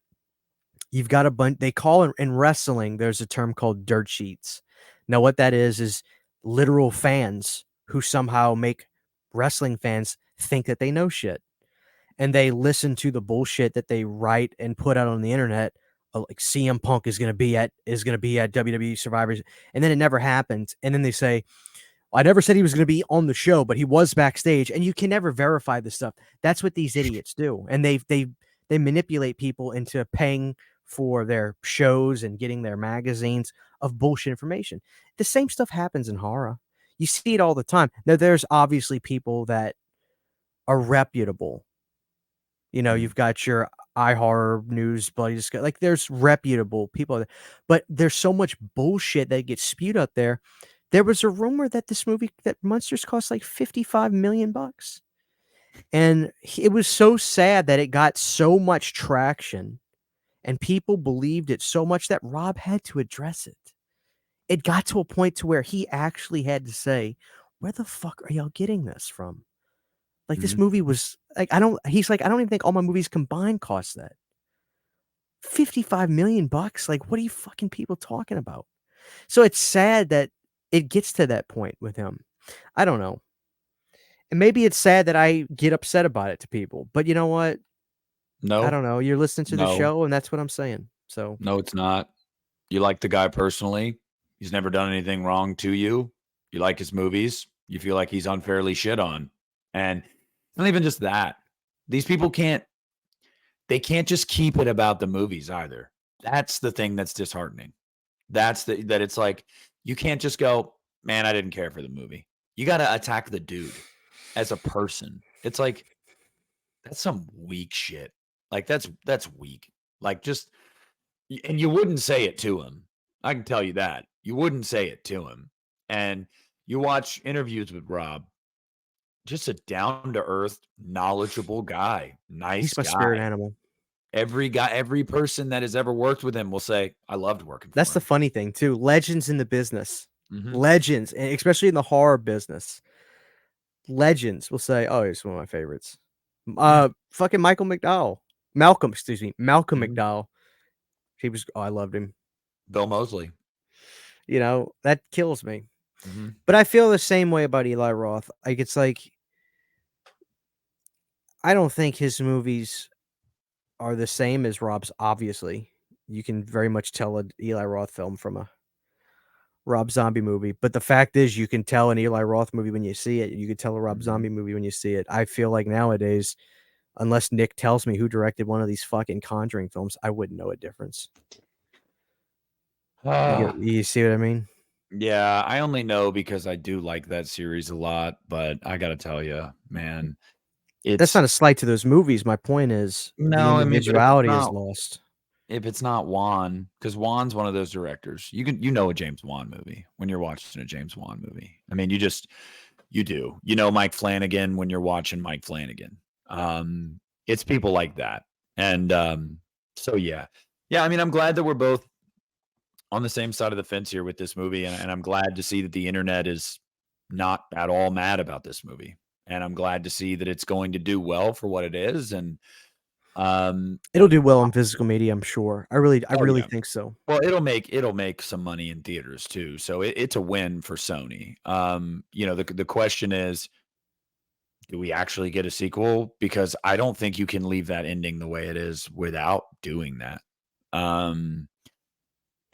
Speaker 1: You've got a bunch they call in wrestling, there's a term called dirt sheets. Now what that is literal fans who somehow make wrestling fans think that they know shit. And they listen to the bullshit that they write and put out on the internet, like CM Punk is gonna be at WWE Survivors, and then it never happens. And then they say, I never said he was going to be on the show, but he was backstage, and you can never verify this stuff. That's what these idiots do, and they manipulate people into paying for their shows and getting their magazines of bullshit information. The same stuff happens in horror. You see it all the time. Now, there's obviously people that are reputable. You know,
Speaker 2: Mhm.
Speaker 1: you've got your iHorror News, Bloody Disgust. Like, there's reputable people, but there's so much bullshit that gets spewed out there. There was a rumor that this movie, that Monsters cost like 55 million bucks, and it was so sad that it got so much traction, and people believed it so much that Rob had to address it. It got to a point to where he actually had to say, "Where the fuck are y'all getting this from?" Like, this
Speaker 2: Mhm.
Speaker 1: movie was like, I don't he's like, "I don't even think all my movies combined cost that." 55 million bucks? Like, what are you fucking people talking about? So it's sad that it gets to that point with him. I don't know. And maybe it's sad that I get upset about it to people, but you know what? I
Speaker 2: No,
Speaker 1: don't know. You're listening to the
Speaker 2: no,
Speaker 1: show, and that's what I'm saying. So,
Speaker 2: no, it's not. You like the guy personally. He's never done anything wrong to you. You like his movies. You feel like he's unfairly shit on. And not even just that. These people can't just keep it about the movies either. That's the thing that's disheartening. That it's like you can't just go, "Man, I didn't care for the movie." You got to attack the dude as a person. It's like that's some weak shit. Like that's weak. Like just and you wouldn't say it to him. I can tell you that. You wouldn't say it to him. And you watch interviews with Rob, just a down to earth, knowledgeable guy, nice
Speaker 1: he's my spirit
Speaker 2: guy.
Speaker 1: animal.
Speaker 2: Every person that has ever worked with him will say, "I loved working
Speaker 1: That's
Speaker 2: for
Speaker 1: the
Speaker 2: him."
Speaker 1: funny thing too. Legends in the business.
Speaker 2: Mhm.
Speaker 1: Legends, and especially in the horror business. Legends will say, "Oh, he's one of my favorites."
Speaker 2: Yeah.
Speaker 1: Fucking Michael McDowell. Malcolm, excuse me. Malcolm
Speaker 2: Mhm.
Speaker 1: McDowell. I loved him.
Speaker 2: Bill Moseley.
Speaker 1: You know, that kills me.
Speaker 2: Mhm.
Speaker 1: But I feel the same way about Eli Roth. Like, it's like, I don't think his movies are the same as Rob's, obviously. You can very much tell an Eli Roth film from a Rob Zombie movie, but the fact is you can tell an Eli Roth movie when you see it. You can tell a Rob
Speaker 2: Mhm.
Speaker 1: Zombie movie when you see it. I feel like nowadays, unless Nick tells me who directed one of these fucking Conjuring films, I wouldn't know a difference.
Speaker 2: Ah,
Speaker 1: You see what I mean?
Speaker 2: yeah, I only know because I do like that series a lot, but I gotta tell you, man,
Speaker 1: That's
Speaker 2: it's
Speaker 1: not a slight to those movies. My point is the
Speaker 2: no, I mean, but
Speaker 1: individuality is lost.
Speaker 2: if it's not Juan, because Juan's one of those directors, you know a James Wan movie when you're watching a James Wan movie. I mean, you do. You know Mike Flanagan when you're watching Mike Flanagan. It's people like that. And so yeah. Yeah, I mean, I'm glad that we're both on the same side of the fence here with this movie, and I'm glad to see that the internet is not at all mad about this movie. And I'm glad to see that it's going to do well for what it is. And um,
Speaker 1: It'll do well in physical media, I'm sure. I
Speaker 2: oh
Speaker 1: really
Speaker 2: yeah,
Speaker 1: think so.
Speaker 2: well, it'll make some money in theaters too. So it's a win for Sony. The question is, do we actually get a sequel? Because I don't think you can leave that ending the way it is without doing that. Um,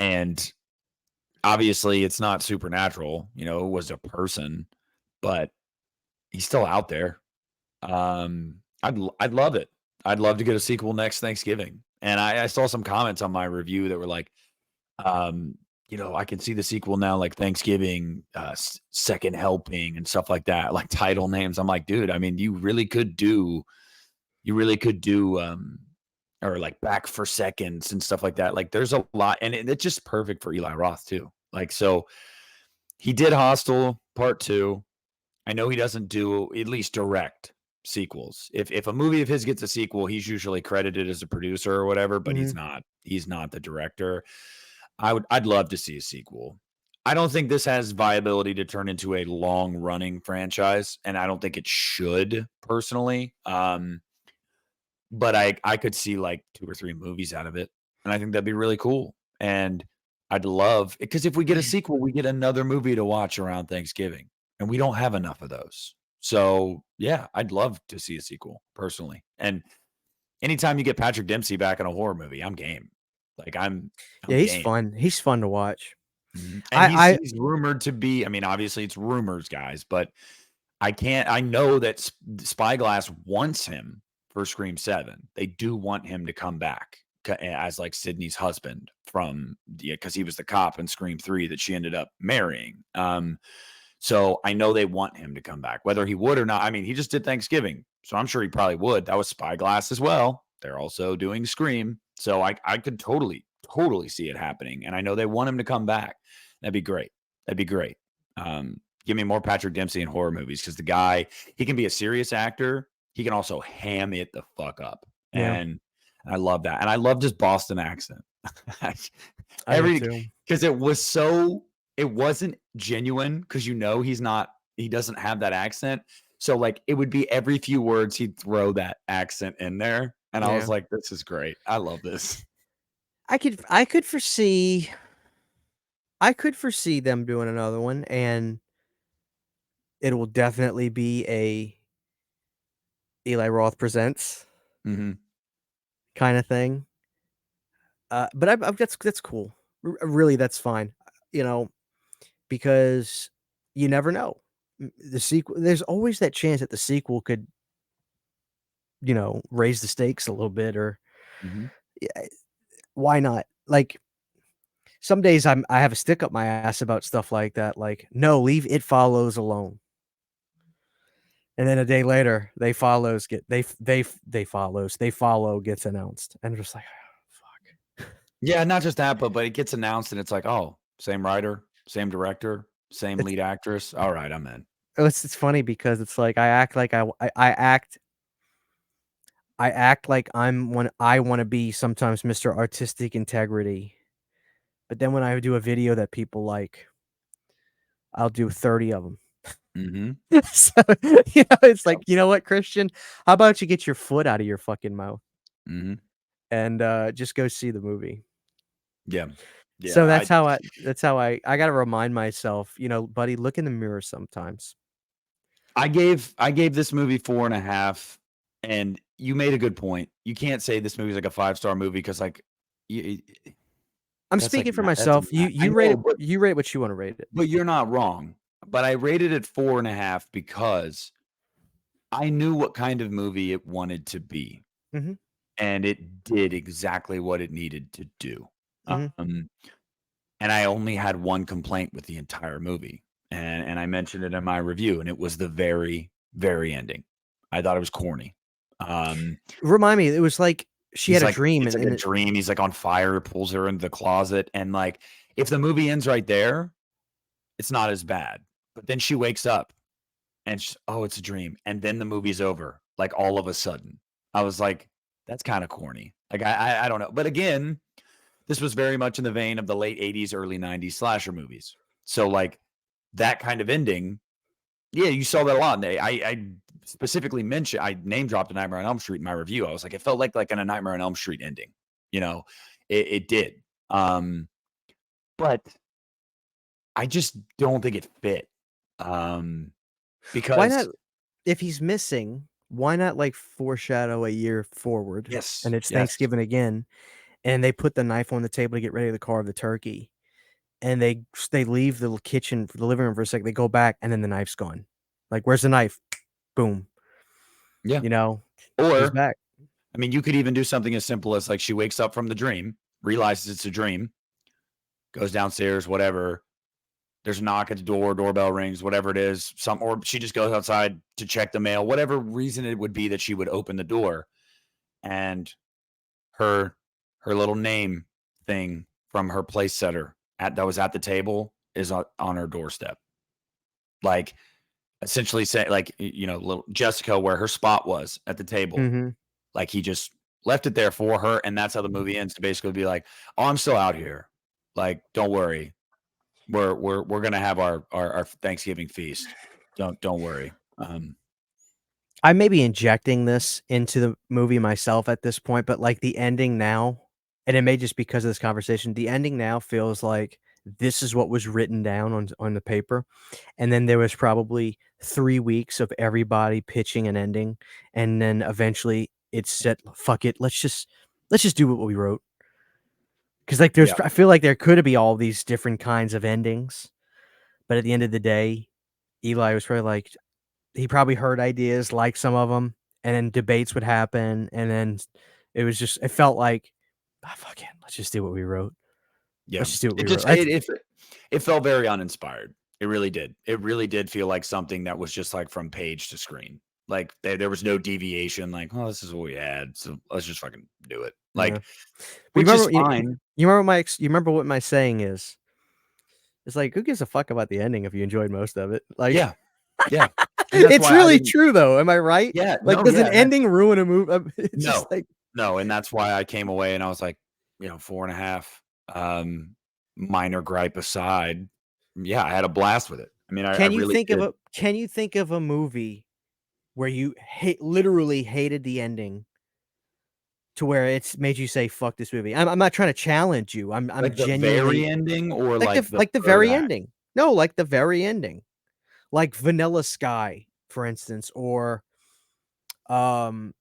Speaker 2: and obviously it's not supernatural, it was a person, but he's still out there. I'd love it. I'd love to get a sequel next Thanksgiving. And I saw some comments on my review that were like, I can see the sequel now, like Thanksgiving, second helping and stuff like that, like title names. I'm like, dude, I mean, you really could do, or like back for seconds and stuff like that. Like there's a lot, and it's just perfect for Eli Roth too. Like, so he did Hostel Part 2. I know he doesn't do at least direct sequels. If a movie of his gets a sequel, he's usually credited as a producer or whatever, but he's
Speaker 1: Mhm.
Speaker 2: not. He's not the director. I'd love to see a sequel. I don't think this has viability to turn into a long-running franchise, and I don't think it should personally. But I could see like 2 or 3 movies out of it, and I think that'd be really cool. And I'd love because if we get a sequel, we get another movie to watch around Thanksgiving, and we don't have enough of those. So, yeah, I'd love to see a sequel personally. And anytime you get Patrick Dempsey back in a horror movie, I'm game. Like I'm
Speaker 1: Yeah, he's
Speaker 2: game.
Speaker 1: fun. He's fun to watch.
Speaker 2: Mhm. And
Speaker 1: I
Speaker 2: he's rumored to be, I mean, obviously it's rumors, guys, but I know that Spyglass wants him for Scream 7. They do want him to come back as like Sydney's husband from because he was the cop in Scream 3 that she ended up marrying. So I know they want him to come back, whether he would or not. I mean, he just did Thanksgiving, so I'm sure he probably would. That was Spyglass as well. They're also doing Scream, so I could totally see it happening. And I know they want him to come back. That'd be great. That'd be great. Give me more Patrick Dempsey in horror movies because the guy he can be a serious actor. He can also ham it the fuck up,
Speaker 1: yeah,
Speaker 2: and I love that. And I loved his Boston accent.
Speaker 1: I did
Speaker 2: Every
Speaker 1: too.
Speaker 2: because it wasn't genuine because he doesn't have that accent. So like it would be every few words he'd throw that accent in there. And I was
Speaker 1: Yeah.
Speaker 2: like, this is great. I love this.
Speaker 1: I could foresee them doing another one, and it will definitely be a Eli Roth presents
Speaker 2: Mhm.
Speaker 1: kinda thing. But I've that's cool. Really, that's fine, you know, because you never know. The sequel there's always that chance that the sequel could, raise the stakes a little bit or
Speaker 2: Mhm.
Speaker 1: yeah, why not? Like, some days I have a stick up my ass about stuff like that, like, "No, leave It Follows alone." And then a day later, They Follow gets announced, and just like, "Fuck."
Speaker 2: Yeah, not just that, but it gets announced and it's like, oh, same writer, same director, same
Speaker 1: It's
Speaker 2: lead actress. All right, I'm in.
Speaker 1: it's funny because it's like I act like I act like I wanna be sometimes Mr. Artistic Integrity, but then when I do a video that people like, I'll do 30 of 'em.
Speaker 2: Mhm.
Speaker 1: So, it's
Speaker 2: Yeah.
Speaker 1: like, "You know what, Christian? How about you get your foot out of your fucking mouth
Speaker 2: Mhm.
Speaker 1: and, just go see the movie?"
Speaker 2: Yeah.
Speaker 1: So
Speaker 2: Yeah.
Speaker 1: that's how I gotta remind myself, "Buddy, look in the mirror sometimes."
Speaker 2: I gave this movie 4.5, and you made a good point. You can't say this movie's like a five-star movie because like y
Speaker 1: I'm
Speaker 2: that's like
Speaker 1: speaking for
Speaker 2: that's a
Speaker 1: myself.
Speaker 2: I know,
Speaker 1: You rate it what you wanna rate it.
Speaker 2: but you're not wrong. But I rated it 4.5 because I knew what kind of movie it wanted to be,
Speaker 1: Mhm,
Speaker 2: and it did exactly what it needed to do.
Speaker 1: mhm.
Speaker 2: Um, and I only had one complaint with the entire movie, and I mentioned it in my review, and it was the very ending. I thought it was corny. Um,
Speaker 1: Remind me, it was like she had
Speaker 2: he's
Speaker 1: a
Speaker 2: like
Speaker 1: dream
Speaker 2: it's like a
Speaker 1: and it
Speaker 2: dream, he's like on fire, pulls her into the closet, and like if the movie ends right there, it's not as bad. But then she wakes up and oh, it's a dream, and then the movie's over, like all of a sudden. I was like, that's kind of corny. Like I don't know, but again, this was very much in the vein of the late '80s, early '90s slasher movies. So like that kind of ending, yeah, you saw that a lot. And I specifically mentioned, I name dropped a Nightmare on Elm Street in my review. I was like, it felt like in a Nightmare on Elm Street ending. You know, it did. But I just don't think it fit. Um,
Speaker 1: why not
Speaker 2: because
Speaker 1: if he's missing, why not, like, foreshadow a year forward, and
Speaker 2: yes,
Speaker 1: it's
Speaker 2: yes,
Speaker 1: Thanksgiving again, and they put the knife on the table to get ready to carve the turkey, and they leave the kitchen the living room for a second, they go back, and then the knife's gone. Like, "Where's the knife?" Boom,
Speaker 2: yeah.
Speaker 1: you know? He's
Speaker 2: Or
Speaker 1: back.
Speaker 2: I mean, you could even do something as simple as like she wakes up from the dream, realizes it's a dream, goes downstairs, whatever. There's a knock at the door, doorbell rings, whatever it is. Or she just goes outside to check the mail, whatever reason it would be that she would open the door, and her her little name thing from her place setter that was at the table is on her doorstep. Like essentially say like, little Jessica where her spot was at the table.
Speaker 1: Mhm.
Speaker 2: Like he just left it there for her, and that's how the movie ends to basically be like, "Oh, I'm still out here. Like, don't worry. We're gonna have our Thanksgiving feast. Don't worry."
Speaker 1: I may be injecting this into the movie myself at this point, but, like, the ending now and it may just because of this conversation, the ending now feels like this is what was written down on the paper, and then there was probably 3 weeks of everybody pitching an ending, and then eventually it said, "Fuck it, let's just do what we wrote." 'Cause, like,
Speaker 2: Yeah,
Speaker 1: I feel like there could be all these different kinds of endings, but at the end of the day, Eli was probably like he probably heard ideas, like some of them, and then debates would happen, and then it was just it felt like, "Ah, fuck it, let's just do what we wrote.
Speaker 2: yeah.
Speaker 1: Let's just do what
Speaker 2: It
Speaker 1: we wrote."
Speaker 2: just
Speaker 1: That's
Speaker 2: it felt very uninspired. It really did. It really did feel like something that was just like from page to screen. Like there was no deviation. Like, oh, this is what we had, so let's just fucking do it.
Speaker 1: yeah.
Speaker 2: Like,
Speaker 1: But
Speaker 2: which is fine.
Speaker 1: you remember what my saying is? It's like, who gives a fuck about the ending if you enjoyed most of it? Like,
Speaker 2: Yeah, yeah, and that's
Speaker 1: it's
Speaker 2: why I
Speaker 1: really
Speaker 2: didn't.
Speaker 1: true though, am I right?
Speaker 2: Yeah,
Speaker 1: Like,
Speaker 2: no,
Speaker 1: does an
Speaker 2: yeah, that's
Speaker 1: ending ruin a movie? It's just
Speaker 2: no,
Speaker 1: like
Speaker 2: no, and that's why I came away and I was like, 4.5. Minor gripe aside, yeah, I had a blast with it. I mean, I really did.
Speaker 1: can you think of a movie where you literally hated the ending to where it's made you say, "Fuck this movie." I'm not trying to challenge you. I'm
Speaker 2: Like the very
Speaker 1: genuinely
Speaker 2: ending or like the
Speaker 1: like the
Speaker 2: 3rd
Speaker 1: very
Speaker 2: act?
Speaker 1: ending. No, like the very ending. Like Vanilla Sky, for instance, or, um,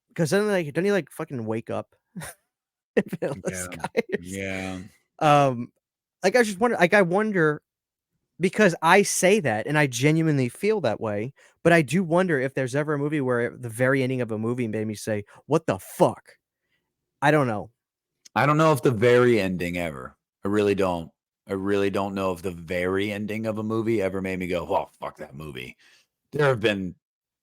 Speaker 1: because then, like, doesn't he, like, fucking wake up in Vanilla
Speaker 2: Yeah,
Speaker 1: Sky
Speaker 2: yeah.
Speaker 1: um, like, I wonder because I say that, and I genuinely feel that way, but I do wonder if there's ever a movie where the very ending of a movie made me say, "What the fuck?" I don't know.
Speaker 2: I don't know if the very ending ever. I really don't. I really don't know if the very ending of a movie ever made me go, "Oh, fuck that movie." There have been,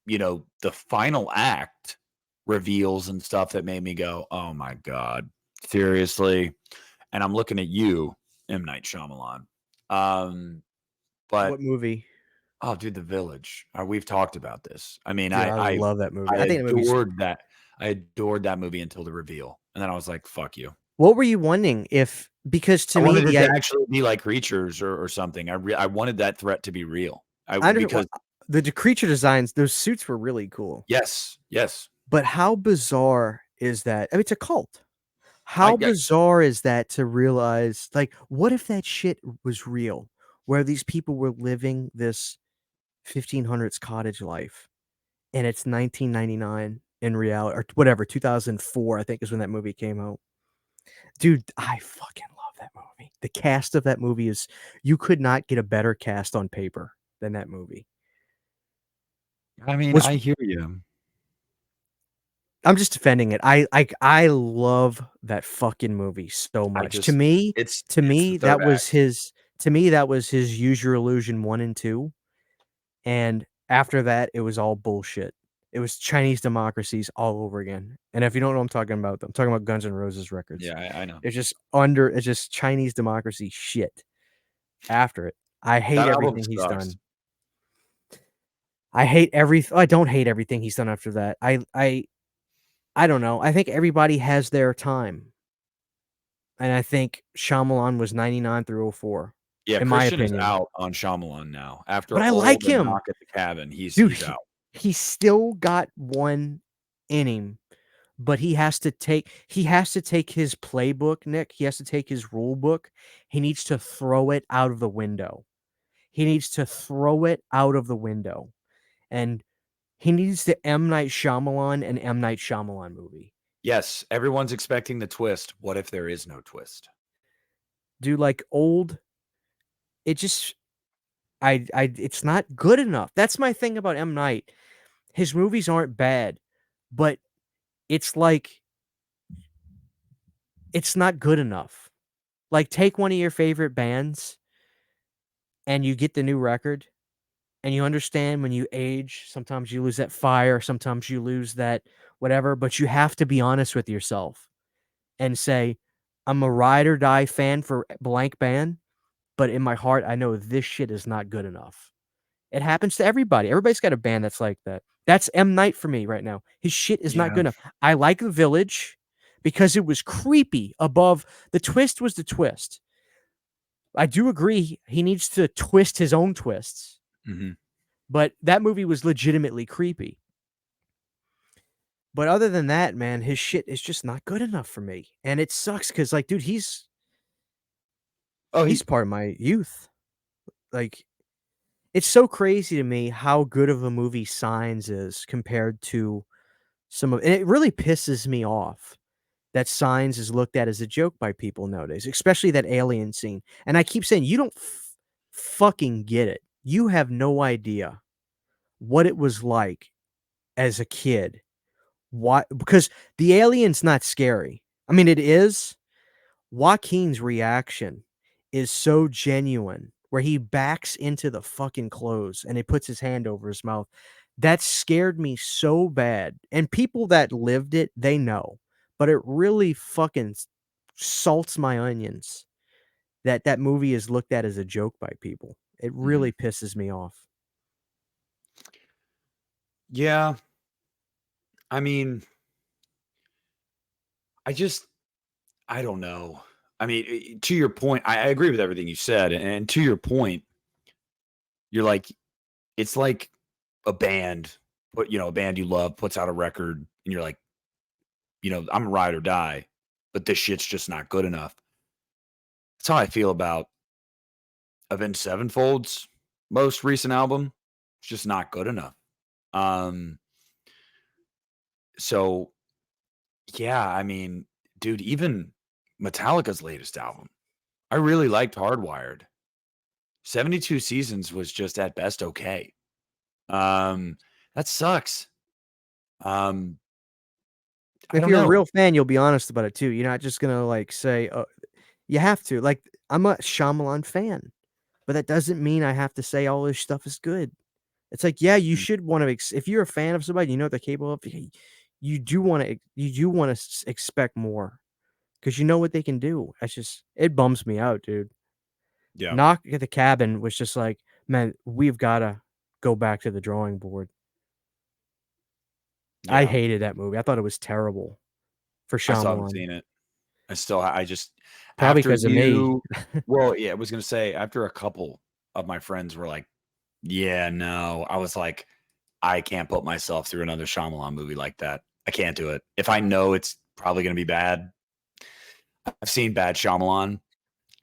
Speaker 2: the final act reveals and stuff that made me go, "Oh my god, seriously?" And I'm looking at you, M. Night Shyamalan. Um, but
Speaker 1: What movie?
Speaker 2: oh, dude, The Village. We've talked about this. I mean,
Speaker 1: Dude,
Speaker 2: I
Speaker 1: I
Speaker 2: I
Speaker 1: love that movie.
Speaker 2: I
Speaker 1: I think that movie's
Speaker 2: adored that. I adored that movie until the reveal, and then I was like, "Fuck you."
Speaker 1: what were you wanting if because
Speaker 2: I
Speaker 1: to me,
Speaker 2: wanted it to actually be like creatures or something. I wanted that threat to be real.
Speaker 1: I under
Speaker 2: Because
Speaker 1: the creature designs, those suits were really cool,
Speaker 2: yes, yes.
Speaker 1: but how bizarre is that? I mean, it's a cult.
Speaker 2: I
Speaker 1: How
Speaker 2: get
Speaker 1: bizarre is that to realize, like, what if that shit was real? Where these people were living this 1500s cottage life, and it's 1999 in reality or whatever, 2004, I think is when that movie came out. Dude, I fucking love that movie. The cast of that movie is you could not get a better cast on paper than that movie.
Speaker 2: I mean,
Speaker 1: Was
Speaker 2: I hear you.
Speaker 1: I'm just defending it. I love that fucking movie so
Speaker 2: I
Speaker 1: much.
Speaker 2: just
Speaker 1: To
Speaker 2: it's the
Speaker 1: me, that
Speaker 2: 3rd
Speaker 1: was
Speaker 2: act.
Speaker 1: his Use Your Illusion 1 and 2, and after that, it was all bullshit. It was Chinese democracies all over again, and if you don't know what I'm talking about, I'm talking about Guns N' Roses records.
Speaker 2: Yeah, I know.
Speaker 1: It's just Chinese democracy shit after it. I hate
Speaker 2: That album
Speaker 1: everything he's
Speaker 2: sucks.
Speaker 1: done. I don't hate everything he's done after that. I don't know. I think everybody has their time. And I think Shyamalan was 99 through '04,
Speaker 2: Yeah,
Speaker 1: in my
Speaker 2: Christian is
Speaker 1: opinion.
Speaker 2: out on Shyamalan now. After
Speaker 1: But I
Speaker 2: all
Speaker 1: like
Speaker 2: the
Speaker 1: him.
Speaker 2: knock at the cabin,
Speaker 1: Dude,
Speaker 2: he's out.
Speaker 1: he still got one in him, but he has to take his playbook, Nick. He has to take his rule book. He needs to throw it out of the window. He needs to throw it out of the window. And he needs the M. Night Shyamalan and M. Night Shyamalan movie.
Speaker 2: Yes, everyone's expecting the twist. What if there is no twist?
Speaker 1: Dude, like old, it just it's not good enough. That's my thing about M. Night. His movies aren't bad, but it's like it's not good enough. Like take one of your favorite bands and you get the new record and you understand when you age, sometimes you lose that fire, sometimes you lose that whatever, but you have to be honest with yourself and say, I'm a ride or die fan for blank band, but in my heart, I know this shit is not good enough. It happens to everybody. Everybody's got a band that's like that. That's M. Night for me right now. His shit is not good
Speaker 2: Yeah.
Speaker 1: enough. I like The Village because it was creepy above the twist was the twist. I do agree he needs to twist his own twists,
Speaker 2: Mhm.
Speaker 1: but that movie was legitimately creepy. But other than that, man, his shit is just not good enough for me. And it sucks because, like, dude,
Speaker 2: Oh,
Speaker 1: he's
Speaker 2: he
Speaker 1: part of my youth. Like, it's so crazy to me how good of a movie Signs is compared to some of and it really pisses me off that Signs is looked at as a joke by people nowadays, especially that alien scene. And I keep saying, "You don't fucking get it. You have no idea what it was like as a kid." Why? Because the alien's not scary. I mean, it is. Joaquin's reaction is so genuine where he backs into the fucking clothes and he puts his hand over his mouth. That scared me so bad. And people that lived it, they know. But it really fucking salts my onions that that movie is looked at as a joke by people. It
Speaker 2: Mhm.
Speaker 1: really pisses me off.
Speaker 2: Yeah, I mean, I just I don't know. I mean, to your point, I agree with everything you said, and to your point, you're like it's like a band, a band you love puts out a record, and you're like, I'm ride or die, but this shit's just not good enough. That's how I feel about Avenged Sevenfold's most recent album. It's just not good enough. Um, so yeah, I mean, dude, even Metallica's latest album, I really liked Hardwired. 72 Seasons was just at best okay. Um, that sucks. Um, I
Speaker 1: If
Speaker 2: don't
Speaker 1: you're a
Speaker 2: know.
Speaker 1: real fan, you'll be honest about it too. You're not just gonna like say, you have to. Like, I'm a Shyamalan fan, but that doesn't mean I have to say all his stuff is good. It's like, yeah, you
Speaker 2: Mm,
Speaker 1: should wanna if you're a fan of somebody, you know what they're capable of, you do wanna expect more because you know what they can do. That's just it bums me out, dude.
Speaker 2: yeah,
Speaker 1: Knock at the Cabin was just like, "Man, we've gotta go back to the drawing board." I
Speaker 2: yeah.
Speaker 1: hated that movie. I thought it was terrible for
Speaker 2: I still haven't
Speaker 1: Shyamalan.
Speaker 2: seen it. I just
Speaker 1: Probably
Speaker 2: after
Speaker 1: because of me.
Speaker 2: you well, yeah, I was gonna say after a couple of my friends were like, "Yeah, no," I was like, "I can't put myself through another Shyamalan movie like that. I can't do it. If I know it's probably gonna be bad, I've seen bad Shyamalan.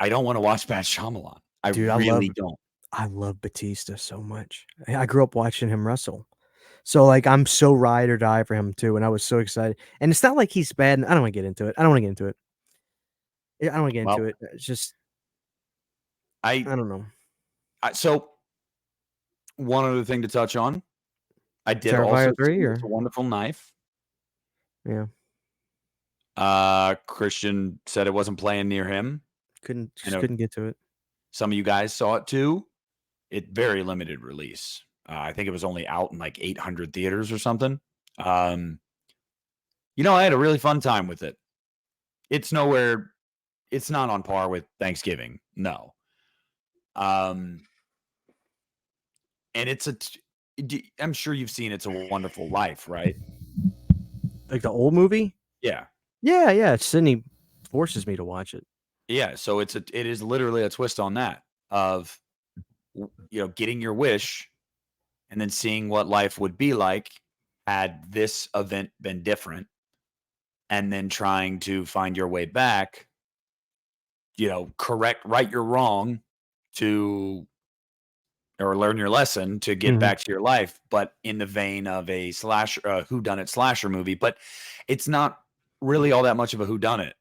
Speaker 2: I don't wanna watch bad Shyamalan. I
Speaker 1: Dude,
Speaker 2: really don't."
Speaker 1: I love Batista so much. I grew up watching him wrestle. So, like, I'm so ride or die for him too, and I was so excited. And it's not like he's bad, and I don't wanna get into it. I don't wanna get into it. I don't wanna get into
Speaker 2: Well,
Speaker 1: it. It's just
Speaker 2: I
Speaker 1: I don't know.
Speaker 2: so one other thing to touch on, I did
Speaker 1: Terrifier
Speaker 2: also
Speaker 1: 3
Speaker 2: see It's a
Speaker 1: or
Speaker 2: Wonderful Knife.
Speaker 1: yeah,
Speaker 2: Christian said it wasn't playing near him. I know
Speaker 1: couldn't get to it.
Speaker 2: some of you guys saw it too. It very limited release. I think it was only out in like 800 theaters or something. Um, I had a really fun time with it. It's nowhere. It's not on par with Thanksgiving. No. Um, and I'm sure you've seen It's a Wonderful Life, right?
Speaker 1: Like the old movie?
Speaker 2: Yeah.
Speaker 1: Yeah, yeah, Sydney forces me to watch it.
Speaker 2: Yeah. So it is literally a twist on that of getting your wish and then seeing what life would be like had this event been different, and then trying to find your way back, right your wrong to or learn your lesson to get
Speaker 1: Mhm.
Speaker 2: back to your life, but in the vein of a whodunit slasher movie. But it's not really all that much of a whodunit,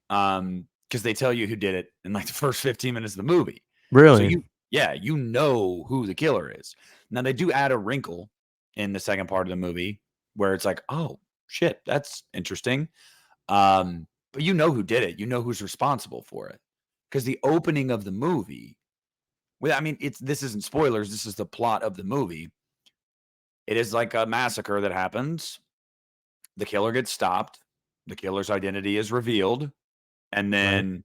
Speaker 2: because they tell you who did it in like the first 15 minutes of the movie. So
Speaker 1: Really?
Speaker 2: yeah, you know who the killer is. Now they do add a wrinkle in the second part of the movie where it's like, oh shit, that's interesting. But you know who did it. You know who's responsible for it. Because the opening of the movie, well, I mean, this isn't spoilers. This is the plot of the movie. It is like a massacre that happens. The killer gets stopped. The killer's identity is revealed, and
Speaker 1: Right.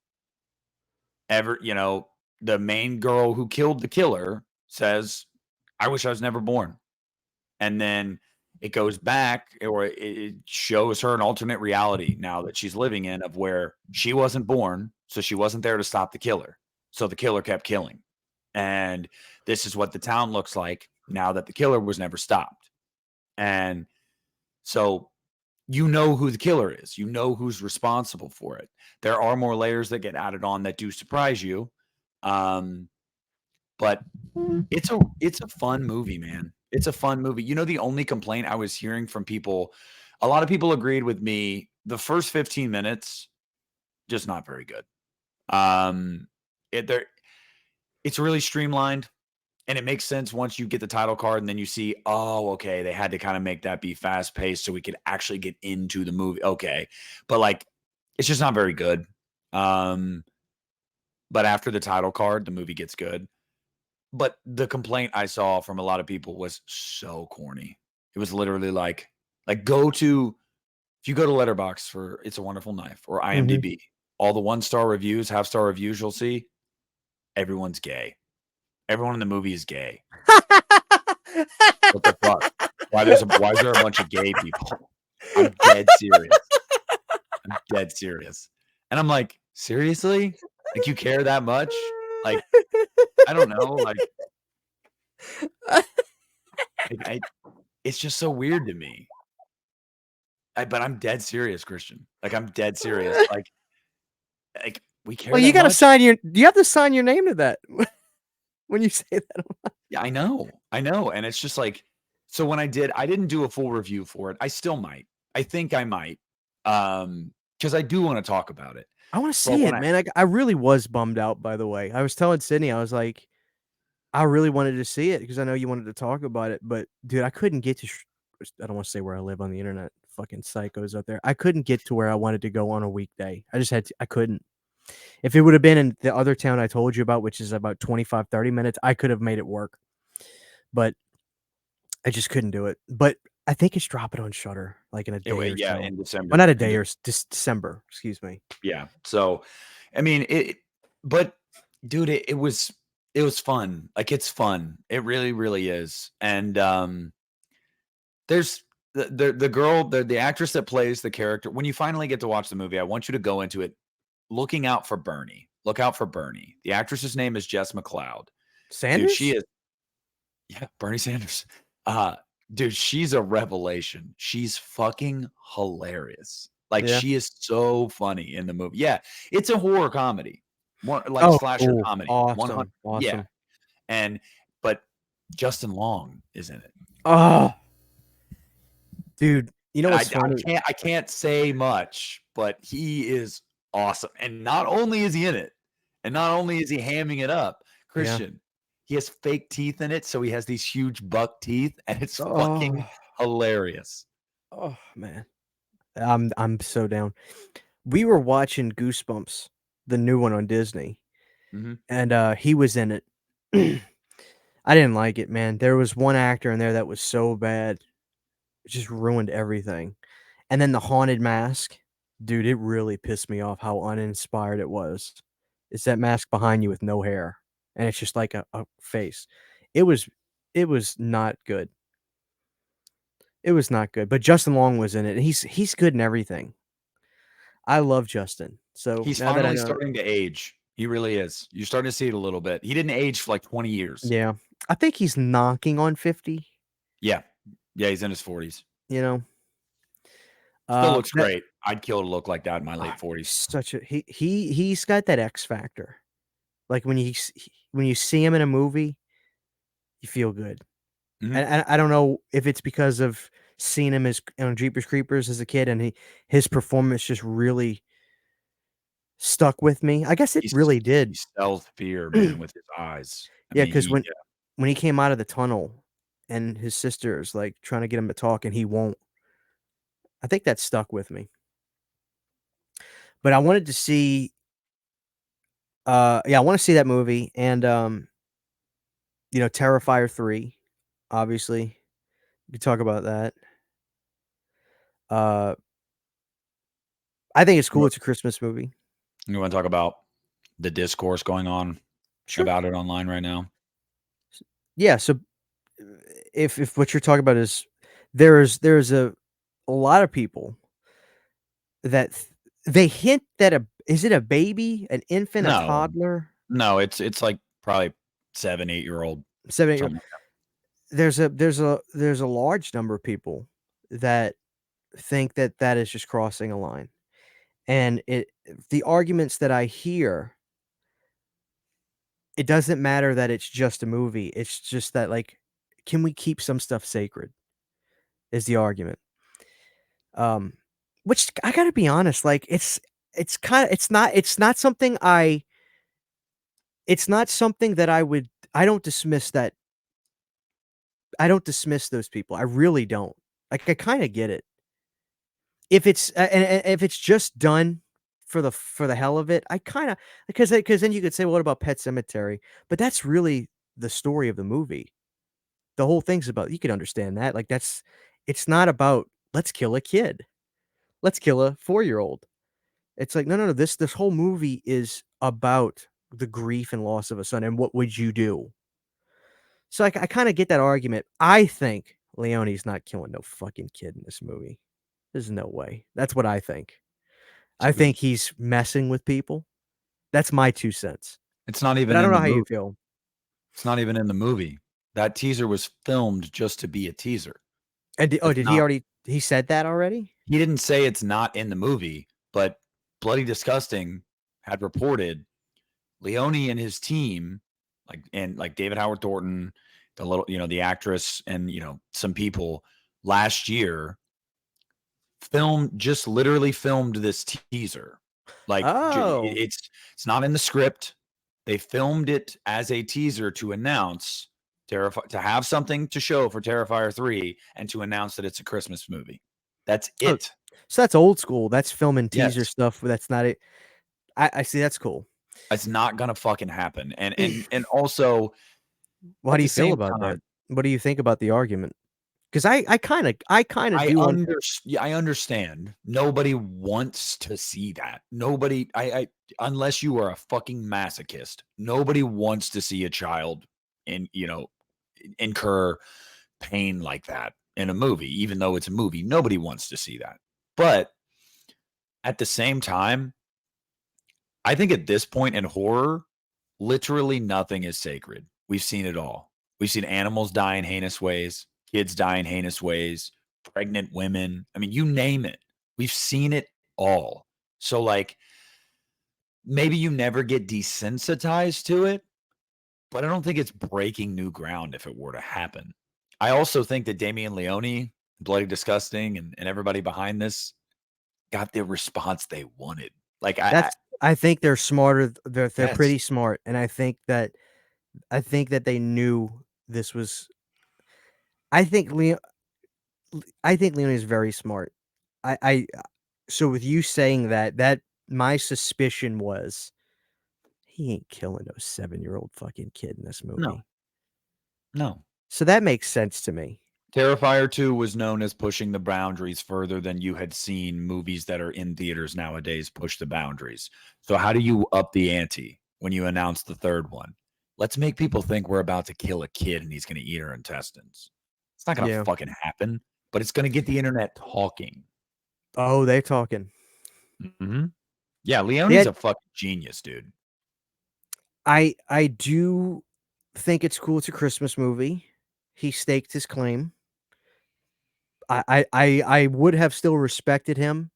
Speaker 2: then the main girl who killed the killer says, I wish I was never born. And then it goes back, or it shows her an alternate reality now that she's living in, of where she wasn't born, so she wasn't there to stop the killer. So the killer kept killing. And this is what the town looks like now that the killer was never stopped. And so you know who the killer is. You know who's responsible for it. There are more layers that get added on that do surprise you. Um, but it's a fun movie, man. It's a fun movie. You know, the only complaint I was hearing from people, a lot of people agreed with me. The first 15 minutes, just not very good. Um, it there it's really streamlined, and it makes sense once you get the title card and then you see, oh, okay, they had to kind of make that be fast paced so we could actually get into the movie. Okay. But like it's just not very good. Um, but after the title card, the movie gets good. But the complaint I saw from a lot of people was so corny. It was literally like go to if you go to Letterbox for It's a Wonderful Knife or
Speaker 1: Mhm.
Speaker 2: IMDb, all the 1-star reviews, half-star reviews you'll see, everyone's gay. Everyone in the movie is gay. What the fuck? Why is there a bunch of gay people? I'm dead serious. I'm dead serious. And I'm like, seriously? Like you care that much? Like, I don't know. I it's just so weird to me. But I'm dead serious, Christian. Like I'm dead serious. Like we care
Speaker 1: Well, you
Speaker 2: that
Speaker 1: gotta
Speaker 2: much?
Speaker 1: sign your you have to sign your name to that when you say that.
Speaker 2: Yeah, I know. I know. And it's just like, so when I didn't do a full review for it. I still might. I think I might. Because I do want to talk about it.
Speaker 1: I wanna
Speaker 2: But
Speaker 1: see
Speaker 2: when
Speaker 1: it,
Speaker 2: I
Speaker 1: man. I really was bummed out, by the way. I was telling Sydney, I was like, I really wanted to see it because I know you wanted to talk about it, but dude, I couldn't get to I don't wanna say where I live on the internet, fucking psychos out there. I couldn't get to where I wanted to go on a weekday. I just had to I couldn't. If it would have been in the other town I told you about, which is about 25, 30 minutes, I could have made it work, but I just couldn't do it. But I think it's dropping on Shudder, like, in a day or
Speaker 2: yeah,
Speaker 1: so.
Speaker 2: in
Speaker 1: Well, not
Speaker 2: December.
Speaker 1: a day or December, excuse me.
Speaker 2: Yeah. So I mean but dude, it was fun. Like it's fun. It really, really is. And there's the girl, the actress that plays the character. When you finally get to watch the movie, I want you to go into it looking out for Bernie. Look out for Bernie. The actress's name is Jess McLeod. Dude, she
Speaker 1: Sanders?
Speaker 2: is yeah, Bernie Sanders. Uh, dude, she's a revelation. She's fucking hilarious. Like
Speaker 1: Yeah.
Speaker 2: she is so funny in the movie. Yeah, it's a horror comedy. More like
Speaker 1: Oh,
Speaker 2: slasher
Speaker 1: oh,
Speaker 2: comedy. 100.
Speaker 1: awesome,
Speaker 2: Yeah.
Speaker 1: awesome.
Speaker 2: And but Justin Long is in it.
Speaker 1: Oh, dude, you know
Speaker 2: And
Speaker 1: what's funny?
Speaker 2: I can't say much, but he is awesome. And not only is he in it, and not only is he hamming it up,
Speaker 1: Yeah.
Speaker 2: Christian, he has fake teeth in it, so he has these huge buck teeth, and it's fucking
Speaker 1: Oh,
Speaker 2: hilarious.
Speaker 1: oh, man. I'm so down. We were watching Goosebumps, the new one on Disney,
Speaker 2: Mhm.
Speaker 1: and, he was in it. I didn't like it, man. There was one actor in there that was so bad. It just ruined everything. And then the haunted mask, dude, it really pissed me off how uninspired it was. It's that mask behind you with no hair, and it's just like a face. It was it was not good. It was not good, but Justin Long was in it, and he's good in everything. I love Justin. So,
Speaker 2: He's
Speaker 1: now that I
Speaker 2: finally
Speaker 1: know
Speaker 2: starting to age. He really is. You're starting to see it a little bit. He didn't age for like 20 years.
Speaker 1: yeah. I think he's knocking on 50,
Speaker 2: Yeah. Yeah, he's in his 40s.
Speaker 1: you know?
Speaker 2: Still looks
Speaker 1: That
Speaker 2: great. I'd kill to look like that in my late 40s.
Speaker 1: such a he's got that X factor. Like, when you see him in a movie, you feel good.
Speaker 2: Mhm.
Speaker 1: And I don't know if it's because of seeing him as on Jeepers Creepers as a kid, and his performance just really stuck with me. I guess it
Speaker 2: He's
Speaker 1: really
Speaker 2: he
Speaker 1: did.
Speaker 2: sells fear, man, with his eyes. I
Speaker 1: Yeah,
Speaker 2: mean,
Speaker 1: because
Speaker 2: he
Speaker 1: when he came out of the tunnel and his sister is, like, trying to get him to talk and he won't, I think that stuck with me. But I wanted to see, yeah, I wanna see that movie and, Terrifier 3, obviously. We could talk about that. Uh, I think it's cool, it's a Christmas movie.
Speaker 2: You wanna talk about the discourse going on
Speaker 1: Sure.
Speaker 2: about it online right now?
Speaker 1: Yeah, so if what you're talking about is there's a lot of people that they hint that a is it a baby, an infant, a
Speaker 2: No,
Speaker 1: toddler,
Speaker 2: no, it's like probably 7, 8-year-old,
Speaker 1: 7 8 year
Speaker 2: something like that.
Speaker 1: there's a large number of people that think that that is just crossing a line, and the arguments that I hear, it doesn't matter that it's just a movie, it's just that, like, can we keep some stuff sacred, is the argument. Um, which I gotta be honest, like, it's kinda it's not something it's not something that I don't dismiss that I don't dismiss those people, I really don't. Like, I kinda get it. If it's and if it's just done for the hell of it, I kinda because then you could say, "Well, what about Pet Sematary?" But that's really the story of the movie. The whole thing's about you can understand that, like, it's not about, "Let's kill a kid. Let's kill a four-year-old." It's like, no, no, no, this whole movie is about the grief and loss of a son, and what would you do? So, I kinda get that argument. I think Leone's not killing no fucking kid in this movie. There's no way. That's what I think. I
Speaker 2: Dude,
Speaker 1: think he's messing with people. That's my 2 cents.
Speaker 2: it's not
Speaker 1: But
Speaker 2: even
Speaker 1: I don't
Speaker 2: in
Speaker 1: know
Speaker 2: the
Speaker 1: how you
Speaker 2: movie.
Speaker 1: feel.
Speaker 2: It's not even in the movie. That teaser was filmed just to be a teaser.
Speaker 1: And
Speaker 2: That's
Speaker 1: did he
Speaker 2: not
Speaker 1: already he said that already?
Speaker 2: he didn't say it's not in the movie, but Bloody Disgusting had reported Leone and his team, like David Howard Thornton, the little, the actress, and some people last year just literally filmed this teaser. Like
Speaker 1: Oh.
Speaker 2: it's not in the script. They filmed it as a teaser to announce to have something to show for Terrifier 3 and to announce that it's a Christmas movie. That's
Speaker 1: Oh,
Speaker 2: it.
Speaker 1: so that's old school. That's filming teaser
Speaker 2: Yes.
Speaker 1: stuff, that's not it. I see, that's cool.
Speaker 2: It's not gonna fucking happen. And also
Speaker 1: Well, how
Speaker 2: at
Speaker 1: do
Speaker 2: the
Speaker 1: you feel
Speaker 2: same
Speaker 1: about that?
Speaker 2: time,
Speaker 1: What do you think about the argument? 'Cause I kinda do
Speaker 2: yeah, I understand. Nobody wants to see that. Nobody I unless you are a fucking masochist, nobody wants to see a child in, incur pain like that in a movie, even though it's a movie. Nobody wants to see that. But at the same time, I think at this point in horror, literally nothing is sacred. We've seen it all. We've seen animals die in heinous ways, kids die in heinous ways, pregnant women. I mean, you name it. We've seen it all. So, like, maybe you never get desensitized to it, but I don't think it's breaking new ground if it were to happen. I also think that Damian Leone, Bloody Disgusting, and everybody behind this got the response they wanted. Like,
Speaker 1: I think they're smarter they're
Speaker 2: yes,
Speaker 1: pretty smart, and I think that they knew this was I think Leo I think Leone is very smart. I so with you saying that, my suspicion was, he ain't killing no seven-year-old fucking kid in this
Speaker 2: no,
Speaker 1: movie.
Speaker 2: no.
Speaker 1: So that makes sense to me.
Speaker 2: Terrifier 2 was known as pushing the boundaries further than you had seen movies that are in theaters nowadays push the boundaries. So how do you up the ante when you announce the third one? Let's make people think we're about to kill a kid and he's going to eat our intestines. It's not going to
Speaker 1: Yeah.
Speaker 2: fucking happen, but it's going to get the internet talking.
Speaker 1: Oh, they're talking.
Speaker 2: Mhm. Yeah,
Speaker 1: They
Speaker 2: Leone's
Speaker 1: had
Speaker 2: a fucking genius, dude.
Speaker 1: I do think it's cool it's a Christmas movie. He staked his claim. I would have still respected him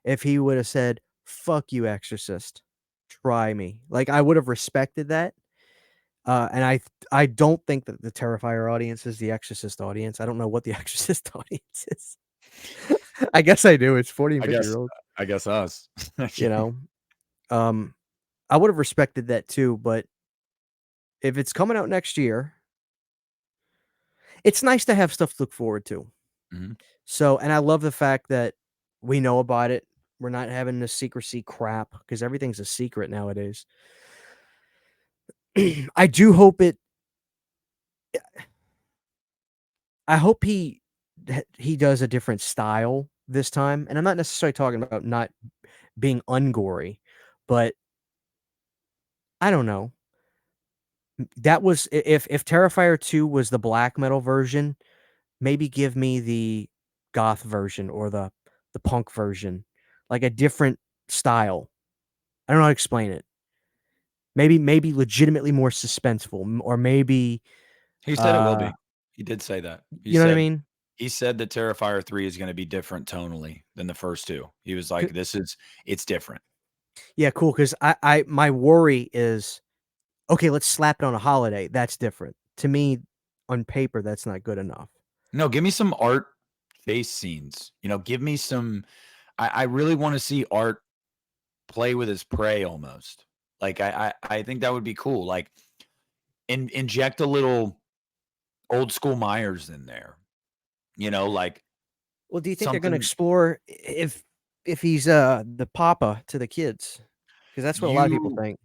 Speaker 1: if he would have said, "Fuck you, Exorcist. Try me." Like, I would have respected that. And I don't think that the Terrifier audience is the Exorcist audience. I don't know what the Exorcist audience is. I guess I do. It's 40 and
Speaker 2: I
Speaker 1: 50
Speaker 2: guess
Speaker 1: year olds,
Speaker 2: I guess us.
Speaker 1: you know? Um, I would have respected that too, but if it's coming out next year, it's nice to have stuff to look forward to.
Speaker 2: Mhm.
Speaker 1: So, and I love the fact that we know about it. We're not having the secrecy crap because everything's a secret nowadays. I do hope it I hope he does a different style this time, and I'm not necessarily talking about not being ungory, but I don't know. That was if Terrifier 2 was the black metal version, maybe give me the goth version or the punk version, like a different style. I don't know how to explain it. Maybe legitimately more suspenseful, or maybe,
Speaker 2: He said it will
Speaker 1: uh,
Speaker 2: be. He did say that.
Speaker 1: you know what I mean?
Speaker 2: He said that Terrifier 3 is gonna be different tonally than the first 2. He was like,
Speaker 1: C
Speaker 2: "This is it's different."
Speaker 1: Yeah, cool. Because I my worry is, okay, let's slap it on a holiday, that's different. To me, on paper, that's not good enough.
Speaker 2: No, give me some Art face scenes. Give me some I really wanna see Art play with his prey almost. Like, I think that would be cool. Like, inject a little old school Myers in there, like
Speaker 1: Well, do you think they're gonna
Speaker 2: something
Speaker 1: explore if he's, the papa to the kids? Because that's what a lot of people
Speaker 2: you
Speaker 1: think.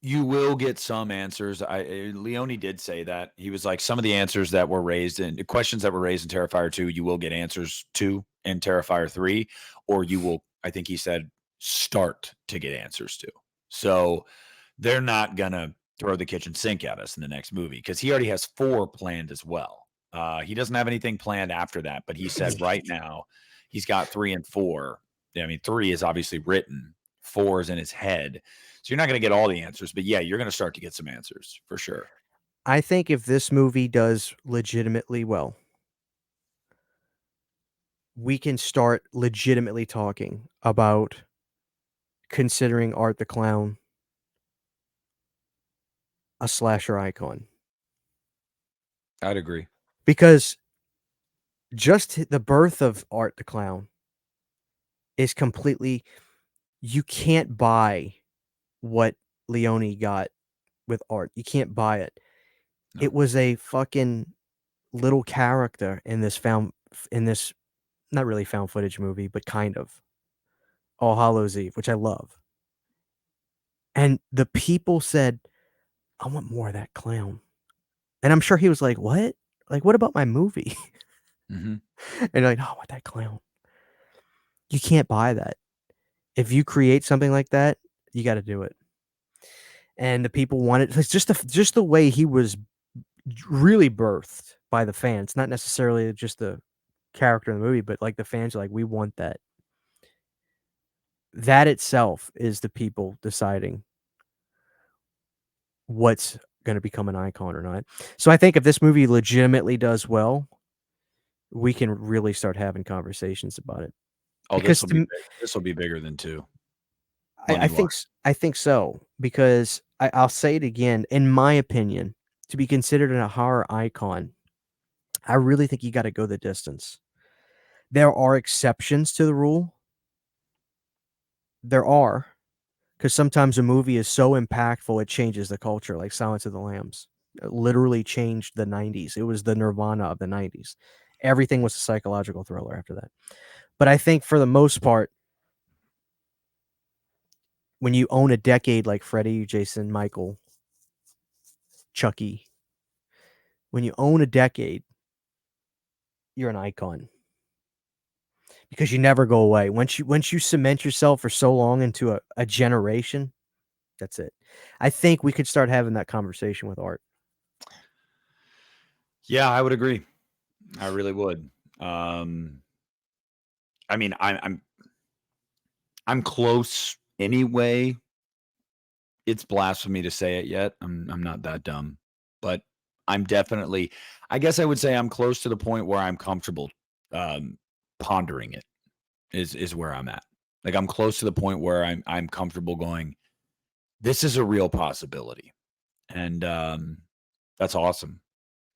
Speaker 2: you will get some answers. Leone did say that. He was like, some of the answers that were raised and the questions that were raised in Terrifier 2, you will get answers to in Terrifier 3, or you will, I think he said, start to get answers to. So they're not gonna throw the kitchen sink at us in the next movie because he already has 4 planned as well. He doesn't have anything planned after that, but he said right now he's got 3 and 4. I mean, 3 is obviously written, 4 is in his head. So you're not gonna get all the answers, but yeah, you're gonna start to get some answers for sure.
Speaker 1: I think if this movie does legitimately well, we can start legitimately talking about considering Art the Clown a slasher icon.
Speaker 2: I'd agree.
Speaker 1: Because just the birth of Art the Clown is completely, you can't buy what Leone got with Art. You can't buy it.
Speaker 2: No.
Speaker 1: It was a fucking little character in this not really found footage movie, but kind of, All Hallows Eve, which I love. And the people said, "I want more of that clown." And I'm sure he was like, "What? Like, what about my movie?"
Speaker 2: Mhm.
Speaker 1: And they're like, "No, I want that clown." You can't buy that. If you create something like that, you gotta do it. And the people wanted, it's just the way he was really birthed by the fans, not necessarily just the character in the movie, but, like, the fans are like, "We want that." That itself is the people deciding what's gonna become an icon or not. So I think if this movie legitimately does well, we can really start having conversations about it.
Speaker 2: Oh,
Speaker 1: Because to m
Speaker 2: this will be bigger than 2,
Speaker 1: I think
Speaker 2: money-wise.
Speaker 1: I think so, because I'll say it again, in my opinion, to be considered a horror icon, I really think you gotta go the distance. There are exceptions to the rule. There are, because sometimes a movie is so impactful, it changes the culture, like Silence of the Lambs. It literally changed the '90s. It was the Nirvana of the '90s. Everything was a psychological thriller after that. But I think for the most part, when you own a decade like Freddy, Jason, Michael, Chucky, when you own a decade, you're an icon because you never go away. Once you cement yourself for so long into a generation, that's it. I think we could start having that conversation with Art.
Speaker 2: Yeah, I would agree. I really would. Um, I mean, I'm close anyway. It's blasphemy to say it yet. I'm not that dumb, but I'm definitely I guess I would say I'm close to the point where I'm comfortable, um, pondering it is where I'm at. Like, I'm close to the point where I'm comfortable going, "This is a real possibility," and, that's awesome.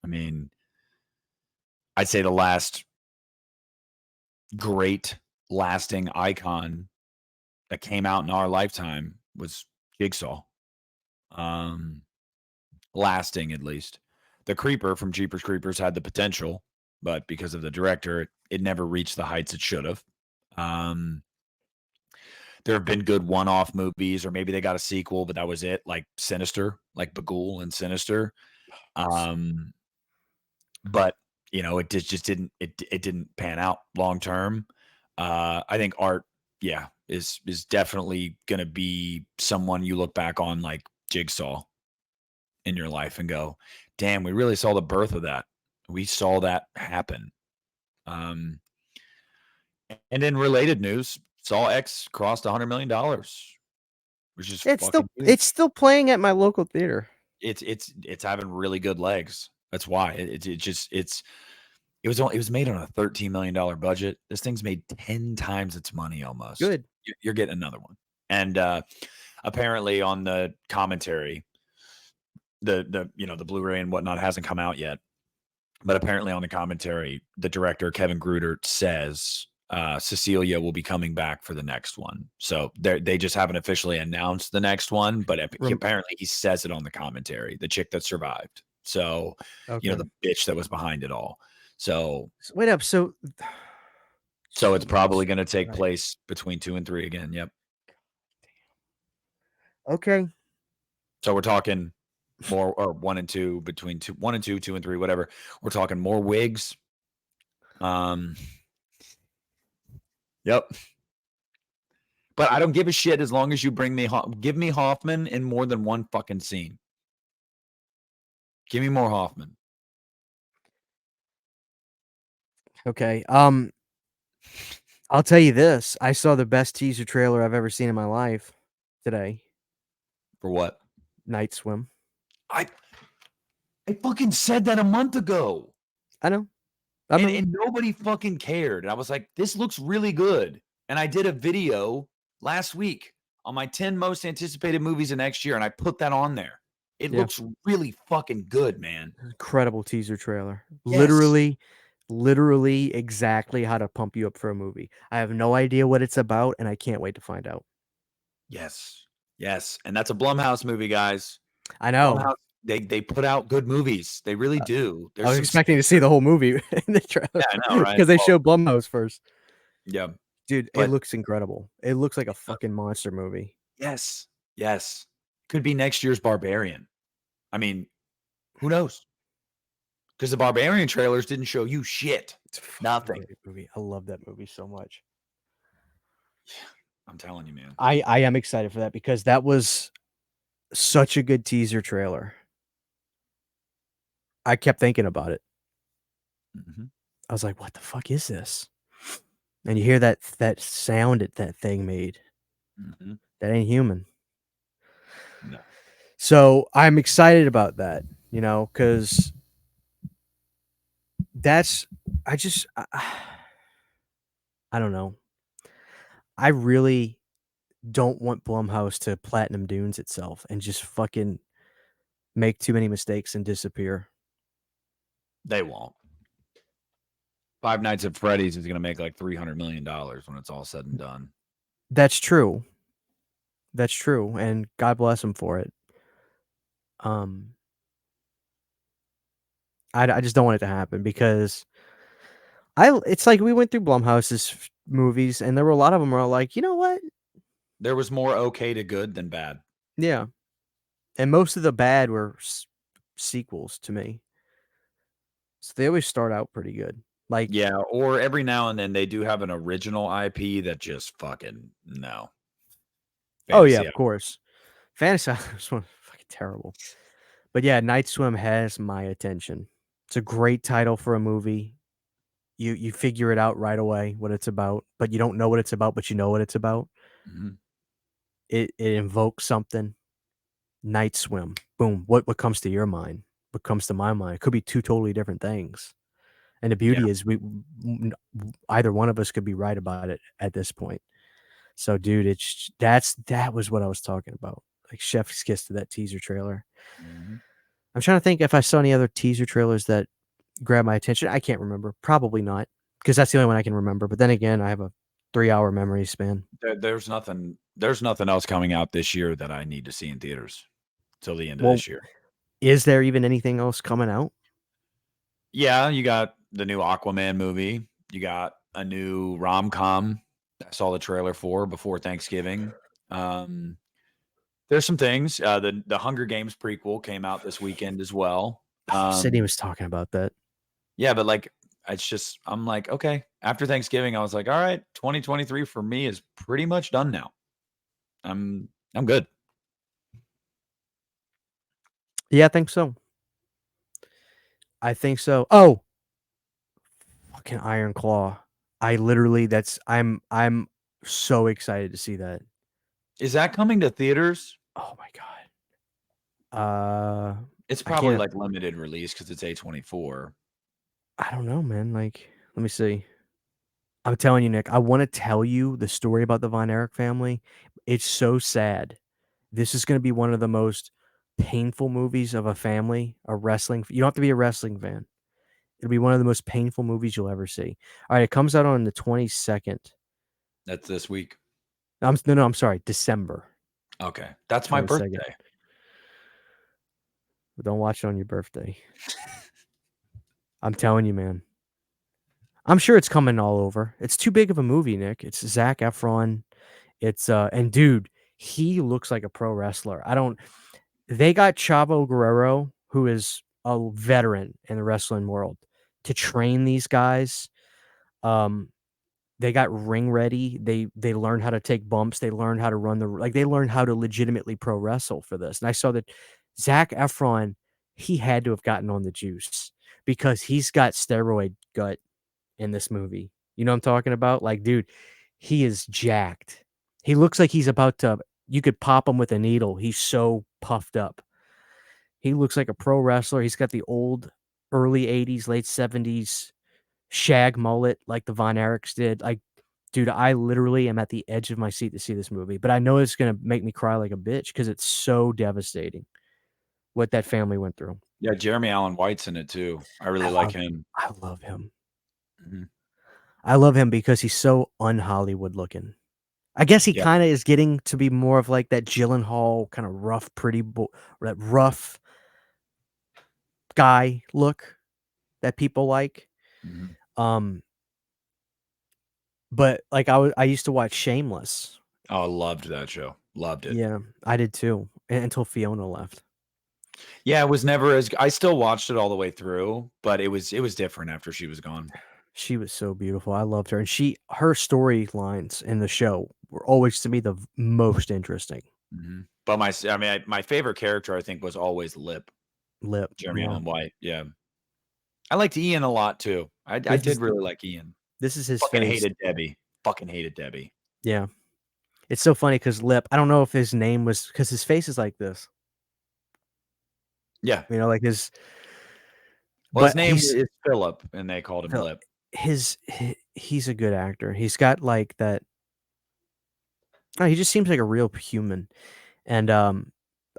Speaker 2: I mean, I'd say the last great lasting icon that came out in our lifetime was Jigsaw. Um Lasting, at least. The Creeper from Jeepers Creepers had the potential, but because of the director, it never reached the heights it should have. Um, there have been good one-off movies, or maybe they got a sequel, but that was it, like Sinister, like Bagul and Sinister. Um, but just didn't it didn't pan out long term. I think Art, yeah, is definitely gonna be someone you look back on like Jigsaw. in your life and go, damn, we really saw the birth of that. We saw that happen. Um, and in related news, Saw X crossed $100 million, which is fucking
Speaker 1: It's
Speaker 2: huge.
Speaker 1: still playing at my local theater.
Speaker 2: It's having really good legs. That's why it was made on a $13 million budget. This thing's made 10 times its money almost.
Speaker 1: Good.
Speaker 2: You're getting another one. And apparently on the commentary, the Blu-ray and whatnot hasn't come out yet. But apparently on the commentary, the director, Kevin Gruder, says Cecilia will be coming back for the next one. So they just haven't officially announced the next one, but
Speaker 1: Rem
Speaker 2: apparently he says it on the commentary, the chick that survived. So,
Speaker 1: Okay.
Speaker 2: the bitch that was behind it all. So
Speaker 1: Wait up,
Speaker 2: so it's probably
Speaker 1: Jesus
Speaker 2: gonna take
Speaker 1: Christ.
Speaker 2: place between 2 and 3 again. Yep.
Speaker 1: Okay.
Speaker 2: So we're talking more, or 1 and 2, between 1 and 2, 2 and 3, whatever. We're talking more wigs. Um, yep. But I don't give a shit as long as you give me Hoffman in more than one fucking scene. Give me more Hoffman.
Speaker 1: Okay, I'll tell you this, I saw the best teaser trailer I've ever seen in my life today,
Speaker 2: For what?
Speaker 1: Night Swim.
Speaker 2: I I fucking said that a month ago.
Speaker 1: I know. I remember.
Speaker 2: And nobody fucking cared. And I was like, this looks really good. And I did a video last week on my 10 most anticipated movies of next year, and I put that on there. It
Speaker 1: Yeah.
Speaker 2: looks really fucking good, man.
Speaker 1: Incredible teaser trailer.
Speaker 2: Yes.
Speaker 1: Literally exactly how to pump you up for a movie. I have no idea what it's about, and I can't wait to find out.
Speaker 2: Yes. Yes. And that's a Blumhouse movie, guys.
Speaker 1: I know.
Speaker 2: Blumhouse, they put out good movies. They really do.
Speaker 1: I
Speaker 2: There's
Speaker 1: was
Speaker 2: some
Speaker 1: expecting to see the whole movie in the trailer
Speaker 2: Yeah, I know, right?
Speaker 1: because they
Speaker 2: Well,
Speaker 1: showed Blumhouse first.
Speaker 2: yeah,
Speaker 1: Dude, it
Speaker 2: but
Speaker 1: looks incredible. It looks like a fucking monster movie.
Speaker 2: yes, yes. Could be next year's Barbarian. I mean, who knows? Because the Barbarian trailers didn't show you shit.
Speaker 1: It's a fucking
Speaker 2: Nothing.
Speaker 1: great movie. I love that movie so much.
Speaker 2: I'm telling you, man.
Speaker 1: I am excited for that because that was such a good teaser trailer. I kept thinking about it.
Speaker 2: Mhm,
Speaker 1: I was like, "What the fuck is this?" And you hear that sound that thing made.
Speaker 2: mhm.
Speaker 1: That ain't human.
Speaker 2: No.
Speaker 1: So, I'm excited about that, because that's I just I don't know. I really don't want Blumhouse to Platinum Dunes itself and just fucking make too many mistakes and disappear.
Speaker 2: They won't. Five Nights at Freddy's is gonna make, like, $300 million when it's all said and done.
Speaker 1: That's true. That's true, and God bless him for it. Um, I just don't want it to happen because it's like we went through Blumhouse's movies, and there were a lot of them where I'm like, "You know what?"
Speaker 2: There was more okay to good than bad.
Speaker 1: Yeah, and most of the bad were sequels to me. So they always start out pretty good. Like,
Speaker 2: Yeah, or every now and then they do have an original IP that just fucking no.
Speaker 1: oh, yeah,
Speaker 2: Fantasy
Speaker 1: of course. Fantasy Island was one fucking terrible. But yeah, Night Swim has my attention. It's a great title for a movie. You figure it out right away what it's about, but you don't know what it's about, but you know what it's about.
Speaker 2: Mhm.
Speaker 1: It invokes something. Night Swim. Boom. What comes to your mind? What comes to my mind? It could be 2 totally different things. And the
Speaker 2: Yeah.
Speaker 1: beauty is either one of us could be right about it at this point. So, dude, that was what I was talking about. Like chef's kiss to that teaser trailer.
Speaker 2: Mhm.
Speaker 1: I'm trying to think if I saw any other teaser trailers that grabbed my attention. I can't remember. Probably not, because that's the only one I can remember. But then again, I have a 3-hour memory span.
Speaker 2: There's nothing else coming out this year that I need to see in theaters till the end of
Speaker 1: Well,
Speaker 2: this year.
Speaker 1: is there even anything else coming out?
Speaker 2: Yeah, you got the new Aquaman movie. You got a new rom-com I saw the trailer for before Thanksgiving. Um, there's some things. The Hunger Games prequel came out this weekend as well.
Speaker 1: Sydney was talking about that.
Speaker 2: Yeah, but like it's just I'm like, okay. After Thanksgiving, I was like, all right, 2023 for me is pretty much done now. I'm good.
Speaker 1: Yeah, I think so. I think so. Oh, fucking Iron Claw. I literally I'm so excited to see that.
Speaker 2: Is that coming to theaters?
Speaker 1: Oh my god. Uh,
Speaker 2: It's
Speaker 1: I
Speaker 2: probably
Speaker 1: can't
Speaker 2: like limited release because it's A24.
Speaker 1: I don't know, man, like, let me see. I'm telling you, Nick, I wanna tell you the story about the Von Erich family. It's so sad. This is gonna be one of the most painful movies of a family, a wrestling you don't have to be a wrestling fan. It'll be one of the most painful movies you'll ever see. Alright, it comes out on the 22nd.
Speaker 2: That's this week.
Speaker 1: No, I'm sorry, December
Speaker 2: Okay. That's my
Speaker 1: 22nd.
Speaker 2: birthday.
Speaker 1: But don't watch it on your birthday. I'm telling you, man. I'm sure it's coming all over. It's too big of a movie, Nick. It's Zac Efron. It's, and dude, he looks like a pro wrestler. I don't They got Chavo Guerrero, who is a veteran in the wrestling world, to train these guys. Um, they got ring ready. They learned how to take bumps. They learned how to run they learned how to legitimately pro wrestle for this. And I saw that Zac Efron, he had to have gotten on the juice because he's got steroid gut in this movie. You know what I'm talking about? Like, dude, he is jacked. He looks like he's about to you could pop him with a needle. He's so puffed up. He looks like a pro wrestler. He's got the old early '80s, late '70s shag mullet like the Von Erichs did. Like, dude, I literally am at the edge of my seat to see this movie, but I know it's gonna make me cry like a bitch because it's so devastating what that family went through.
Speaker 2: Yeah, Jeremy Allen White's in it too. I really
Speaker 1: I
Speaker 2: like
Speaker 1: love
Speaker 2: him.
Speaker 1: I love him.
Speaker 2: Mhm.
Speaker 1: I love him because he's so un-Hollywood looking. I guess he
Speaker 2: Yeah.
Speaker 1: kinda is getting to be more of like that Gyllenhaal kinda rough, that rough guy look that people like.
Speaker 2: Mhm.
Speaker 1: Um, but, like, I used to watch Shameless.
Speaker 2: Oh, loved that show. Loved it.
Speaker 1: Yeah, I did too, until Fiona left.
Speaker 2: Yeah, it was never as I still watched it all the way through, but it was different after she was gone.
Speaker 1: She was so beautiful, I loved her, and her storylines in the show were always, to me, the most interesting.
Speaker 2: Mhm. But I mean, my favorite character, I think, was always Lip,
Speaker 1: Lip,
Speaker 2: Jeremy
Speaker 1: yeah.
Speaker 2: Allen White, yeah. I liked Ian a lot too. I
Speaker 1: This
Speaker 2: did
Speaker 1: is
Speaker 2: really like Ian.
Speaker 1: this is his
Speaker 2: Fucking
Speaker 1: face.
Speaker 2: hated Debbie. Fucking hated Debbie.
Speaker 1: Yeah. It's so funny because Lip I don't know if his name was because his face is like this,
Speaker 2: Yeah.
Speaker 1: like his
Speaker 2: Well, his
Speaker 1: but
Speaker 2: name is Philip, and they called him
Speaker 1: the
Speaker 2: Lip.
Speaker 1: he's a good actor. He's got, like, that he just seems like a real human, and,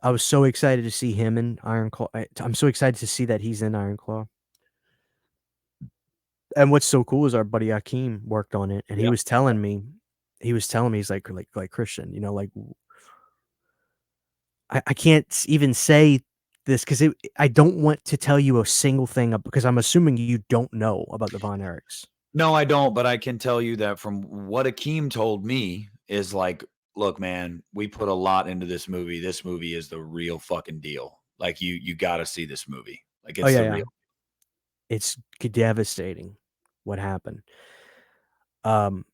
Speaker 1: I was so excited to see him in Iron Claw. I'm so excited to see that he's in Iron Claw. And what's so cool is our buddy Akeem worked on it, and
Speaker 2: Yep.
Speaker 1: he was telling me, he's like, "Christian, like, I can't even say this because I don't want to tell you a single thing because I'm assuming you don't know about the Von Erichs."
Speaker 2: No, I don't, but I can tell you that from what Akeem told me is like, "Look, man, we put a lot into this movie. This movie is the real fucking deal. Like, you gotta see this movie. Like,
Speaker 1: Oh,
Speaker 2: it's
Speaker 1: yeah,
Speaker 2: the
Speaker 1: yeah.
Speaker 2: real."
Speaker 1: It's devastating what happened. Um,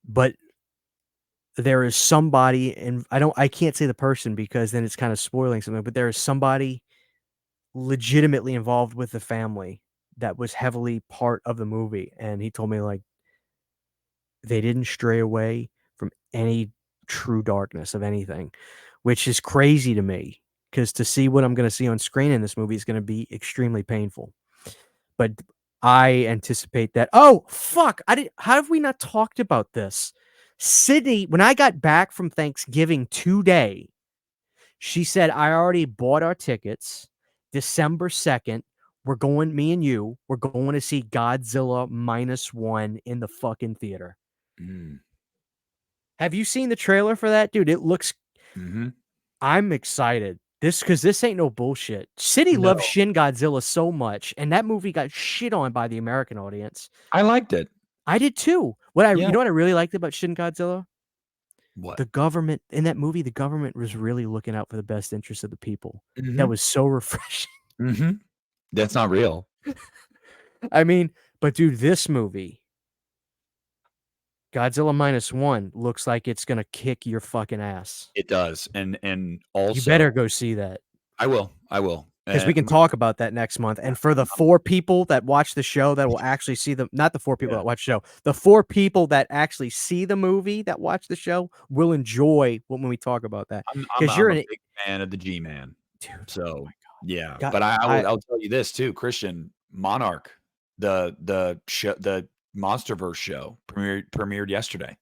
Speaker 1: but there is somebody and I can't say the person because then it's kinda spoiling something, but there is somebody legitimately involved with the family that was heavily part of the movie, and he told me, like, they didn't stray away from any true darkness of anything, which is crazy to me because to see what I'm gonna see on screen in this movie is gonna be extremely painful, but I anticipate that oh, fuck, I did how have we not talked about this? Sydney, when I got back from Thanksgiving today, she said, "I already bought our tickets. December 2nd, me and you, we're going to see Godzilla -1 in the fucking theater."
Speaker 2: Mm,
Speaker 1: Have you seen the trailer for that? Dude, it looks
Speaker 2: mhm.
Speaker 1: I'm excited. Because this ain't no bullshit. City loves
Speaker 2: No,
Speaker 1: Shin Godzilla so much, and that movie got shit on by the American audience.
Speaker 2: I liked it.
Speaker 1: I did too.
Speaker 2: Yeah.
Speaker 1: You know what I really liked about Shin Godzilla?
Speaker 2: What?
Speaker 1: The government in that movie, the government was really looking out for the best interests of the people. That
Speaker 2: Mhm,
Speaker 1: was so refreshing.
Speaker 2: mhm. That's not real.
Speaker 1: I mean, but dude, this movie, Godzilla -1, looks like it's gonna kick your fucking ass.
Speaker 2: It does, and
Speaker 1: You better
Speaker 2: also
Speaker 1: go see that.
Speaker 2: I will. I will,
Speaker 1: 'Cause we
Speaker 2: and
Speaker 1: can talk about that next month, and for the
Speaker 2: I'm
Speaker 1: 4 people that watch the show that will actually see the not the 4 people
Speaker 2: yeah,
Speaker 1: that watch the show, the 4 people that actually see the movie that watch the show will enjoy when we talk about that.
Speaker 2: I'm I'm
Speaker 1: 'Cause
Speaker 2: I'm
Speaker 1: you're
Speaker 2: a
Speaker 1: an
Speaker 2: big fan of the G-Man.
Speaker 1: dude, oh
Speaker 2: So,
Speaker 1: my
Speaker 2: yeah,
Speaker 1: god.
Speaker 2: but I
Speaker 1: I
Speaker 2: will I'll tell you this too, Christian, Monarch, the MonsterVerse show premiered yesterday.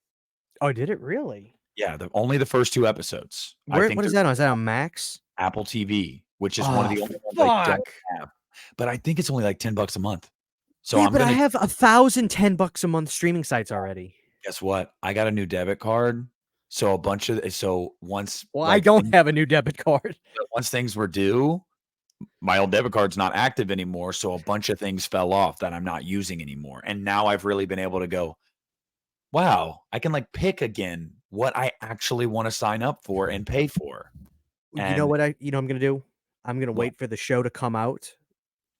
Speaker 1: oh, did it really?
Speaker 2: Yeah, only the first 2 episodes. I
Speaker 1: Where
Speaker 2: think
Speaker 1: what is
Speaker 2: they're
Speaker 1: that on? Is that on Max?
Speaker 2: Apple TV, which is one of
Speaker 1: Oh,
Speaker 2: the only ones I don't
Speaker 1: fuck.
Speaker 2: have, but I think it's only like $10 a month. So
Speaker 1: Yeah,
Speaker 2: I'm
Speaker 1: but I
Speaker 2: gonna
Speaker 1: have 1,010 bucks a month streaming sites already.
Speaker 2: guess what? I got a new debit card, so a bunch of so once,
Speaker 1: Well, I
Speaker 2: like,
Speaker 1: don't have a new debit card.
Speaker 2: once things were due, my old debit card's not active anymore, so a bunch of things fell off that I'm not using anymore, and now I've really been able to go, "Wow, I can, like, pick again what I actually wanna sign up for and pay for."
Speaker 1: You know
Speaker 2: And
Speaker 1: what I'm gonna do? I'm gonna
Speaker 2: what?
Speaker 1: wait for the show to come out,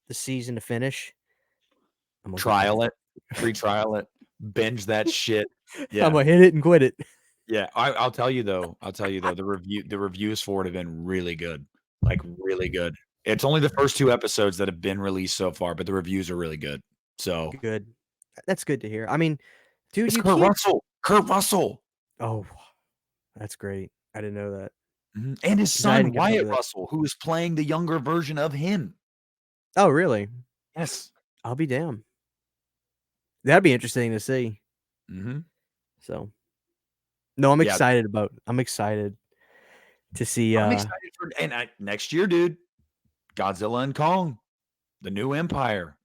Speaker 1: the season to finish. I'm gonna get
Speaker 2: Trial
Speaker 1: Netflix.
Speaker 2: it, free trial it, binge that shit.
Speaker 1: I'm
Speaker 2: Yeah.
Speaker 1: gonna hit it and quit it.
Speaker 2: Yeah, I'll tell you though, the reviews for it have been really good, like, really good. It's only the first 2 episodes that have been released so far, but the reviews are really good. So,
Speaker 1: Good. That's good to hear. I mean, dude,
Speaker 2: it's
Speaker 1: you
Speaker 2: Kurt
Speaker 1: can't
Speaker 2: Russell. Kurt Russell.
Speaker 1: oh, that's great. I didn't know that
Speaker 2: Mhm, and his
Speaker 1: because I
Speaker 2: son,
Speaker 1: didn't keep up
Speaker 2: Wyatt
Speaker 1: with it.
Speaker 2: Russell, who is playing the younger version of him.
Speaker 1: Oh, really?
Speaker 2: Yes.
Speaker 1: I'll be damned. That'd be interesting to see.
Speaker 2: Mhm.
Speaker 1: So, no,
Speaker 2: Yeah,
Speaker 1: I'm excited to see,
Speaker 2: I'm excited for and I next year, dude, Godzilla and Kong, The New Empire.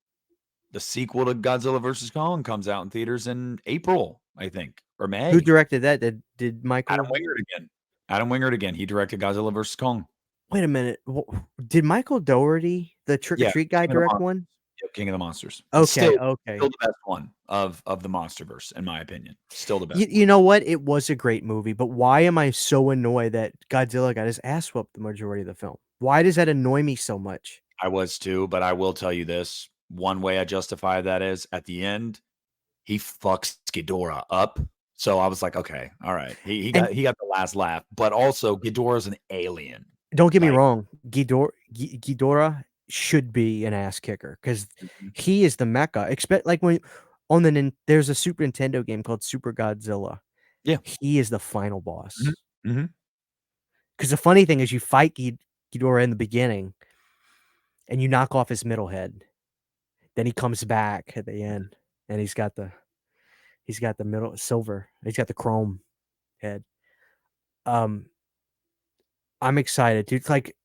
Speaker 2: The sequel to Godzilla versus Kong comes out in theaters in April, I think, or
Speaker 1: who
Speaker 2: May.
Speaker 1: directed that? Did
Speaker 2: Adam
Speaker 1: Michael
Speaker 2: Wingard again. Adam Wingard again. He directed Godzilla versus Kong.
Speaker 1: wait a minute. Did Michael Dougherty, the Trick or
Speaker 2: Yeah,
Speaker 1: Treat guy,
Speaker 2: King of the
Speaker 1: direct
Speaker 2: Monsters.
Speaker 1: one?
Speaker 2: Yep, King of the Monsters. It's
Speaker 1: Okay,
Speaker 2: still
Speaker 1: okay.
Speaker 2: the best one of the MonsterVerse, in my opinion. Still the best
Speaker 1: You
Speaker 2: one.
Speaker 1: know what? It was a great movie, but why am I so annoyed that Godzilla got his ass whooped the majority of the film? Why does that annoy me so much?
Speaker 2: I was too, but I will tell you this. One way I justify that is at the end, he fucks Ghidorah up. So I was like, okay, all right. He
Speaker 1: And
Speaker 2: got he got the last laugh, but also Ghidorah's an alien.
Speaker 1: don't get me
Speaker 2: Like,
Speaker 1: wrong, Ghidorah should be an ass kicker because
Speaker 2: mhm.
Speaker 1: he is the mecha. Expect like when on there's a Super Nintendo game called Super Godzilla.
Speaker 2: Yeah.
Speaker 1: He is the final
Speaker 2: Mhm.
Speaker 1: boss.
Speaker 2: Mhm.
Speaker 1: Because the funny thing is, you fight Ghidorah in the beginning, and you knock off his middle head. Then he comes back at the end, and he's got the middle silver. He's got the chrome head. Um, I'm excited, dude. Like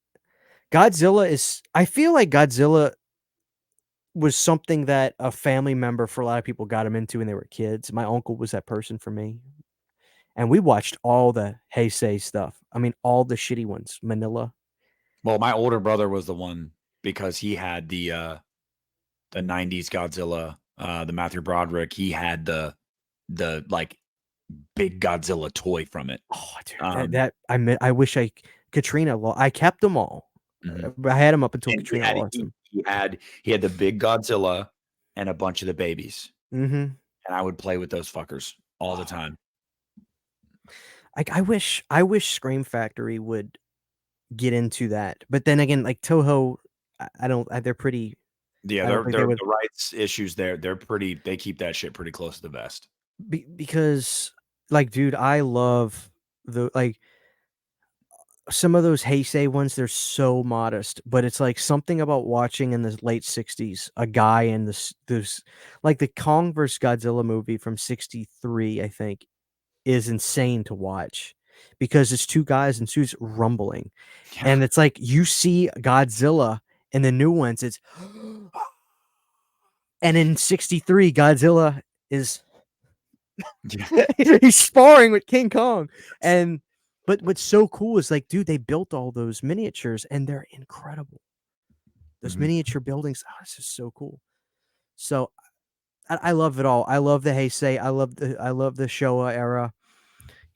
Speaker 1: Godzilla is. I feel like Godzilla was something that a family member for a lot of people got him into when they were kids. My uncle was that person for me, and we watched all the Heisei stuff. I mean, all the shitty ones. Manila.
Speaker 2: Well, my older brother was the one because he had the '90s Godzilla, the Matthew Broderick. He had like big Godzilla toy from it.
Speaker 1: Oh, dude,
Speaker 2: Um,
Speaker 1: I wish Katrina. I kept them all.
Speaker 2: mhm.
Speaker 1: I had them up until
Speaker 2: And
Speaker 1: Katrina lost them.
Speaker 2: he had the big Godzilla and a bunch of the babies,
Speaker 1: Mhm.
Speaker 2: and I would play with those fuckers all the
Speaker 1: Oh,
Speaker 2: time.
Speaker 1: like, I wish Scream Factory would get into that, but then again, like, Toho, I don't they're pretty
Speaker 2: Yeah,
Speaker 1: I don't think they
Speaker 2: they're
Speaker 1: would
Speaker 2: the rights issues there. They keep that shit pretty close to the vest.
Speaker 1: because, like, dude, I love some of those Heisei ones, they're so modest, but it's, like, something about watching in the late '60s, a guy in this like, the Kong vs. Godzilla movie from '63, I think, is insane to watch because it's 2 guys in suits rumbling,
Speaker 2: Yeah.
Speaker 1: and it's like you see Godzilla in the new ones, it's and in '63, Godzilla is
Speaker 2: Yeah.
Speaker 1: he's sparring with King Kong, and but what's so cool is, like, dude, they built all those miniatures, and they're incredible. Those
Speaker 2: Mhm.
Speaker 1: miniature buildings, this is so cool. So, I love it all. I love the Heisei, I love the Showa era.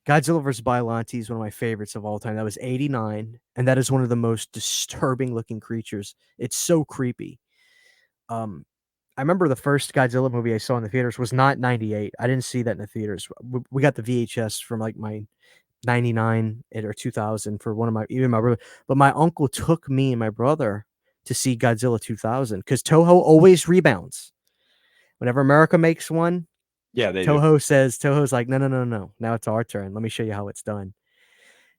Speaker 1: Godzilla vs. Biollante is one of my favorites of all time. That was '89, and that is one of the most disturbing looking creatures. It's so creepy. Um, I remember the first Godzilla movie I saw in the theaters was not '98. I didn't see that in the theaters. We got the VHS from like my 99 or 2000 for one of my even my brother, but my uncle took me and my brother to see Godzilla 2000 because Toho always rebounds. Whenever America makes one,
Speaker 2: Yeah, they do.
Speaker 1: Toho's like, "No, no, no, no. Now it's our turn. Let me show you how it's done."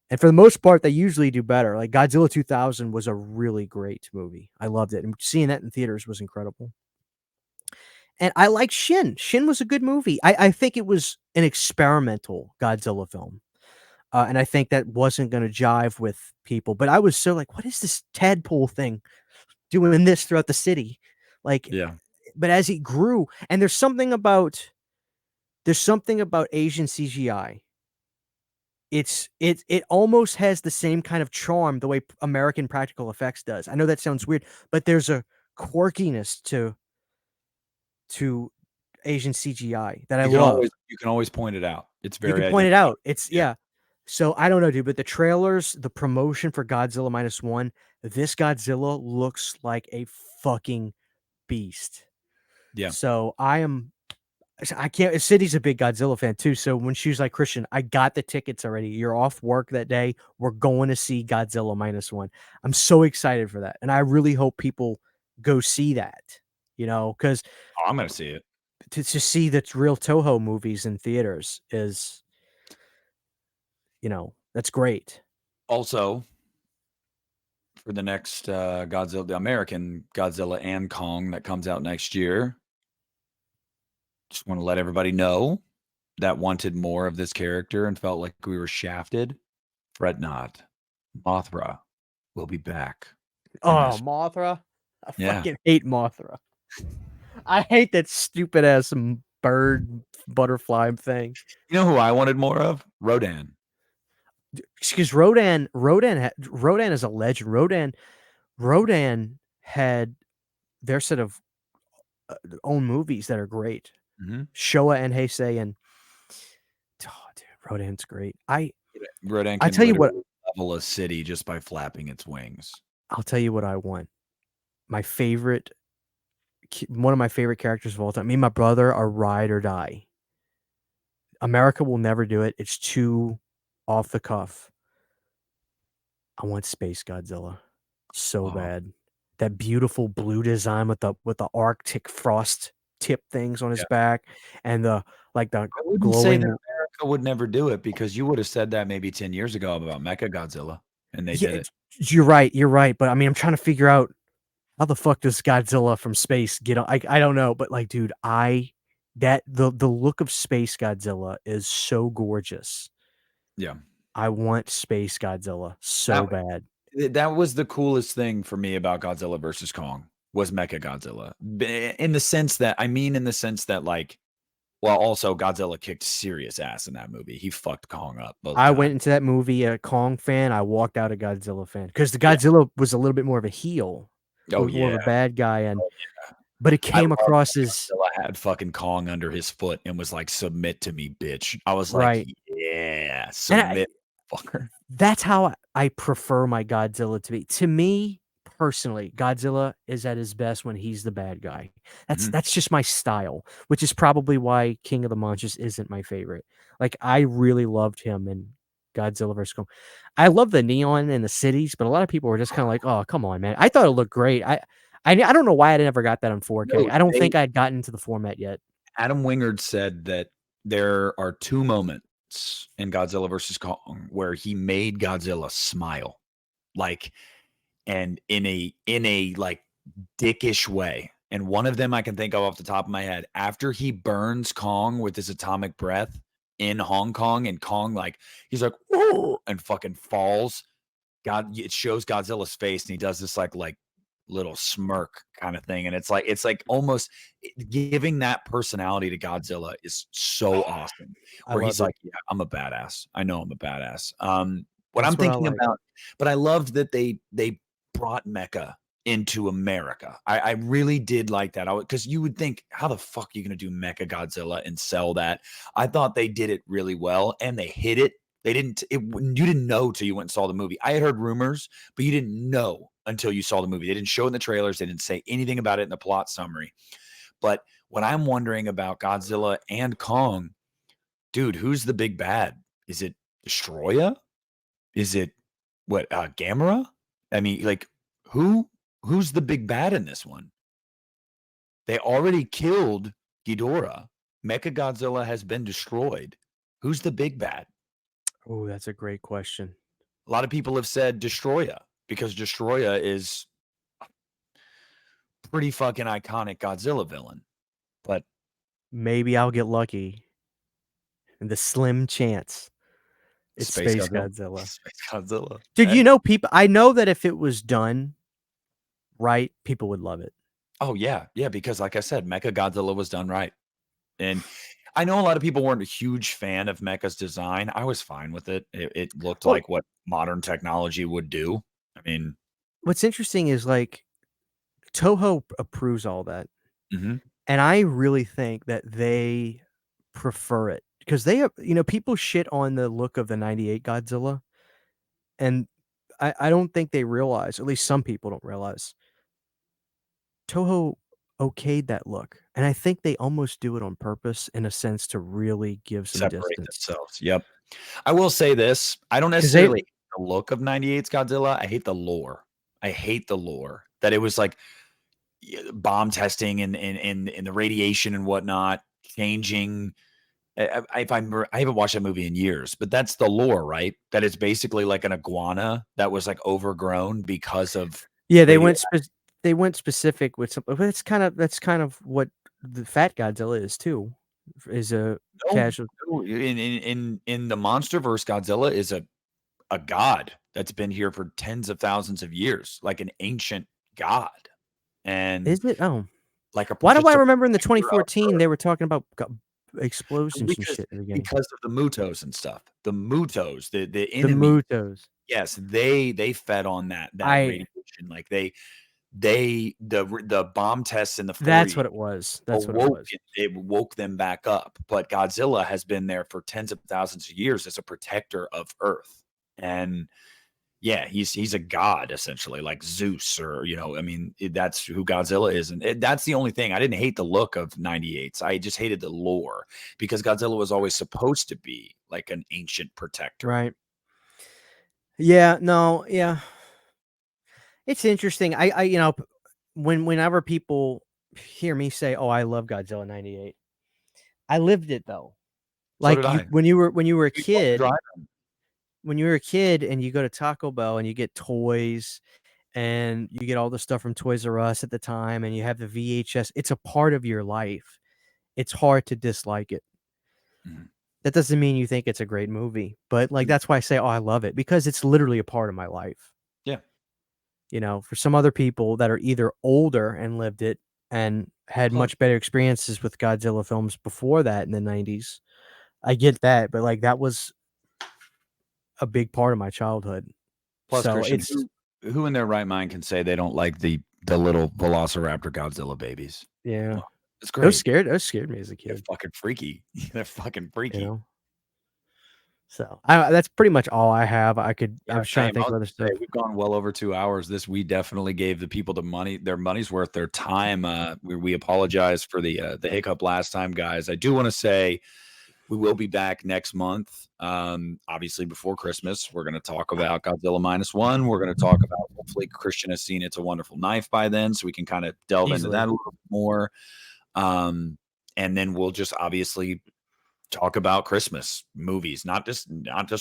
Speaker 1: And for the most part, they usually do better. Like Godzilla 2000 was a really great movie. I loved it, and seeing that in theaters was incredible. And I like Shin. Shin was a good movie. I think it was an experimental Godzilla film. And I think that wasn't gonna jive with people, but I was so like, "What is this tadpole thing doing this throughout the city?" Like,
Speaker 2: Yeah.
Speaker 1: but as it grew and there's something about Asian CGI. It almost has the same kind of charm the way American practical effects does. I know that sounds weird, but there's a quirkiness to Asian CGI that I love.
Speaker 2: You can always point it out. It's
Speaker 1: You can
Speaker 2: very
Speaker 1: point it
Speaker 2: identifiable.
Speaker 1: out. It's
Speaker 2: Yeah.
Speaker 1: yeah. So I don't know, dude, but the trailers, the promotion for Godzilla Minus One, this Godzilla looks like a fucking beast.
Speaker 2: Yeah.
Speaker 1: So I can't. Cindy's a big Godzilla fan too. So when she was like, Christian, I got the tickets already. You're off work that day. We're going to see Godzilla Minus One. I'm so excited for that. And I really hope people go see that, because
Speaker 2: Oh, I'm gonna see it.
Speaker 1: to see the real Toho movies in theaters is, that's great.
Speaker 2: Also, for the next, Godzilla the American Godzilla and Kong that comes out next year, just wanna let everybody know that wanted more of this character and felt like we were shafted. Fret not. Mothra will be back in
Speaker 1: Oh,
Speaker 2: this.
Speaker 1: Mothra. I
Speaker 2: Yeah.
Speaker 1: fucking hate Mothra. I hate that stupid ass bird butterfly thing.
Speaker 2: You know who I wanted more of? Rodan.
Speaker 1: Because Rodan is a legend. Rodan had their set of own movies that are great.
Speaker 2: Mhm.
Speaker 1: Showa and Heisei and oh, dude, Rodan's great.
Speaker 2: Rodan
Speaker 1: I
Speaker 2: can
Speaker 1: tell you what
Speaker 2: literally level a city just by flapping its wings.
Speaker 1: I'll tell you what I want. My favorite, one of my favorite characters of all time. Me and my brother are ride or die. America will never do it. It's too off the cuff. I want Space Godzilla so
Speaker 2: Oh,
Speaker 1: bad. That beautiful blue design with the Arctic frost tip things on his
Speaker 2: yeah.
Speaker 1: back and the
Speaker 2: I wouldn't say that
Speaker 1: glowing.
Speaker 2: America would never do it because you would have said that maybe 10 years ago about Mechagodzilla, and they
Speaker 1: Yeah,
Speaker 2: did it.
Speaker 1: you're right, but I mean, I'm trying to figure out how the fuck does Godzilla from space get on. I don't know, but like, dude, I that the look of Space Godzilla is so gorgeous.
Speaker 2: Yeah.
Speaker 1: I want Space Godzilla
Speaker 2: That
Speaker 1: so bad.
Speaker 2: that was the coolest thing for me about Godzilla versus Kong was Mechagodzilla. In the sense that in the sense that, like well, also Godzilla kicked serious ass in that movie. He fucked Kong up both
Speaker 1: I went
Speaker 2: times.
Speaker 1: into that movie a Kong fan. I walked out a Godzilla fan because the
Speaker 2: Yeah.
Speaker 1: Godzilla was a little bit more of a heel,
Speaker 2: Oh,
Speaker 1: was more of
Speaker 2: yeah.
Speaker 1: a bad guy, and
Speaker 2: Oh, yeah.
Speaker 1: but it
Speaker 2: I
Speaker 1: came
Speaker 2: love
Speaker 1: across
Speaker 2: that
Speaker 1: as
Speaker 2: Godzilla had fucking Kong under his foot and was like, "Submit to me, bitch." I was like,
Speaker 1: right,
Speaker 2: "Yeah,
Speaker 1: and
Speaker 2: submit, fucker."
Speaker 1: that's how I prefer my Godzilla to be. To me, personally, Godzilla is at his best when he's the bad guy.
Speaker 2: Mhm.
Speaker 1: That's just my style, which is probably why King of the Monsters isn't my favorite. Like, I really loved him in Godzilla vs. Kong. I love the neon in the cities, but a lot of people were just kinda like, "Oh, come on, man." I thought it looked great. I don't know why I never got that on 4K.
Speaker 2: No,
Speaker 1: I don't
Speaker 2: they
Speaker 1: think I'd gotten into the format yet.
Speaker 2: Adam Wingard said that there are 2 moments in Godzilla versus Kong where he made Godzilla smile, like, and in a, like, dickish way, and one of them I can think of off the top of my head. After he burns Kong with his atomic breath in Hong Kong, and Kong, like he's like, "Whoa," and fucking falls. It shows Godzilla's face, and he does this, like, little smirk kinda thing, and it's like almost giving that personality to Godzilla is so awesome,
Speaker 1: I
Speaker 2: where he's
Speaker 1: loved it.
Speaker 2: like, "Yeah, I'm a badass. I know I'm a badass." What I'm
Speaker 1: That's what I
Speaker 2: thinking
Speaker 1: like.
Speaker 2: about but I loved that they brought mecha into America. I really did like that. Because you would think, "How the fuck are you gonna do Mecha Godzilla and sell that?" I thought they did it really well, and they hit it. They didn't it You didn't know till you went and saw the movie. I had heard rumors, but you didn't know until you saw the movie. They didn't show it in the trailers. They didn't say anything about it in the plot summary. But when I'm wondering about Godzilla and Kong, dude, who's the big bad? Is it Destroya? Is it what, Gamera? I mean, like, who who's the big bad in this one? They already killed Ghidorah. Mechagodzilla has been destroyed. Who's the big bad?
Speaker 1: Oh, that's a great question.
Speaker 2: A lot of people have said Destroya because Destroya is pretty fucking iconic Godzilla villain. But
Speaker 1: Maybe I'll get lucky, and the slim chance it's
Speaker 2: Space
Speaker 1: Space
Speaker 2: Godzilla?
Speaker 1: Godzilla.
Speaker 2: Space Godzilla.
Speaker 1: Dude,
Speaker 2: Hey.
Speaker 1: people I know that if it was done right, people would love it.
Speaker 2: Oh, yeah. Yeah, because like I said, Mechagodzilla was done right. And I know a lot of people weren't a huge fan of Mecha's design. I was fine with it. It looked
Speaker 1: Well,
Speaker 2: like what modern technology would do. I mean,
Speaker 1: what's interesting is, like, Toho approves all that,
Speaker 2: mhm.
Speaker 1: and I really think that they prefer it because people shit on the look of the '98 Godzilla, and I don't think they realize, at least some people don't realize, Toho okayed that look, and I think they almost do it on purpose in a sense to really give some
Speaker 2: Separate
Speaker 1: distance.
Speaker 2: themselves. Yep. I will say this, I don't
Speaker 1: 'Cause they
Speaker 2: necessarily hate the look of '98's Godzilla, I hate the lore. I hate the lore that it was like bomb testing and the radiation and whatnot changing. If I haven't watched that movie in years, but that's the lore, right? That it's basically like an iguana that was like overgrown because of
Speaker 1: Yeah,
Speaker 2: radio.
Speaker 1: they went specific with some but that's kind of what the Fat Godzilla is too, is a
Speaker 2: No,
Speaker 1: casual.
Speaker 2: no, in the MonsterVerse, Godzilla is a god that's been here for tens of thousands of years, like an ancient god, and
Speaker 1: Is it? Oh.
Speaker 2: like a
Speaker 1: Why do I
Speaker 2: just a
Speaker 1: remember in the
Speaker 2: protector of
Speaker 1: 2014
Speaker 2: Earth.
Speaker 1: they were talking about explosions and
Speaker 2: Because
Speaker 1: shit in the beginning?
Speaker 2: because of the Mutos and stuff. The Mutos, the
Speaker 1: The
Speaker 2: enemy,
Speaker 1: Mutos.
Speaker 2: yes, they fed on that
Speaker 1: I
Speaker 2: radiation, like, the bomb tests in the
Speaker 1: That's
Speaker 2: 40s
Speaker 1: what it was. That's what it
Speaker 2: awoke
Speaker 1: was.
Speaker 2: it woke them back up, but Godzilla has been there for tens of thousands of years as a protector of Earth, and yeah, he's a god essentially, like Zeus or, I mean, that's who Godzilla is, and that's the only thing. I didn't hate the look of '98's. I just hated the lore because Godzilla was always supposed to be like an ancient protector.
Speaker 1: Right. Yeah, no, yeah. It's interesting. Whenever people hear me say, "Oh, I love Godzilla '98," I lived it though.
Speaker 2: So
Speaker 1: Like
Speaker 2: did I.
Speaker 1: when you were a
Speaker 2: We saw the
Speaker 1: kid
Speaker 2: drive.
Speaker 1: and you go to Taco Bell and you get toys and you get all the stuff from Toys R Us at the time and you have the VHS, it's a part of your life. It's hard to dislike it.
Speaker 2: Mhm.
Speaker 1: That doesn't mean you think it's a great movie, but, like,
Speaker 2: Mm,
Speaker 1: that's why I say, "Oh, I love it," because it's literally a part of my life.
Speaker 2: yeah,
Speaker 1: For some other people that are either older and lived it and had
Speaker 2: plus
Speaker 1: much better experiences with Godzilla films before that in the '90s, I get that, but, like, that was a big part of my childhood. So
Speaker 2: Christian,
Speaker 1: it's
Speaker 2: who in their right mind can say they don't like the little Velociraptor Godzilla babies?
Speaker 1: yeah.
Speaker 2: Come on. It's great.
Speaker 1: Those scared me as a
Speaker 2: They're
Speaker 1: kid,
Speaker 2: fucking freaky. They're fucking
Speaker 1: you
Speaker 2: freaky.
Speaker 1: know? So, I that's pretty much all I have. I
Speaker 2: Yeah,
Speaker 1: was trying to
Speaker 2: same. I
Speaker 1: think
Speaker 2: was
Speaker 1: of other
Speaker 2: gonna
Speaker 1: stuff.
Speaker 2: say we've gone well over 2 hours. We definitely gave the people their money's worth, their time. We apologize for the hiccup last time, guys. I do wanna say we will be back next month, obviously before Christmas. We're gonna talk about Godzilla -1. We're gonna talk about hopefully Christian has seen It's a Wonderful Knife by then, so we can kinda delve into that
Speaker 1: Easily.
Speaker 2: a little bit more. Um, and then we'll just obviously talk about Christmas movies, not just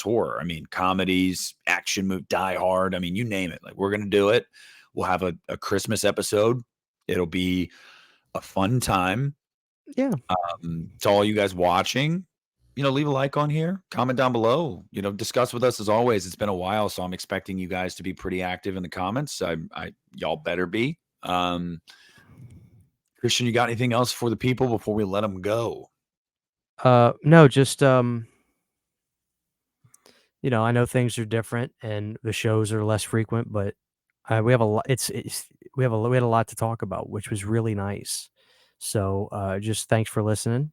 Speaker 2: horror. I mean, comedies, action movie, Die Hard. I mean, you name it. Like we're gonna do it. We'll have a Christmas episode. It'll be a fun time.
Speaker 1: Yeah.
Speaker 2: To all you guys watching, leave a like on here, comment down below. Discuss with us as always. It's been a while, so I'm expecting you guys to be pretty active in the comments. Y'all better be. Christian, you got anything else for the people before we let them go?
Speaker 1: No, just, I know things are different and the shows are less frequent, but, we have a lot we had a lot to talk about, which was really nice. So, just thanks for listening.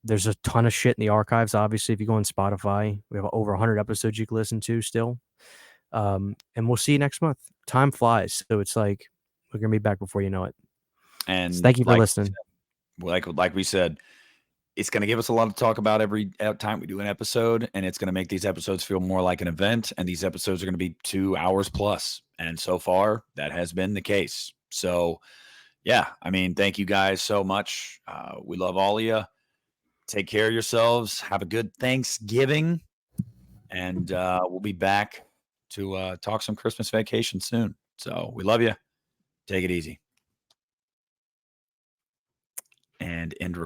Speaker 1: There's a ton of shit in the archives, obviously, if you go on Spotify, we have over 100 episodes you can listen to still. And we'll see you next month. Time flies, so it's like we're gonna be back before you know it. So
Speaker 2: And
Speaker 1: thank you for listening.
Speaker 2: like we said, It's gonna give us a lot to talk about every time we do an episode, and it's gonna make these episodes feel more like an event, and these episodes are gonna be 2 hours plus, and so far, that has been the case. So, yeah, I mean, thank you guys so much. We love all of you. Take care of yourselves. Have a good Thanksgiving, and, we'll be back to, talk some Christmas vacation soon. So, we love you. Take it easy. And end